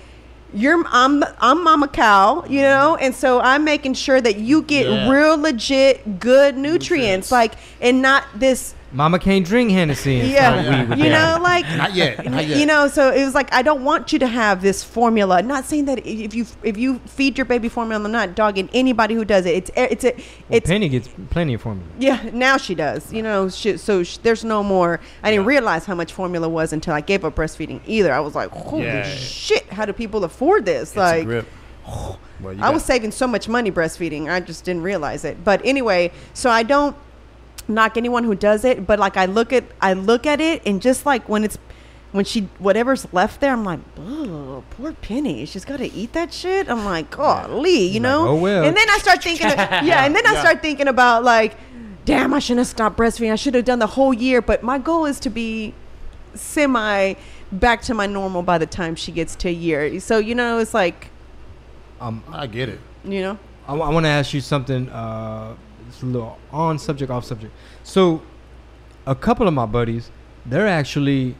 I'm Mama Cow, and so I'm making sure that you get real legit good nutrients, and not this. Mama can't drink Hennessy. Not yet. So it was like, I don't want you to have this formula. Not saying that if you feed your baby formula, I'm not dogging anybody who does it. Penny gets plenty of formula. Yeah, now she does. There's no more. I didn't realize how much formula was until I gave up breastfeeding either. I was like, holy shit, how do people afford this? It's a grip. I was saving so much money breastfeeding. I just didn't realize it. But anyway, so I don't knock anyone who does it, but like I look at it, and just like when she whatever's left there, I'm like, oh, poor Penny, she's got to eat that shit. I'm like, golly, Like, oh well. And then I start thinking, I start thinking about like, damn, I shouldn't have stopped breastfeeding. I should have done the whole year. But my goal is to be semi back to my normal by the time she gets to a year. So it's like, I get it. I want to ask you something. It's a little on subject, off subject. So a couple of my buddies, they're actually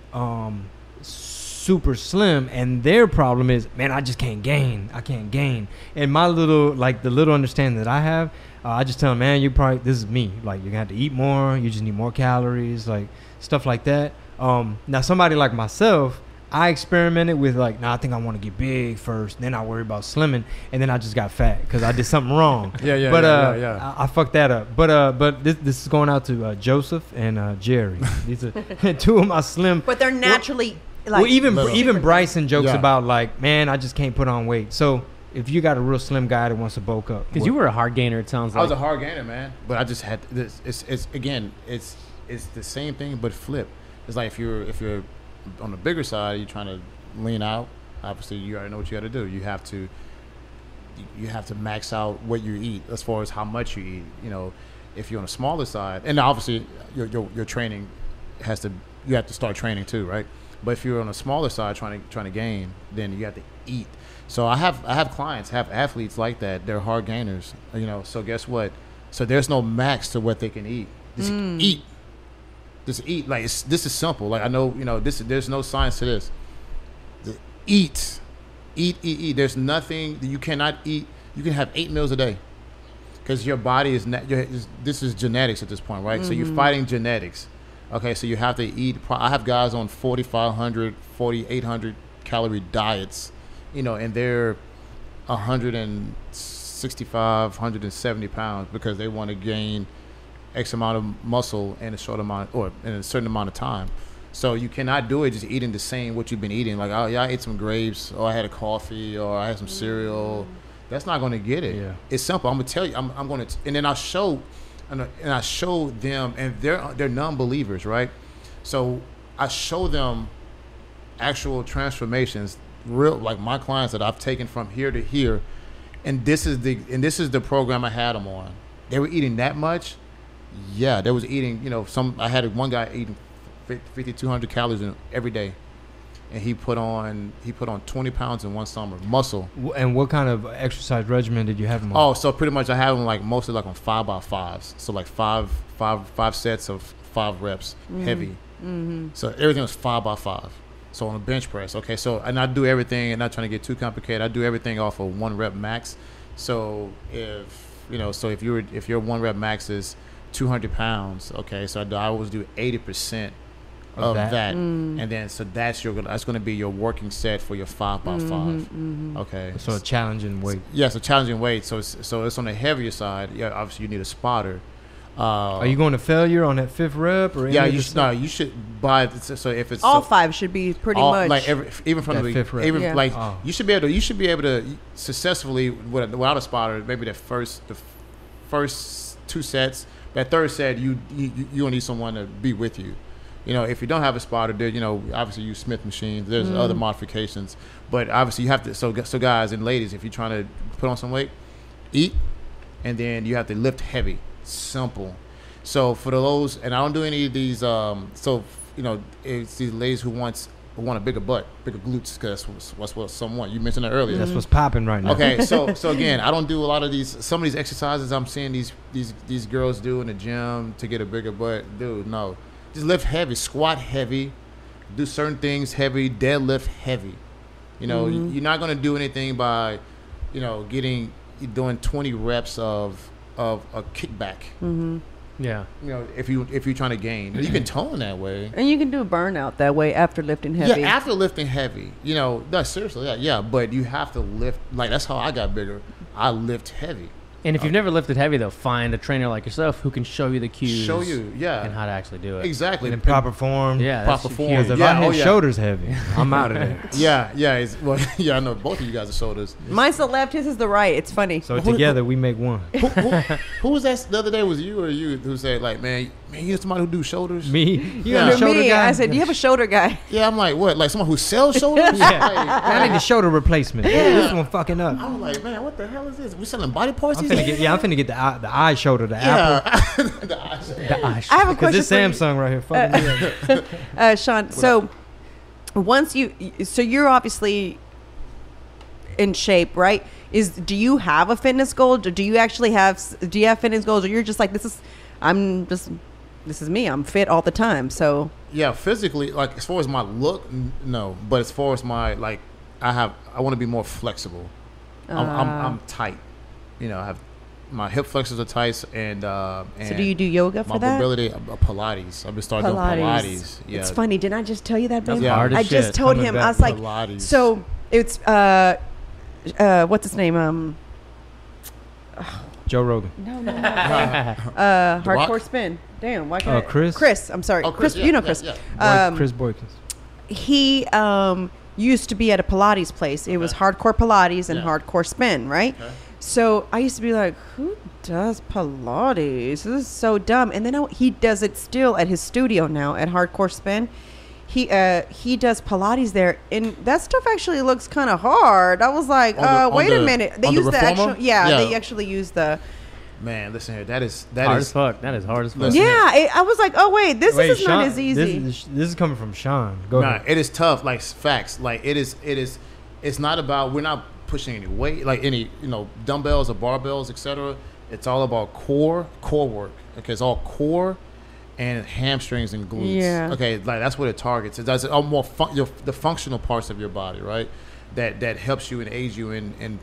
super slim, and their problem is, man, I just can't gain. I can't gain. And my little understanding that I have, I just tell them, man, this is me. Like, you're gonna have to eat more. You just need more calories, like stuff like that. Now somebody like myself, I experimented with like, I think I want to get big first, then I worry about slimming, and then I just got fat because I did something wrong. But I fucked that up. But this is going out to Joseph and Jerry. These are two of my slim. But they're naturally even Bryson jokes about like, man, I just can't put on weight. So if you got a real slim guy that wants to bulk up, because you were a hard gainer, it sounds like. I was a hard gainer, man. But I just had this. It's the same thing, but flip. It's like if you're on the bigger side, you're trying to lean out. Obviously, you already know what you got to do. You have to max out what you eat as far as how much you eat. You know, if you're on the smaller side, and obviously your training you have to start training too, right? But if you're on a smaller side trying to gain, then you have to eat. So I have clients, have athletes like that. They're hard gainers. You know, so guess what? So there's no max to what they can eat. Just eat. Just eat. Like this is simple. Like I know, you know, there's no science to this. Eat. There's nothing you cannot eat. You can have 8 meals a day, because your body is this is genetics at this point, right? So you're fighting genetics. Okay, so you have to eat. I have guys on 4,500, 4,800 calorie diets, you know, and they're 165, 170 pounds because they want to gain X amount of muscle in a short amount or in a certain amount of time. So you cannot do it just eating the same what you've been eating. Like, oh yeah, I ate some grapes, or I had a coffee, or I had some cereal. That's not going to get it. Yeah. It's simple. I'm gonna tell you. I'm going to, and then I show them, and they're non-believers, right? So I show them actual transformations, real, like my clients that I've taken from here to here, and this is the program I had them on. They were eating that much. Yeah, they was eating, you know, I had one guy eating 5,200 calories every day, and he put on 20 pounds in one summer, muscle. And what kind of exercise regimen did you have him on? Oh, so pretty much I have him like mostly like on 5x5s, so like five sets of 5 reps, heavy. So everything was 5x5. So on a bench press, okay. So, and I do everything, and not trying to get too complicated. I do everything off of 1 rep max. So if your 1 rep max is 200 pounds, okay, so I always do 80% of that. And then so that's going to be your working set for your 5x5. Okay, so a challenging weight. Yes, a challenging weight. So it's on the heavier side. Yeah, obviously you need a spotter. Are you going to failure on that 5th rep? Or yeah, you should buy. So if it's all 5 should be pretty much like even from the 5th rep. Even like you should be able to successfully without a spotter. Maybe the first 2 sets. That 3rd set, you will need someone to be with you. You know, if you don't have a spotter, there, you know, obviously use Smith machines. There's other modifications, but obviously you have to. So guys and ladies, if you're trying to put on some weight, eat, and then you have to lift heavy. Simple. So for those, and I don't do any of these. So you know, it's these ladies who want a bigger butt, bigger glutes, because that's what some want. You mentioned that earlier. That's what's popping right now. Okay, so again, I don't do a lot of these. Some of these exercises I'm seeing these girls do in the gym to get a bigger butt. Dude, no, just lift heavy, squat heavy, do certain things heavy, deadlift heavy. You know, you're not gonna do anything by, you know, doing 20 reps of a kickback. Yeah, you know, if you're trying to gain, you can tone that way, and you can do burnout that way after lifting heavy. Yeah, after lifting heavy, you know, no, seriously, yeah. But you have to lift. Like that's how I got bigger. I lift heavy. And if you've never lifted heavy, though, find a trainer like yourself who can show you the cues. Show you, yeah. And how to actually do it. Exactly. In proper form. Yeah. Proper form. Because if I hit shoulders heavy, I'm out of there. Yeah. I know both of you guys are shoulders. Mine's the left, his is the right. It's funny. So together we make one. Who was that the other day? Was you or you who said, like, man, you're somebody who do shoulders? Me? You a shoulder guy? I said, you have a shoulder guy. Yeah, I'm like, what? Like someone who sells shoulders? Yeah. I need a shoulder replacement. Yeah. This one fucking up. I'm like, man, what the hell is this? We selling body parts? I'm finna get the eye shoulder, the apple. The eye shoulder. The eye shoulder. I have a question this for you. Samsung right here fucking me up. Shawn, so you're obviously in shape, right? Do you have a fitness goal? Or do you have fitness goals, or you're just like, this is me. I'm fit all the time. So yeah, physically, like as far as my look, no. But as far as my like, I want to be more flexible. I'm tight. You know, I have my hip flexors are tight, and so do you do yoga for my that? mobility, Pilates. I've been starting doing Pilates. Yeah, it's funny. Didn't I just tell you that, babe? hard as I just shit. told Coming him. I back. was like, Pilates. so it's what's his name? Joe Rogan. No. Hardcore Rock? Spin. Damn. Why can't Chris? Chris. I'm sorry. Oh, Chris. yeah, You know yeah, Chris. yeah. Chris Boykins. He used to be at a Pilates place. It was hardcore Pilates and Yeah. hardcore spin, right? Okay. So I used to be like, who does Pilates? This is so dumb. And then he does it still at his studio now at Hardcore Spin. He does Pilates there, and that stuff actually looks kind of hard. I was like, wait a minute. They use the actual, they actually use the. Man, listen here. That is hard as fuck. That is hard as fuck. Listen Yeah, I was like, oh wait, this is Shawn, not as easy. This is coming from Shawn. Go Nah, ahead. it is tough. Like facts. Like it is. It's not about. We're not pushing any weight, like any dumbbells or barbells, etc. It's all about core work. Okay, it's all core and hamstrings and glutes. Yeah. Okay, like that's what it targets. It does all more the functional parts of your body, right? That helps you and aids you in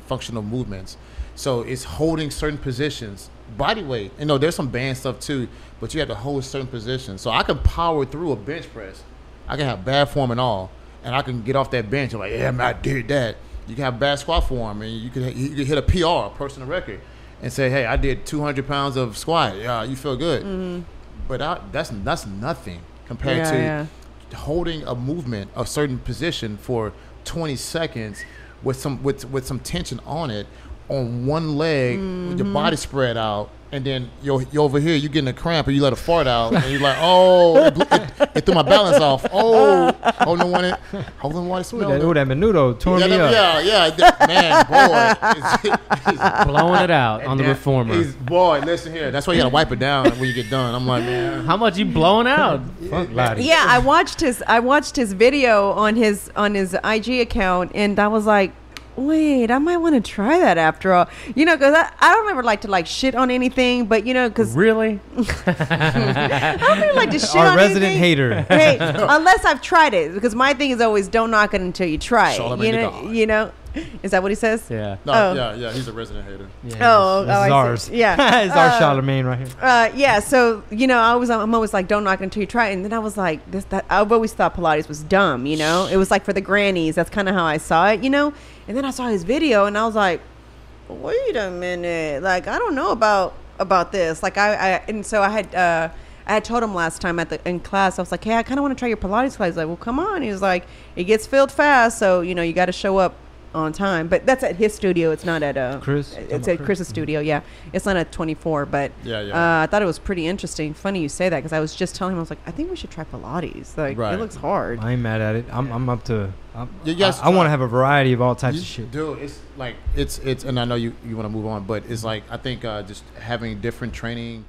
functional movements. So it's holding certain positions, body weight. There's some band stuff too, but you have to hold certain positions. So I can power through a bench press. I can have bad form and all, and I can get off that bench and like, yeah, I did that. You can have bad squat form, and you can hit a PR, a personal record, and say, hey, I did 200 pounds of squat. Yeah, you feel good. Mm-hmm. But that's nothing compared to holding a movement, a certain position for 20 seconds with some tension on it, on one leg, with your body spread out, and then you're over here, you're getting a cramp, and you let a fart out, and you're like, oh, it threw my balance off. Oh, hold on, one smell. That menudo tore me up. Man, boy, it's blowing it out on the reformer. Boy, listen here. That's why you gotta wipe it down when you get done. I'm like, man, how much you blowing out? Fuck Lottie. Yeah, I watched his video on his IG account, and I was like, wait, I might want to try that after all. Because I don't ever like to shit on anything, but because really, I don't ever like to shit Our on resident anything. hater. Hey, unless I've tried it, because my thing is always don't knock it until you try it. Is that what he says? Yeah. No, yeah, he's a resident hater. Yeah, this is ours. Yeah, it's our Charlemagne right here. yeah. So I'm always like, don't knock it until you try it. And then I was like, I've always thought Pilates was dumb. It was like for the grannies. That's kind of how I saw it. And then I saw his video, and I was like, wait a minute. Like, I don't know about this. Like, so I had told him last time in class, I was like, hey, I kind of want to try your Pilates class. He's like, well, come on. He was like, it gets filled fast, so you got to show up on time. But that's at his studio. It's not at Chris. It's at Chris's studio. Yeah, it's not at 24. But I thought it was pretty interesting. Funny you say that, because I was just telling him, I was like, I think we should try Pilates. Like, it looks hard. I ain't mad at it. I'm up to. I want to have a variety of all types of shit. Dude, it's like it's and I know you want to move on, but it's like I think just having different training